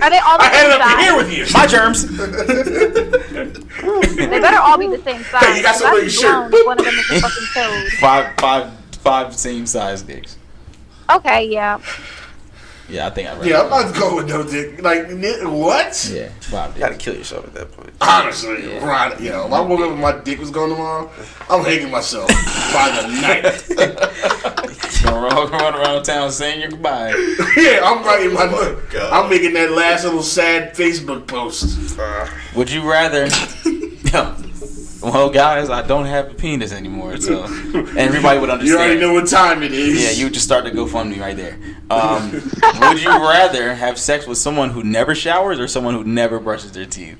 E: Are they all the
B: I had it
E: same
B: up
E: size?
B: here with you.
A: My germs.
E: They better all be the same size.
B: Hey, you got some on your shirt.
E: Blown if one of them is a fucking toad.
A: Five same size dicks.
E: Okay, yeah.
A: Yeah, I think I'd rather.
B: Yeah, I'm not going with no dick. Like, what?
A: Yeah, 5
C: You gotta
A: dicks.
C: kill yourself at that point.
B: Honestly, right? Yo, if I woke up and my dick was going tomorrow, I'm hanging myself by the night.
A: Run around town saying your goodbye.
B: Yeah, I'm writing my.
D: God.
B: I'm making that last little sad Facebook post.
A: Would you rather? Well, guys, I don't have a penis anymore, so and everybody would understand.
B: You already know what time it is.
A: Yeah, you would just start to GoFundMe right there. Would you rather have sex with someone who never showers or someone who never brushes their teeth?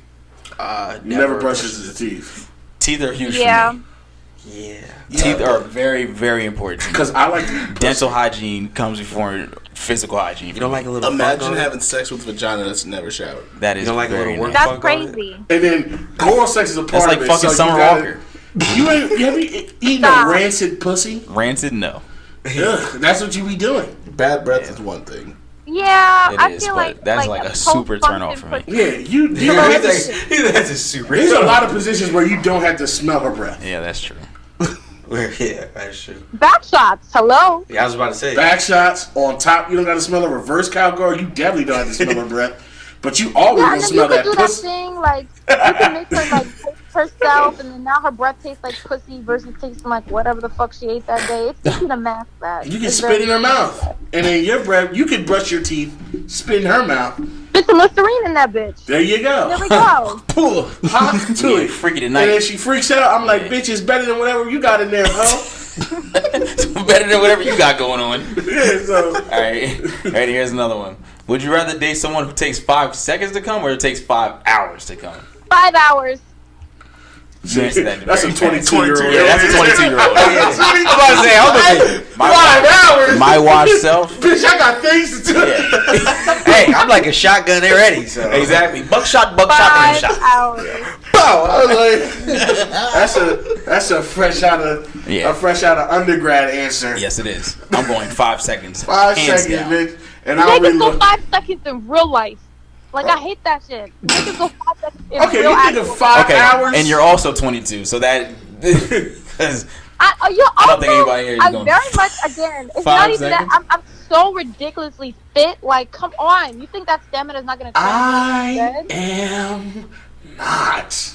B: never brushes his teeth.
A: Teeth are huge
E: Yeah.
A: for me.
C: Yeah.
A: Teeth are very, very important to me.
B: Because I like
A: Dental hygiene comes before physical hygiene.
C: You don't like a little
D: Imagine
C: funk on it?
D: having sex with a vagina that's never showered.
A: That is
C: You don't like a
A: very
C: little work
A: nice.
E: That's
C: Fuck on it.
E: crazy.
B: And then oral sex is a part
A: That's like
B: of it.
A: fucking
B: so
A: Summer
B: you gotta-
A: Walker.
B: You have eaten a
E: Stop.
B: rancid pussy?
A: Rancid, no.
B: Ugh, that's what you be doing.
D: Bad breath is one thing.
E: Yeah,
A: It
E: I
A: is,
E: feel
A: but
E: like
A: that's like a super turn off for me.
E: post-function
B: Yeah, you know,
C: That's a super.
B: there's a lot of positions where you don't have to smell her breath.
A: Yeah, that's true.
C: Yeah, that's true.
E: Back shots. Hello.
C: Yeah, I was about to say.
B: Back shots on top, you don't got to smell a reverse cowgirl. You definitely don't have to smell her breath. But you always
E: Yeah,
B: gonna
E: and then
B: smell
E: you could
B: that
E: do that
B: pussy.
E: thing like you can make her like taste herself, and then now her breath tastes like pussy versus tasting like whatever the fuck she ate that day. It's easy to mask that.
B: You can
E: It's
B: spit in her
E: very-
B: mouth, and then your breath. You can brush your teeth, spit in her mouth.
E: Spit some Listerine in that bitch.
B: There you
E: There
B: go.
E: we go.
A: Pull.
B: Hot to
A: Yeah,
B: it.
A: freaky
B: And then
A: tonight.
B: she freaks out. I'm like,
A: Yeah.
B: bitch, it's better than whatever you got in there, huh?
A: Better than whatever you got going on.
B: Yeah, so
A: All right. Here's another one. Would you rather date someone who takes 5 seconds to come or it takes 5 hours to come?
E: 5 hours.
A: You answer that
B: that's a
A: very fast.
B: 22-year-old.
A: Yeah, that's a 22-year-old.
B: Hey, 5 hours.
A: My watch self.
B: Bitch, I got things to do.
C: Hey, I'm like a shotgun already. So
A: Exactly. Buckshot, and
E: 5
A: shot.
E: hours.
B: I was like, that's a fresh out of undergrad answer.
A: Yes, it is. I'm going 5 seconds.
B: 5
A: Hands
B: seconds,
A: down.
B: bitch, and I'll
E: Niggas go
B: reload.
E: 5 seconds in real life. Like I hate that shit. Niggas go 5 seconds in
B: Okay,
E: real
B: you think
E: actual
B: of 5
A: Okay,
B: hours,
A: and you're also 22, so that. 'Cause
E: I
A: don't think anybody here is going
E: very much again. It's
A: 5
E: not even
A: seconds?
E: that. I'm so ridiculously fit. Like, come on. You think that stamina is not gonna
B: I
E: translate?
B: am not. So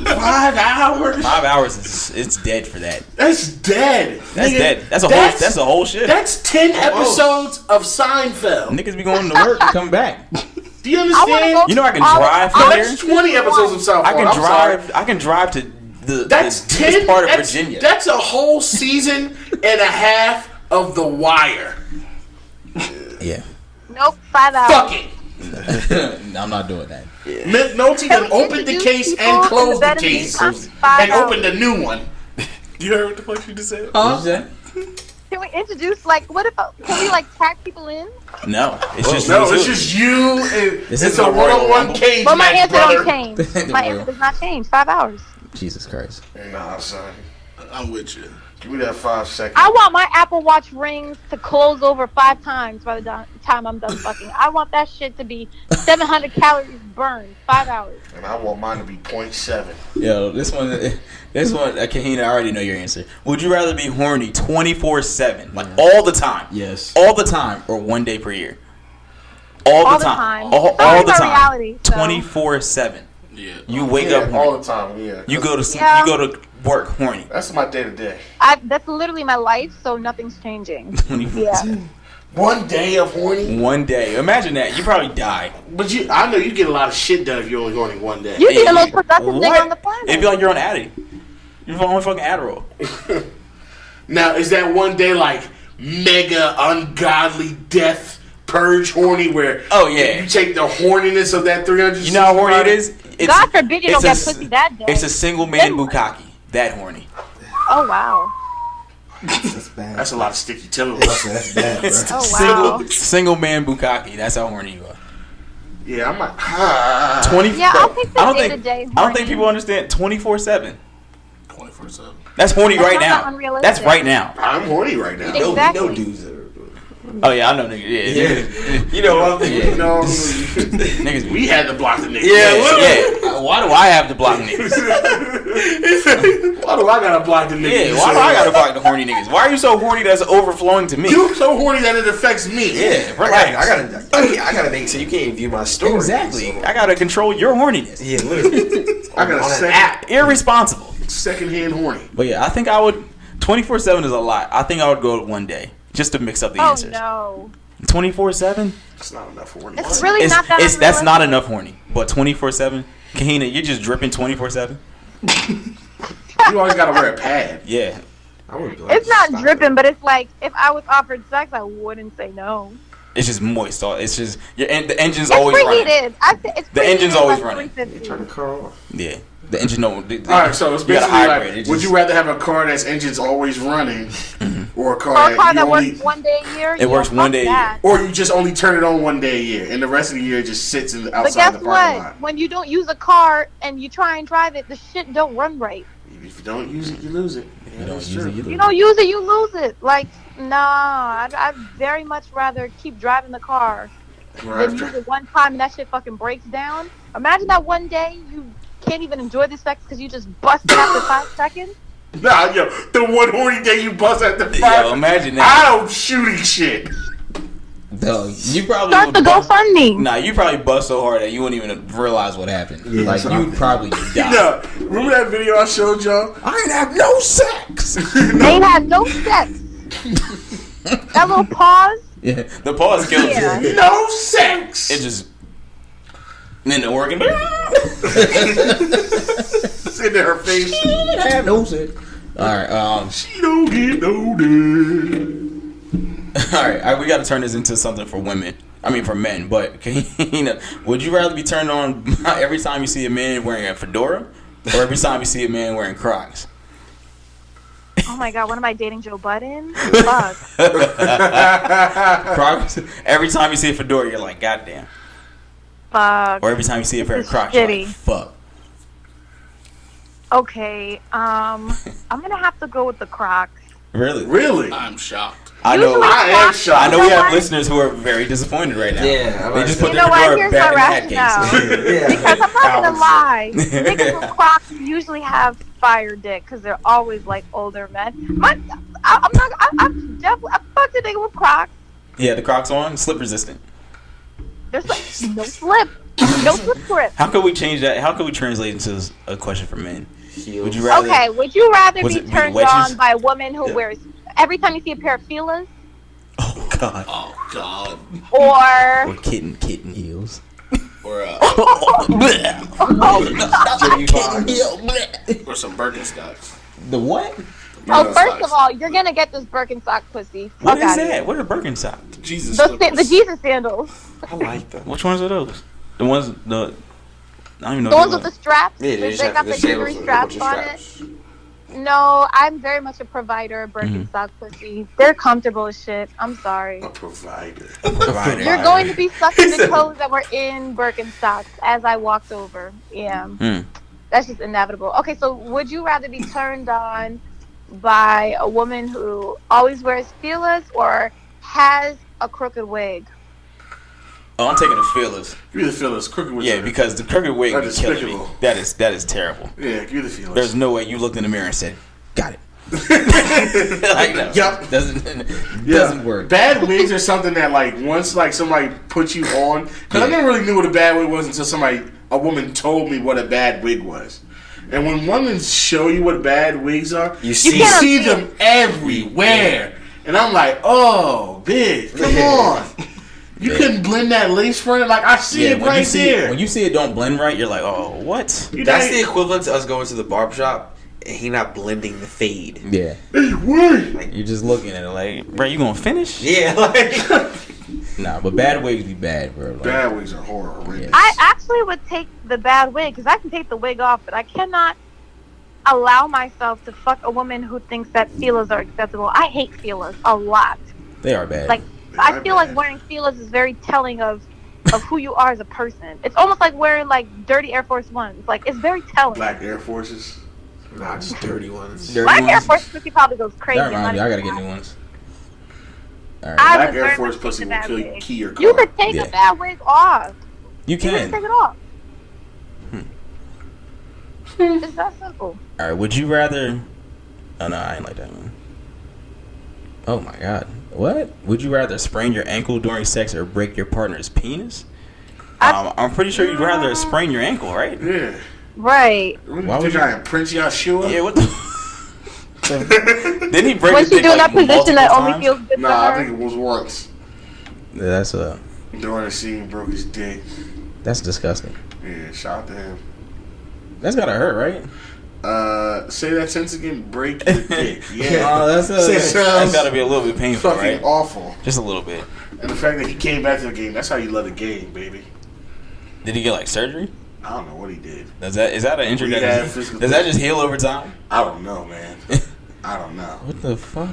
B: 5 hours.
A: 5 hours is it's dead for that.
B: That's dead.
A: That's
B: Nigga,
A: dead. That's a whole shit.
B: That's 10 episodes of Seinfeld.
A: Niggas be going to work and come back.
B: Do you
E: I wanna
B: understand?
E: go
A: You know I can
E: all-
A: drive
E: all-
A: from
B: That's 20 episodes of Seinfeld.
A: I can
B: I'm sorry.
A: drive. I can drive to the
B: That's
A: the
B: 10
A: deepest part of
B: that's-
A: Virginia.
B: That's a whole season and a half of The Wire.
A: Yeah.
E: Nope, 5 hours.
B: Fuck it.
A: I'm not doing that.
B: Myth Nolte then opened the case and closed the case and opened a new one.
D: You heard what the fuck she just said?
A: What you say?
E: Can we introduce, like, what if, can we, like, tag people in?
A: No, it's just
B: it's just you. And
A: This
B: it's
A: is
B: a
A: a Royal
B: one-on-one cage
E: But my
B: match,
E: answer
B: brother.
E: don't change. My answer does not change. 5 hours.
A: Jesus Christ.
B: Nah, son.
D: I'm with you.
B: Give me that 5 seconds.
E: I want my Apple Watch rings to close over 5 times by the time I'm done fucking. I want that shit to be 700 calories burned. 5 hours.
B: And I want mine to be 0.7.
A: Yo, this one, Kahina, I already know your answer. Would you rather be horny 24/7, like all the time?
C: Yes.
A: All the time, or 1 day per year? All the time.
E: It's
A: All
E: always
A: the
E: our
A: time.
E: reality, so.
A: 24/7.
D: Yeah.
A: You wake up horny.
B: all the time. Yeah.
A: You go to
E: Yeah.
A: you go to work horny.
B: That's my day to day.
E: That's literally my life, so nothing's changing.
A: 24/7.
B: 1 day of horny.
A: 1 day. Imagine that. You probably die.
B: But I know you get a lot of shit done if you're only horny 1 day.
E: You be the most productive nigga on the planet.
A: It'd be like you're on Addy. You're on fucking Adderall.
B: Now, is that 1 day like mega ungodly death purge horny where
A: Oh, yeah.
B: you take the horniness of that 300?
A: You know how horny it is?
E: God forbid you don't
A: it's
E: get pussy that day.
A: It's a single man bukkake. That horny.
E: Oh, wow.
C: That's bad.
B: That's a lot of sticky toes.
C: That's bad, bro.
E: Oh, wow.
A: Single man bukkake. That's how horny you are.
B: Yeah, I'm like,
A: 20.
E: Yeah, I'll take the
A: I don't
E: day-to-day
A: think. I don't think
E: horny.
A: people understand 24/7.
D: 24/7.
A: That's horny
E: That's
A: right
E: not
A: now.
E: unrealistic.
A: That's right now.
B: I'm horny right now.
E: Exactly.
C: No dudes that are.
A: Oh yeah, I know niggas. Yeah.
C: You know what I'm thinking?
B: No,
A: Niggas.
B: we had to block the niggas.
A: Yeah. Why do I have to block niggas?
B: Why do I gotta block the niggas?
A: Yeah. Why do I gotta block the horny niggas? Why are you so horny that's overflowing to me?
B: You so horny that it affects me.
A: Yeah.
C: I
A: Relax.
C: gotta make so you can't view my story.
A: Exactly.
C: So.
A: I gotta control your horniness.
C: Yeah, literally.
B: I got
C: On
B: a
C: an app.
A: Irresponsible.
B: secondhand horny.
A: But yeah, I think I would. 24/7 is a lot. I think I would go 1 day just to mix up the
E: Oh,
A: answers.
E: no.
A: 24/7.
B: It's not enough horny.
E: It's really not that
A: That's not
E: unrealistic.
A: enough horny. But 24/7, Kahina, you're just dripping 24/7.
B: You always gotta wear a pad.
A: Yeah.
C: I would be like,
E: It's not
C: stop
E: dripping, but it's like, if I was offered sex, I wouldn't say no.
A: It's just moist. It's just the engine's
E: It's
A: always running.
E: preheated. It's
A: The engine's
E: preheated
A: always
E: by
A: running.
C: it.
E: 350.
C: Turn the car off.
A: Yeah. The engine don't.
B: All right, so it's
A: you gotta
B: basically
A: hybrid.
B: like,
A: It
B: would
A: just-
B: you rather have a car that's engine's always running, or a car,
E: Or a car
B: you
E: that
B: only,
E: works 1 day a year.
A: It works
E: fuck
A: 1 day a
E: that.
B: or you just only turn it on 1 day a year, and the rest of the year it just sits in the,
E: But
B: outside
E: guess
B: the parking
E: what?
B: lot?
E: When you don't use a car and you try and drive it, the shit don't run right.
B: If you don't use it, you lose it.
A: You don't use it.
E: You don't use it, you lose it. Like, nah, I'd very much rather keep driving the car than use it one time and that shit fucking breaks down. Imagine that 1 day you can't even enjoy the sex because you just busted after 5 seconds.
B: Nah, yo, the one horny day you bust at the 5.
A: Yo, imagine that.
B: I don't shooting shit.
A: Dog, you probably
E: Start
A: would
E: the
A: bust-
E: GoFundMe.
A: Nah, you probably bust so hard that you wouldn't even realize what happened.
C: Yeah,
A: like
C: so
A: you'd probably die.
B: Yeah, remember that video I showed y'all?
A: I ain't have no sex.
E: They ain't had no sex. That little pause.
A: Yeah, the pause kills
E: Yeah.
A: you.
B: No sex.
A: It just and then the organ.
B: It's in her face.
A: have no sex. All right,
B: She don't get no dick.
A: all right. We got to turn this into something for women. I mean, for men. But Kahina, would you rather be turned on every time you see a man wearing a fedora, or every time you see a man wearing Crocs?
E: Oh my god, what am I dating Joe Budden? Fuck.
A: Crocs. Every time you see a fedora, you're like, goddamn.
E: Fuck.
A: Or every time you see a pair of
E: This is
A: Crocs, you're like,
E: shitty.
A: fuck.
E: Okay, I'm gonna have to go with the Crocs.
A: Really?
B: Really?
D: I'm shocked.
A: I know.
E: Usually
B: I am
E: Crocs-
B: shocked.
A: I know
E: you
A: we have
E: what?
A: listeners who are very disappointed right now.
C: Yeah,
A: They just put
E: You
A: their
E: know what?
A: fedora
E: Here's
A: back
E: my
A: in the hat
E: rationale.
A: case.
C: Yeah.
E: Because I'm not gonna
C: Balance.
E: lie, niggas with Crocs usually have fire dick because they're always like older men. I'm definitely I fucked a nigga with Crocs.
A: Yeah, the Crocs on, slip resistant.
E: There's like no slip, no slip grip.
A: How could we change that? How could we translate into a question for men?
C: Heels.
A: Would you rather?
E: Okay, would you rather
A: Was
E: be
A: it
E: turned
A: wedges?
E: on by a woman who
A: Yeah.
E: wears every time you see a pair of feelers,
A: Oh God.
D: Oh God.
E: or
A: Or kitten heels.
D: Or
E: oh,
C: Jimmy Fox.
D: or some Birkenstocks.
A: The what?
E: Oh, first of all, you're gonna get this Birkenstock pussy.
A: What
E: Fuck
A: is
E: outta
A: that?
E: here.
A: What are Birkenstock?
D: Jesus.
E: The Jesus sandals.
C: I like them.
A: Which ones are those? The ones I don't even know.
E: The ones with the straps.
C: Yeah,
E: they got the jewelry straps on it. No, I'm very much a provider of Birkenstock pussy. They're comfortable as shit. I'm sorry.
B: A provider.
E: You're going to be sucking the toes that were in Birkenstocks as I walked over. Yeah. That's just inevitable. Okay, so would you rather be turned on by a woman who always wears feelers or has a crooked wig?
A: Oh, I'm taking the feelers.
B: Give me the feelers. Crooked wig.
A: Yeah, because the crooked wig
B: Are
A: is killing me.
B: despicable.
A: That is terrible.
B: Yeah, give me the feelers.
A: There's no way you looked in the mirror and said, "Got it." Like, no,
B: Yup.
A: doesn't work.
B: Bad wigs are something that like once like somebody puts you on. Because I never really knew what a bad wig was until a woman told me what a bad wig was. And when women show you what bad wigs are, you see them everywhere. And I'm like, oh, bitch, come on. You couldn't blend that lace front? Like, I see it right there.
A: When you see it don't blend right, you're like, oh, what?
C: That's the equivalent to us going to the barbershop and he not blending the fade.
A: Yeah.
B: Hey, wait.
A: Like, you're just looking at it like, bro, you gonna finish?
C: Yeah, like...
A: Nah, but bad wigs be bad, bro. Like,
B: bad wigs are horrible.
A: Yeah.
E: I actually would take the bad wig because I can take the wig off, but I cannot allow myself to fuck a woman who thinks that feelers are acceptable. I hate feelers a lot.
A: They are bad.
E: Like, I feel like wearing feelers is very telling of who you are as a person. It's almost like wearing like dirty Air Force Ones. Like, it's very telling.
B: Black Air Forces.
C: Nah, just dirty ones.
E: Black Air Force pussy probably goes crazy.
A: That reminds me, I gotta get new ones. All right.
B: Black Air Force pussy will kill your car.
E: You could take a bad wig off.
A: You can.
E: You can take it off. It's that simple.
A: All right. Would you rather? Oh no, I ain't like that one. Oh my god. What? Would you rather sprain your ankle during sex or break your partner's penis? I'm pretty sure you'd rather sprain your ankle, right?
B: Yeah.
E: Right.
B: Why would I imprint your shoe?
A: Yeah. What the? Didn't he break
E: when
A: his
E: she
A: dick
E: doing
A: like
E: that position that only
A: times?
E: feels good
B: Nah,
E: to
B: I
E: her?
B: think it was once.
A: Yeah, that's
B: During the scene, broke his dick.
A: that's disgusting.
B: Yeah, shout out to him.
A: That's gotta hurt, right?
B: Say that sentence again. Break your dick. Yeah.
A: Oh, that's
B: sounds
A: gotta be a little bit painful,
B: fucking
A: right?
B: awful.
A: Just a little bit.
B: And the fact that he came back to the game, that's how you love the game, baby.
A: Did he get like surgery?
B: I don't know what he did.
A: Is that an injury
B: We
A: that
B: had
A: does
B: physical
A: that just heal over time?
B: I don't know, man. I don't know.
A: What the fuck?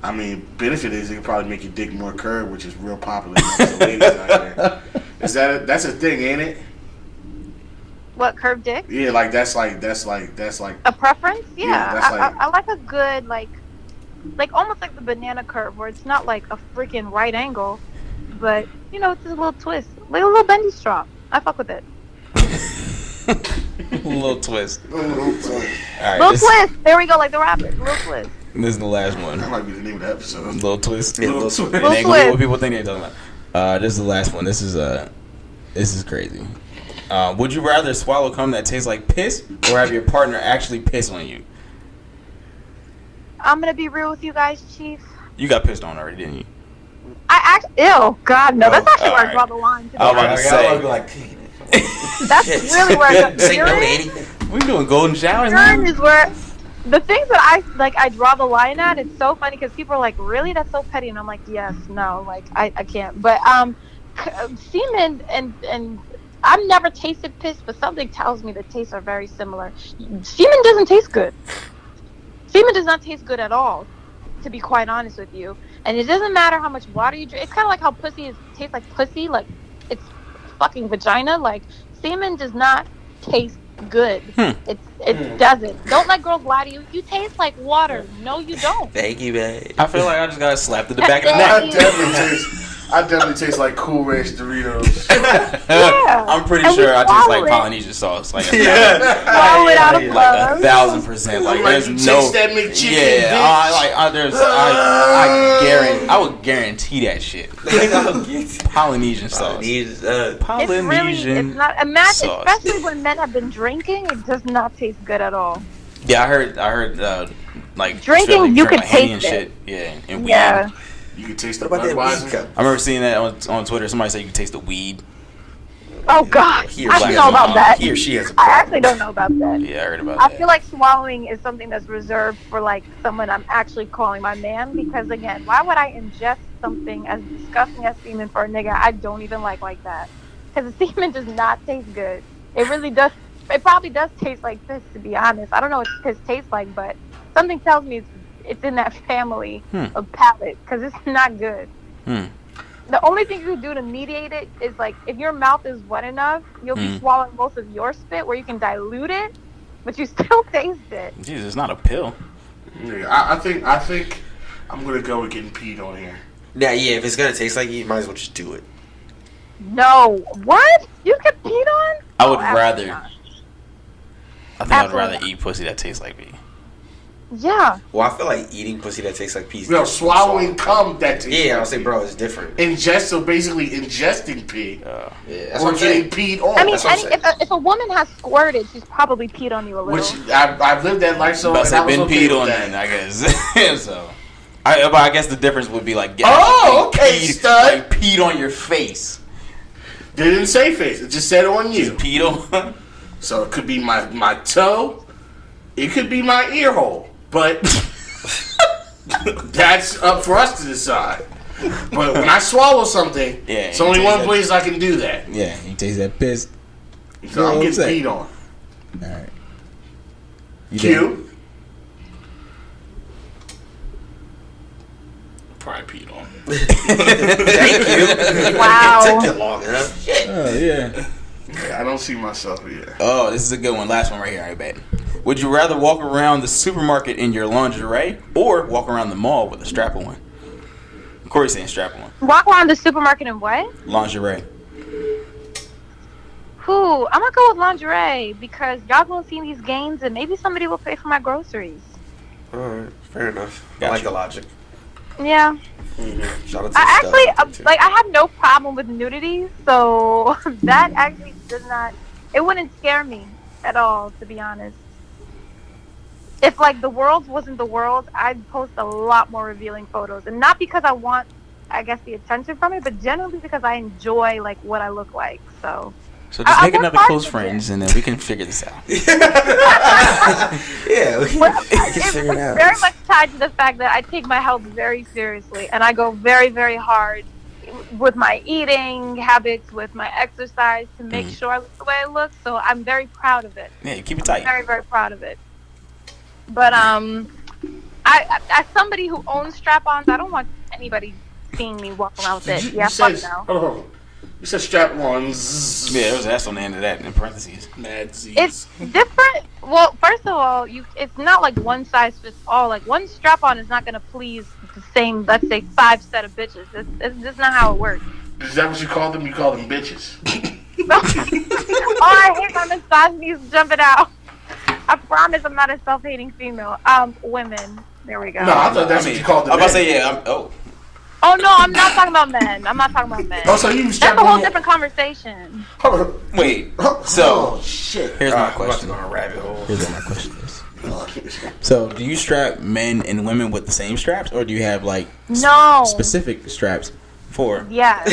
B: I mean, benefit is it can probably make your dick more curved, which is real popular amongst the ladies out there. That's a thing, ain't it?
E: What, curved dick?
B: Yeah, like that's like
E: A preference? Yeah.
B: Yeah, that's
E: I like a good, like almost like the banana curve where it's not like a freaking right angle, but, you know, it's a little twist. Like a little bendy strap. I fuck with it.
A: A little twist. All right,
E: Little twist. There we go, like the rapper. Little twist.
A: This is the last one.
B: that might be the name of the episode.
A: Little twist.
C: Yeah,
B: Little twist.
A: It
E: Little
A: ain't gonna be what
E: twist.
A: people think they're talking about. This is the last one. This is crazy. Would you rather swallow cum that tastes like piss or have your partner actually piss on you?
E: I'm gonna be real with you guys, Chief.
A: You got pissed on already, didn't you?
E: Ew, God, no. That's actually where I
A: alright.
E: draw the line. To be
A: I was about to
E: honest.
A: say.
C: I'll be like,
E: That's really where I
C: say no to
E: urine,
C: anything.
A: We doing golden showers
E: urine
A: now?
E: is where the things that I draw the line at. It's so funny because people are like, really? That's so petty. And I'm like, yes, no, like I can't. But semen and I've never tasted piss, but something tells me the tastes are very similar. Semen doesn't taste good. Semen does not taste good at all, to be quite honest with you. And it doesn't matter how much water you drink. It's kind of like how pussy tastes like pussy, like it's fucking vagina. Like semen does not taste good. It doesn't. Don't let girls lie to you. You taste like water. No, you don't.
C: Thank you, babe.
A: I feel like I just got slapped in the back of the neck.
B: I definitely taste like Cool Ranch Doritos.
E: Yeah.
A: I'm pretty
E: And we
A: sure I taste like
E: swallow it.
A: Polynesian sauce. Like
E: Swallow it out of
A: like
E: love.
A: 1,000%. Like there's
B: you
A: no.
B: taste that McChicken,
A: Yeah,
B: bitch.
A: I would guarantee that shit. Polynesian sauce.
E: It's
A: Polynesian
E: not. Imagine,
A: sauce.
E: especially when men have been drinking, it does not taste good at all.
A: Yeah, I heard. Like
E: Drinking,
A: Australia
E: you
A: drink,
E: could
A: like, Henny
E: taste
A: and
E: it.
A: shit. Yeah, and weed.
E: Yeah.
B: You can taste the
C: What about that weed
B: Budweiser.
C: cup?
A: I remember seeing that on Twitter. Somebody said you could taste the weed.
E: Oh God,
C: He or
E: I
C: she
E: don't
C: has
E: know
C: a-
E: about that.
C: He or she has a
E: I
C: problem.
E: actually don't know about that.
A: Yeah, I heard about
E: I
A: that.
E: feel like swallowing is something that's reserved for like someone I'm actually calling my man, because again, why would I ingest something as disgusting as semen for a nigga I don't even like that? Because the semen does not taste good. It really does. It probably does taste like piss, to be honest. I don't know what piss tastes like, but something tells me it's in that family of palate, because it's not good. The only thing you can do to mediate it is like if your mouth is wet enough, you'll be swallowing most of your spit where you can dilute it, but you still taste it.
A: Jesus, it's not a pill.
B: Yeah, I think I'm gonna go with getting peed on here.
C: Yeah, if it's gonna taste like you might as well just do it.
E: No, what? You get peed on?
A: I would
E: absolutely
A: rather.
E: not.
A: I think I'd
E: Absolutely
A: rather
E: not.
A: eat pussy that tastes like me.
E: Yeah.
C: Well, I feel like eating pussy that tastes like pee. is
B: No,
C: different.
B: swallowing cum that tastes
C: Yeah,
B: like
C: I'll say,
B: pee.
C: bro, it's different.
B: Ingest, so basically ingesting pee
C: Yeah, that's
B: or
C: what I'm saying.
B: getting peed on.
E: I mean,
C: That's what I'm
E: if a woman has squirted, she's probably peed on you a little.
B: Which I've lived that life, so
A: But
B: and I
A: I've
B: was
A: been
B: okay
A: peed
B: with
A: on
B: that.
A: then, I guess. So, but I guess the difference would be like,
B: Oh, okay,
A: peed,
B: stud.
A: like peed on your face.
B: They didn't say face; it just said on you.
A: Peed on.
B: So it could be my toe, it could be my ear hole, but that's up for us to decide. But when I swallow something,
A: Yeah,
B: it's only
A: you
B: one
A: taste
B: place I can do that.
A: Yeah, you taste that piss.
B: So I'm
A: Yeah,
B: getting
A: what's
B: peed on.
A: All right. You
B: Q.
D: Probably peed on.
C: Thank you.
E: Wow.
C: It took you long enough.
A: Oh yeah.
B: I don't see myself here.
A: Oh, this is a good one. Last one right here. I bet. Would you rather walk around the supermarket in your lingerie or walk around the mall with a strap on? Corey's saying strap on.
E: Walk around the supermarket in what?
A: Lingerie.
E: Who? I'm gonna go with lingerie because y'all gonna see these gains and maybe somebody will pay for my groceries.
C: Alright, fair enough. I
A: Gotcha.
C: like the logic.
E: Yeah.
C: Shout out to
E: I
C: the
E: actually
C: stuff.
E: like I have no problem with nudity, so that actually does not. It wouldn't scare me at all, to be honest. If like the world wasn't the world, I'd post a lot more revealing photos, and not because I want, I guess, the attention from it, but generally because I enjoy like what I look like. So
A: So just
E: I
A: make
E: work
A: another
E: hard
A: close
E: for
A: friends, and then we can figure this out.
C: Yeah, we
E: Well,
C: can
E: it's
C: figure it out.
E: very much tied to the fact that I take my health very seriously, and I go very, very hard with my eating habits, with my exercise, to make sure I look the way I look. So I'm very proud of it.
A: Yeah, keep it
E: I'm
A: tight.
E: very, very proud of it. But I as somebody who owns strap-ons, I don't want anybody seeing me walk around with it. Yeah, fuck no.
B: Oh, you said strap on. Zzz.
A: Yeah, there was an S on the end of that in parentheses.
D: Mad Z's.
E: It's different. Well, first of all, it's not like one size fits all. Like one strap-on is not gonna please the same, let's say, 5 set of bitches. It's just not how it works.
B: Is that what you call them? You call them bitches.
E: Oh, I hate my misogyny's jumping out. I promise I'm not a self-hating female. Women. There we go.
B: No, I thought that's what you called them.
A: I'm about to say, yeah.
E: Oh no, I'm not talking about men. I'm not talking about men.
B: Oh, so you
E: That's
B: strap
E: a whole
B: on.
E: different conversation.
A: Wait.
B: Oh,
A: So
B: shit.
A: here's my
C: I'm about to
A: question.
C: go on a rabbit hole.
A: Here's what my question is. So, do you strap men and women with the same straps, or do you have like
E: No.
A: specific straps for?
E: Yeah.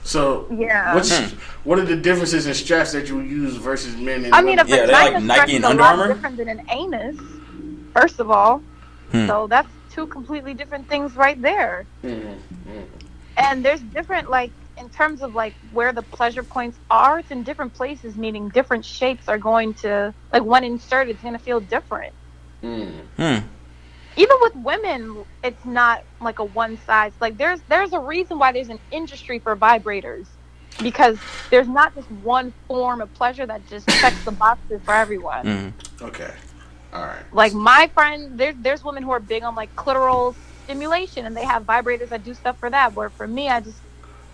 B: So,
E: Yeah.
B: what are the differences in straps that you use versus men and
E: I mean, a
B: women?
A: Yeah, they're like
E: vagina
A: Nike
E: stretch
A: and
E: is a
A: Under
E: lot
A: Armour?
E: different than an anus. First of all,
A: Hmm.
E: so that's two completely different things right there. And there's different, like, in terms of like where the pleasure points are, it's in different places, meaning different shapes are going to, like, when inserted, it's going to feel different. Even with women, it's not like a one size. Like there's a reason why there's an industry for vibrators, because there's not just one form of pleasure that just checks the boxes for everyone.
B: Okay. All right.
E: Like my friend, there's women who are big on like clitoral stimulation, and they have vibrators that do stuff for that. Where for me, I just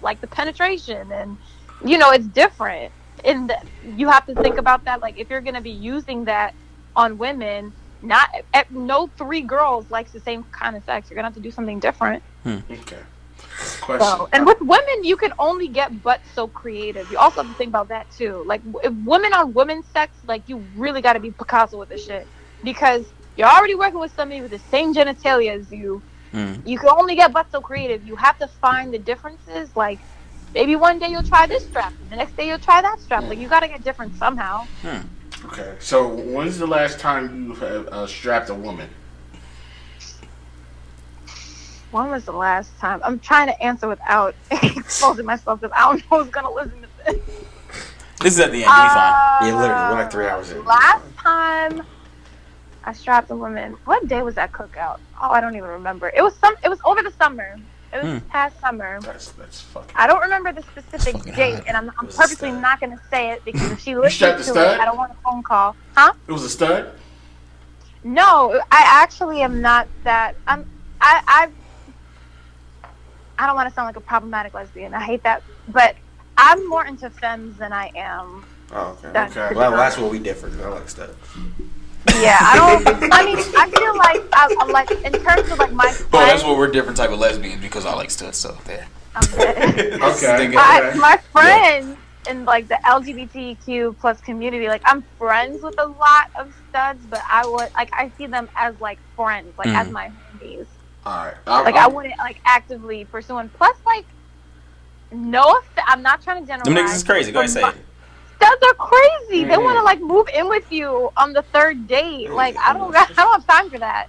E: like the penetration, and it's different. And you have to think about that. Like if you're gonna be using that on women, no 3 girls likes the same kind of sex. You're gonna have to do something different.
B: Okay. Question.
E: So, and with women, you can only get but so creative. You also have to think about that too. Like if women on women's sex, like you really got to be Picasso with this shit, because you're already working with somebody with the same genitalia as you. You can only get but so creative. You have to find the differences. Like maybe one day you'll try this strap, the next day you'll try that strap. Like, you gotta get different somehow.
B: Okay, so when's the last time you have strapped a woman?
E: When was the last time? I'm trying to answer without exposing myself because I don't know who's gonna listen to this.
A: This is at the end. We fine.
C: Yeah, literally, we're like 3 hours in.
E: Last time I strapped a woman. What day was that cookout? Oh, I don't even remember. It was over the summer. It was past summer.
B: That's fucking.
E: I don't remember the specific date, and I'm purposely not going to say it because if she listens to it, I don't want a phone call. Huh?
B: It was a stud?
E: No, I actually am not that. I don't want to sound like a problematic lesbian. I hate that, but I'm more into femmes than I am.
C: Oh, okay.
B: Okay.
C: Well, that's where we differ. I like stuff.
E: Yeah, I feel like I like in terms of like my friends.
A: Oh, that's where we're different type of lesbians because I like stuff. So there.
E: Okay.
B: Okay.
E: My friends in like the LGBTQ plus community, like I'm friends with a lot of studs, but I see them as like friends, like as my homies.
B: All right.
E: I wouldn't like actively pursue one. Plus, like, I'm not trying to generalize.
A: Them niggas is crazy. Go ahead, say it.
E: Studs are crazy. They want to like move in with you on the third date. Like I don't have time for that.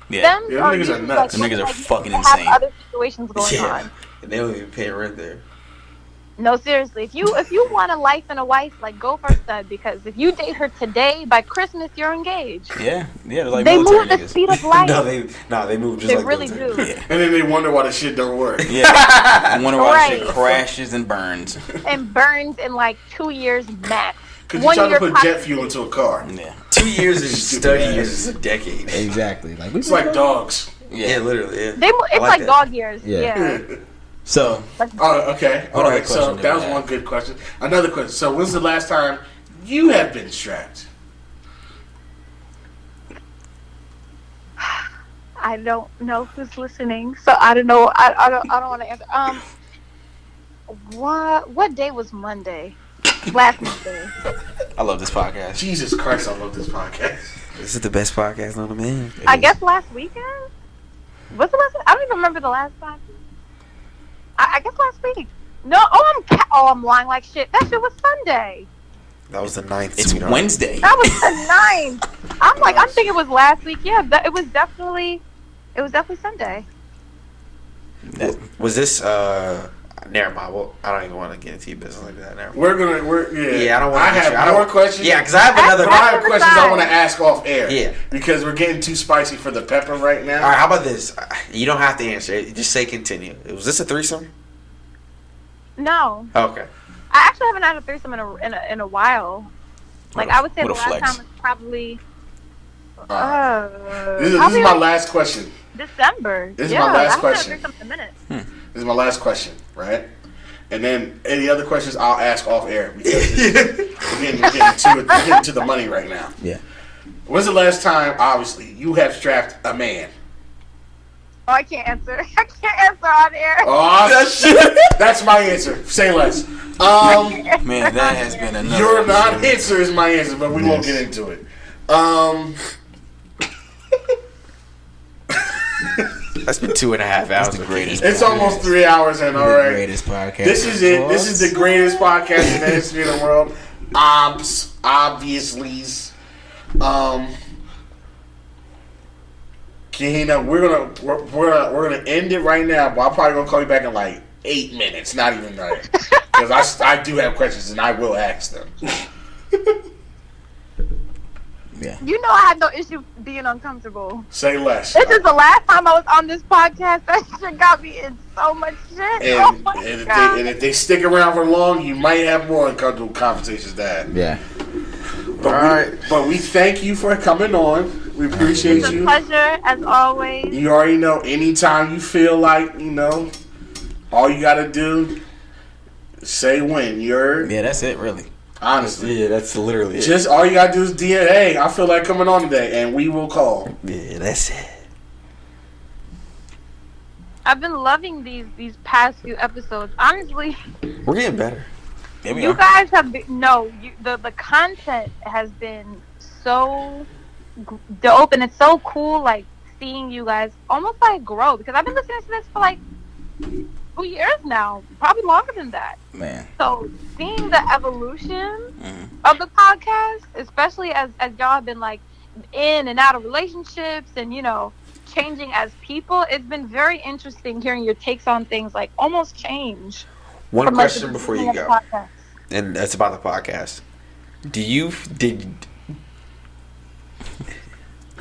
A: Yeah.
E: Them
B: niggas are nuts.
A: Them niggas are
E: like,
A: fucking
E: have
A: insane.
E: other situations going on.
C: And they don't even pay rent there.
E: No, seriously. If you want a life and a wife, like go for a stud because if you date her today, by Christmas you're engaged.
A: Yeah. They're like
E: they
A: military
E: move the
A: niggas.
E: speed of light.
C: they move just
E: They
C: like
E: really
C: military.
E: do.
A: Yeah.
B: And then they wonder why the shit don't work.
A: Yeah. I wonder why shit
E: Right.
A: crashes and burns.
E: And burns in like 2 years max.
B: Because you try to put jet fuel into a car.
A: Yeah.
C: 2 years is 30 years is a decade.
F: Exactly. Like
B: It's like dogs.
C: Yeah, literally. Yeah.
E: It's like
C: that.
E: dog years.
F: Yeah.
E: Yeah.
A: So,
B: Oh, okay. All
A: What other
B: right. So
A: question do
B: that
A: we
B: was
A: have?
B: one good question. Another question. So when's the last time you have been strapped?
E: I don't know who's listening, so I don't know. I don't want to answer. What day was Monday? Last Monday.
A: I love this podcast.
B: Jesus Christ, I love this podcast.
C: This is the best podcast on the man.
E: I guess last weekend. What's the last? I don't even remember the last time. I guess last week. No. I'm lying like shit. That shit was Sunday.
C: That was the 9th.
A: It's
C: sweetheart.
A: Wednesday.
E: That was the 9th. I'm thinking it was last week. Yeah, it was definitely Sunday.
C: Was this never mind. Well, I don't even want to get into your business like that. Never mind.
B: Yeah,
C: I don't want
B: I
C: to.
B: have more questions.
C: Yeah, because I have another.
B: But I have questions I want to ask off air.
C: Yeah.
B: Because we're getting too spicy for the pepper right now.
C: All right, how about this? You don't have to answer it. Just say continue. Was this a threesome?
E: No,
C: Okay.
E: I actually haven't had a threesome in a while. Like I would say the
A: What a
E: last
A: flex.
E: time was probably
B: This is my last question.
E: December.
B: This is my last question.
E: I haven't had a threesome in a minute.
B: This is my last question, right? And then any other questions I'll ask off air because we're getting to the money right now.
A: Yeah.
B: When's the last time, obviously, you have strapped a man?
E: Oh, I can't answer. I can't answer on air.
B: Oh, shit. That's my answer. Say less.
A: Man, that has been another.
B: Your non-answer is my answer, but we won't get into it.
C: That's been 2.5 hours.
A: That's the greatest.
B: It's almost 3 hours in, all
F: the
B: right?
F: greatest podcast.
B: This is it. This is the greatest podcast in the history of the world. Obviously. Kahina, we're gonna end it right now, but I'm probably gonna call you back in like 8 minutes, not even that, because I do have questions and I will ask them.
A: Yeah.
E: You know I had no issue being uncomfortable.
B: Say less.
E: This is the last time I was on this podcast. That shit got me in so much shit. Oh
B: And,
E: my
B: and,
E: God.
B: if they stick around for long, you might have more uncomfortable conversations than that.
F: Yeah.
B: But we thank you for coming on. We appreciate
E: It's a
B: you.
E: pleasure, as always.
B: You already know, anytime you feel like, all you gotta do is say when.
A: Yeah, that's it, really.
B: Honestly.
C: Yeah, that's literally it.
B: Just all you gotta do is DM, hey, I feel like coming on today, and we will call.
C: Yeah, that's it.
E: I've been loving these past few episodes. Honestly,
C: We're getting better.
A: There we
E: you
A: are.
E: guys have been the content has been so dope, and it's so cool. Like seeing you guys almost like grow because I've been listening to this for like 2 years now, probably longer than that.
A: Man.
E: So seeing the evolution of the podcast, especially as y'all have been like in and out of relationships and, you know, changing as people, it's been very interesting hearing your takes on things like almost change.
C: One question before you go, and that's about the podcast. You're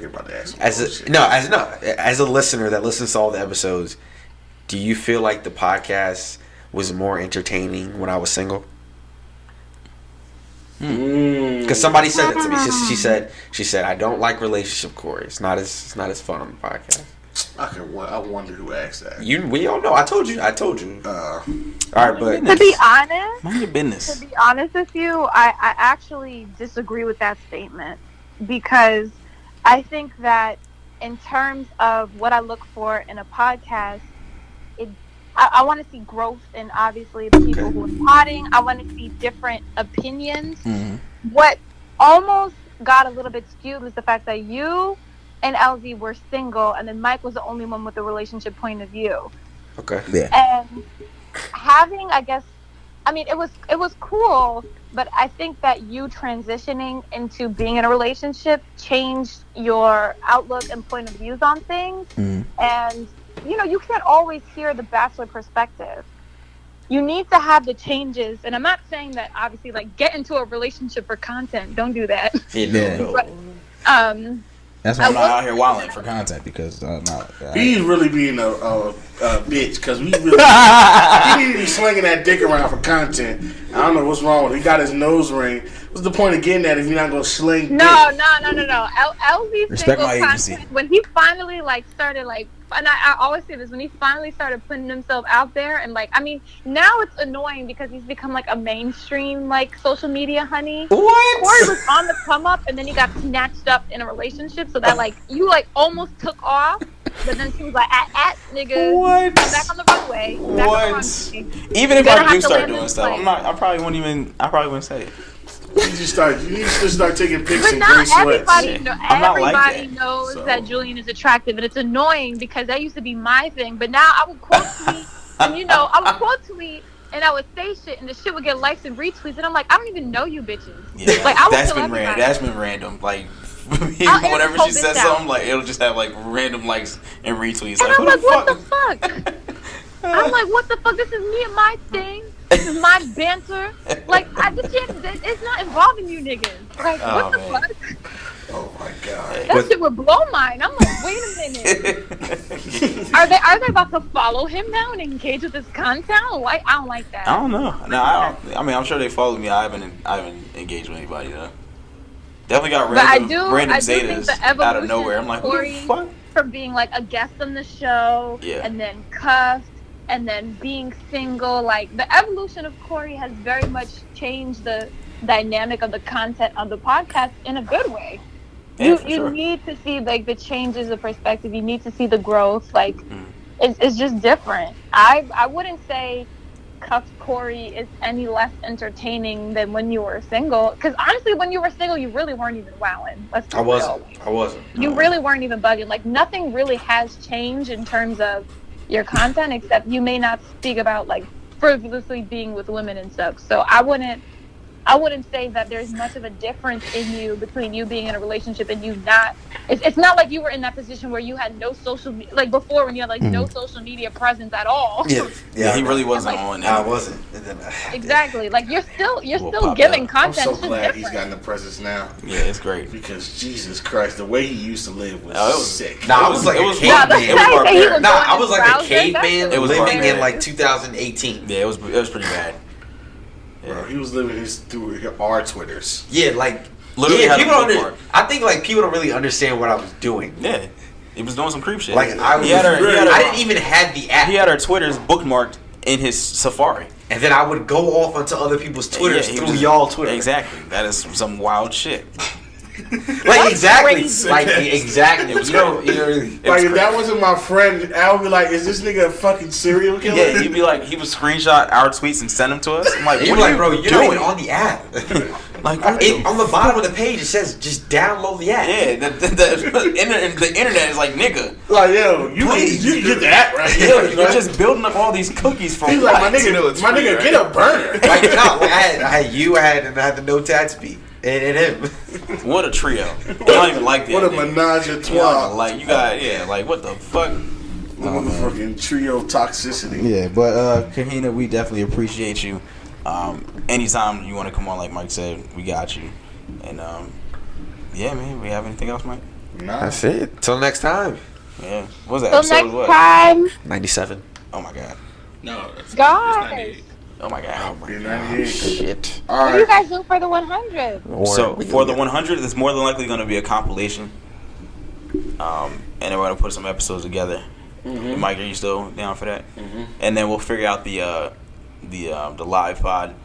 C: about to ask as a listener that listens to all the episodes, do you feel like the podcast was more entertaining when I was single? Because somebody said that to me. She said I don't like relationship Corey. It's not as fun on the podcast.
B: I wonder who asked that.
C: We all know. I told you. All right, but
E: to be honest,
A: mind your business.
E: To be honest with you, I actually disagree with that statement, because I think that in terms of what I look for in a podcast, I want to see growth in obviously the people who are potting. I want to see different opinions. What almost got a little bit skewed was the fact that you and LZ were single, and then Mike was the only one with a relationship point of view.
C: Okay.
A: Yeah.
E: And having, I guess, I mean, it was cool, but I think that you transitioning into being in a relationship changed your outlook and point of views on things. And, you know, you can't always hear the bachelor perspective. You need to have the changes. And I'm not saying that, obviously, like, get into a relationship for content. Don't do that.
C: Yeah.
E: But,
A: that's why I'm not out here wilding for content, because
B: he's really being a bitch, because he need to be slinging that dick around for content. I don't know what's wrong with him. He got his nose ring. What's the point of getting that if you're not gonna sling?
E: No. LZ's
A: respect
E: single
A: my agency.
E: content, when he finally started and I always say this, when he finally started putting himself out there, and I mean, now it's annoying because he's become like a mainstream social media honey.
C: What?
E: Corey was on the come up, and then he got snatched up in a relationship, so that you almost took off, but then she was like, at nigga,
A: what?
E: come back on the runway.
A: What? Even if I do start doing stuff, I probably wouldn't say it.
B: You need to start taking pics
E: but
B: in
E: not
B: green sweats.
E: everybody knows that Julian is attractive, and it's annoying because that used to be my thing. But now I would quote tweet, and I would quote tweet, and I would say shit, and the shit would get likes and retweets, and I'm like, I don't even know you bitches.
A: Yeah,
E: that's been
A: random. That's been random. Whenever she says something, it'll just have random likes and retweets.
E: And I'm like, what the fuck? I'm like, what the fuck? This is me and my thing. This is my banter. It's not involving you niggas. What the fuck?
B: Oh my god.
E: That shit would blow mine. I'm like, wait a minute. Are they about to follow him now and engage with his content? I don't like that.
A: I don't know. No, I mean, I'm sure they follow me. I haven't engaged with anybody though. Definitely got random Zetas out of nowhere. I'm like, what the fuck?
E: From being a guest on the show, and then cuffed, and then being single, the evolution of Corey has very much changed the dynamic of the content of the podcast in a good way.
A: Yeah,
E: you need to see the changes of perspective. You need to see the growth. It's just different. I wouldn't say cuffed Corey is any less entertaining than when you were single. Because honestly, when you were single, you really weren't even wowing. I
C: wasn't.
E: You really weren't even bugging. Nothing really has changed in terms of your content, except you may not speak about frivolously being with women and stuff. So I wouldn't say that there's much of a difference in you between you being in a relationship and you not. It's not like you were in that position where you had no social before, when you had no social media presence at all.
C: Yeah,
A: he really wasn't on that.
C: I wasn't.
E: Exactly. You're still giving content.
B: I'm so glad he's gotten the presence now.
A: Yeah, it's great.
B: Because Jesus Christ, the way he used to live was sick.
C: I was like a caveman. I was like a caveman living in 2018.
A: Yeah, it was pretty bad.
B: Bro, he was living through our Twitters.
C: Yeah, literally. Yeah, I think people don't really understand what I was doing.
A: Yeah, he was doing some creep shit.
C: I didn't even have the app.
A: He had our Twitters bookmarked in his Safari,
C: and then I would go off onto other people's Twitters through y'all Twitter.
A: Exactly, that is some wild shit.
C: Exactly. Exactly.
A: It was
B: if that wasn't my friend, I would be like, "Is this nigga a fucking serial killer?"
A: Yeah, he'd be like, he would screenshot our tweets and send them to us. I'm like, what are you
C: bro? You're not even on the app.
A: Like
C: on the bottom of the page, it says just download the app.
A: Yeah, the internet is like, nigga.
B: Like, yo, you get that right?
A: Yeah, you're just building up all these cookies for.
B: He's like, my nigga, get a burner.
C: Like, no, I had the no tat speed. And him.
A: What a trio. I don't even like that.
B: What a
A: nigga.
B: menage a trois.
A: Like, you got, like, what the fuck?
B: Motherfucking trio toxicity.
A: Yeah, but Kahina, we definitely appreciate you. Anytime you want to come on, like Mike said, we got you. And yeah, man, we have anything else, Mike?
B: Nah.
C: That's it. Till next time.
A: Yeah. What was that?
E: Till
A: episode
E: next
A: what?
E: time.
C: 97.
A: Oh my god.
D: No, that's
E: Guys.
D: 98.
A: Oh my god.
B: You're 98.
C: Shit.
B: All
E: What do you
B: right.
E: guys do for the 100?
A: So for the 100, it's more than likely going to be a compilation. And then we're going to put some episodes together.
B: Mm-hmm.
A: Mike, are you still down for that?
B: Mm-hmm.
A: And then we'll figure out the live pod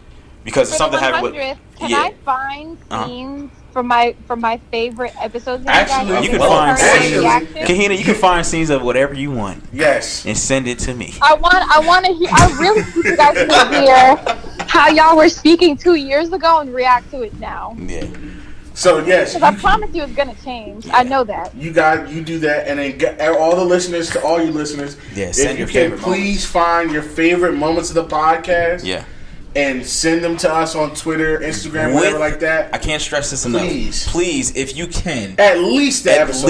A: because
E: For
A: it's something
E: the
A: happened
E: 100th,
A: with.
E: can
A: Yeah.
E: I find
A: Uh-huh.
E: scenes from my favorite episodes? That
B: Actually,
E: guys
A: you
E: have
A: can find
E: current
B: scenes-
E: reaction?
A: Kahina, you can find scenes of whatever you want
B: Yes.
A: and send it to me.
E: I want to hear. I really think you guys want to hear how y'all were speaking 2 years ago and react to it now.
A: Yeah.
B: So yes,
E: Because I promise you, it's gonna change. I know that.
B: you do that, and then get all the listeners, to all you listeners,
A: Yeah, send
B: if
A: your
B: you can
A: favorite
B: please find your favorite moments of the podcast,
A: Yeah.
B: and send them to us on Twitter, Instagram, whatever like that.
A: I can't stress this enough. Please, if you can,
B: At least the episode.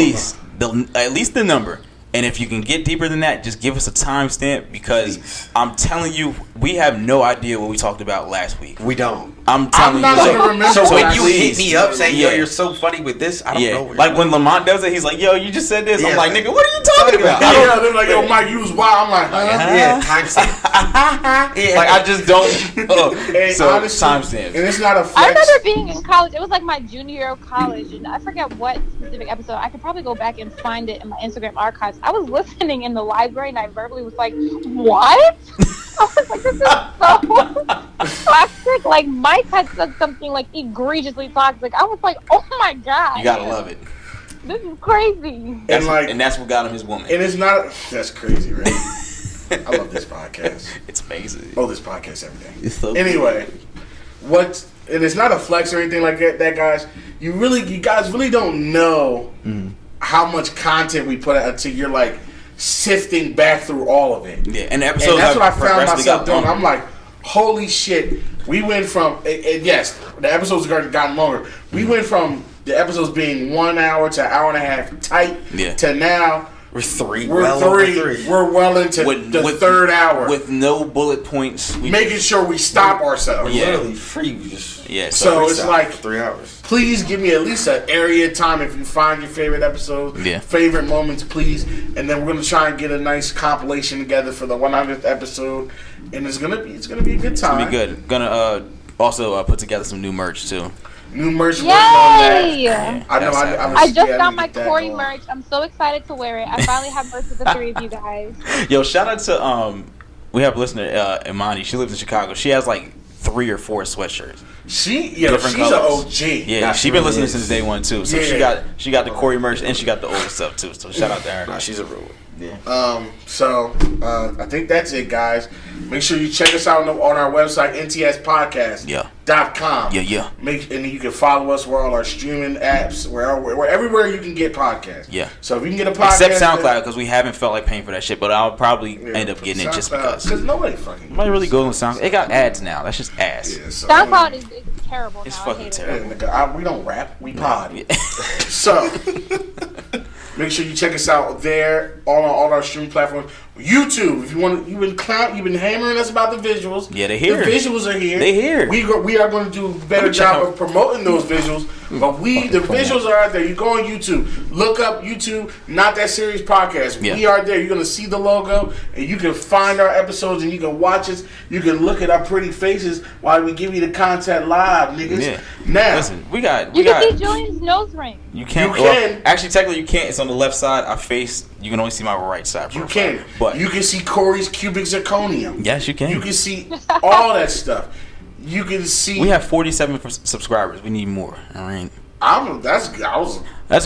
A: at least the number. And if you can get deeper than that, just give us a timestamp because I'm telling you, we have no idea what we talked about last week.
C: We don't.
A: I'm telling
B: not
A: you.
B: gonna remember.
C: So when
B: what
C: you
B: I
C: hit
B: see.
C: me up saying, yo,
A: Yeah.
C: you're so funny with this, I don't know.
A: Yeah, like when Lamont does it, he's like, "Yo, you just said this." I'm
C: Yeah.
A: like, "Nigga, what are you talking about?"
B: Yeah, they're like, yo, Mike, you was wild. I'm like, huh?
C: Yeah, timestamp. Yeah.
A: Like I just don't.
B: And
A: So
B: honestly,
A: timestamps.
B: and it's not a
E: I
B: flex.
E: remember being in college. It was like my junior year of college, and I forget what specific episode. I could probably go back and find it in my Instagram archives. I was listening in the library, and I verbally was like, "What?" I was like, "This is so toxic." Like Mike had said something like egregiously toxic. I was like, "Oh my god!"
A: You gotta love it.
E: This is crazy.
B: And like,
A: And that's what got him his woman.
B: and it's not. That's crazy, right? I love this podcast.
A: It's amazing.
B: Oh, this podcast every day.
A: It's so
B: Anyway, and it's not a flex or anything like that, guys. You guys really don't know how much content we put out until you're like sifting back through all of it.
A: Yeah, and the
B: And
A: episodes
B: that's what I
A: have
B: found
A: progressively
B: myself
A: got
B: doing.
A: longer.
B: I'm like, holy shit. We went from, and yes, the episodes have gotten longer. We went from the episodes being 1 hour to an hour and a half tight to now
C: We're three.
B: we're We're well into the third hour.
A: with no bullet points.
B: Making sure we stop ourselves.
A: Yeah.
C: Literally free. Just
A: Yeah,
B: So it's like,
C: 3 hours.
B: please give me at least an area of time if you find your favorite episodes,
A: Yeah.
B: favorite moments, please. And then we're gonna try and get a nice compilation together for the 100th episode, and it's gonna be a good time.
A: It'll be good. Gonna also put together some new merch too.
B: New merch working on that.
E: Yay!
B: I know.
E: I just
B: yeah,
E: got
B: need
E: my
B: to get that
E: Corey
B: going.
E: merch. I'm so excited to wear it. I finally have merch with the three of you guys.
A: Yo, shout out to we have a listener Imani. She lives in Chicago. She has like 3 or 4 sweatshirts.
B: She's
A: Different
B: an
A: colors.
B: OG.
A: Yeah,
C: Nah,
A: she
C: she
A: been
C: really
A: listening
C: is.
A: since day one too. So
B: Yeah.
A: she got the Corey merch and she got the old stuff too. So shout out to her.
C: Nah, she's a real one.
B: So I think that's it, guys. Make sure you check us out on our website, ntspodcast.com.
A: Yeah.
B: And then you can follow us where all our streaming apps, where everywhere you can get podcasts.
A: Yeah.
B: So if you can get a podcast,
A: Except SoundCloud because we haven't felt like paying for that shit. But I'll probably end up getting it just because.
B: Because nobody fucking.
A: Nobody really goes on SoundCloud. It got ads now. That's just ass.
B: Yeah, so,
E: SoundCloud is terrible.
A: It's
E: now. I
A: fucking
E: hate it.
A: terrible.
B: Yeah, nigga, we don't rap, we pod.
A: Yeah.
B: So make sure you check us out there on all our streaming platforms. YouTube, if you want, you've been hammering us about the visuals.
A: Yeah, they here.
B: The visuals are here.
A: They here.
B: We are going to do a better
A: me check
B: job
A: out.
B: of promoting those visuals. But the visuals are out there. You go on YouTube, look up YouTube, Not That Serious Podcast.
A: Yeah.
B: We are there. You're going to see the logo, and you can find our episodes, and you can watch us. You can look at our pretty faces while we give you the content live, niggas.
A: Yeah.
B: Now,
A: Listen, we got.
E: You can see Julian's nose ring.
A: You can't.
B: You can.
A: Actually, technically, you can't. It's on the left side. I face. You can only see my right side.
B: you
A: profile.
B: can.
A: But
B: You can see Corey's cubic zirconium.
A: yes, you can.
B: You can see all that stuff. You can see.
A: We have 47 subscribers. We need more. All right.
B: That's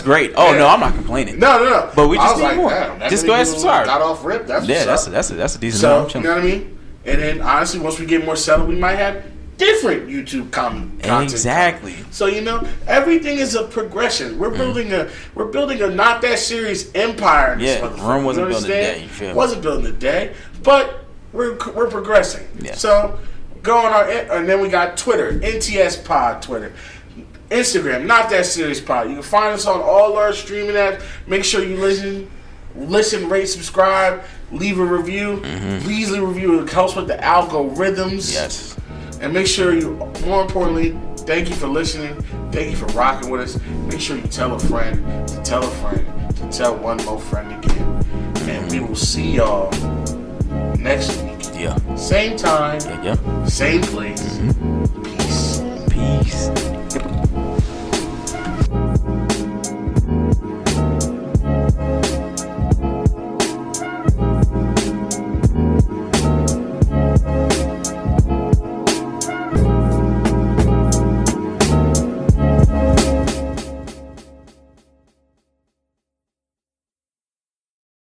A: great. Oh
B: Yeah.
A: no, I'm not complaining.
B: No.
A: But we
B: I
A: just
B: was
A: need
B: like,
A: more.
B: damn, that
A: Just
B: many
A: go ahead and
B: people
A: subscribe.
B: Got off rip. That's
A: Yeah,
B: what's up.
A: that's a decent
B: So
A: amount.
B: you know what I mean. And then honestly, once we get more settled, we might have different YouTube content.
A: Exactly.
B: So everything is a progression. We're building a not that serious empire. In this
A: Rome wasn't built in a day. You feel me?
B: Wasn't built in a day, but we're progressing.
A: Yeah.
B: So go on and then we got Twitter, NTS Pod Twitter. Instagram, Not That Serious Pod. You can find us on all our streaming apps. Make sure you listen, rate, subscribe, leave a review. Please leave a review. It helps with the algorithms.
A: Yes.
B: And make sure more importantly, thank you for listening. Thank you for rocking with us. Make sure you tell a friend, to tell a friend, to tell one more friend again. And we will see y'all next week.
A: Yeah.
B: Same time.
A: Yeah.
B: Same place. Peace.
A: Peace.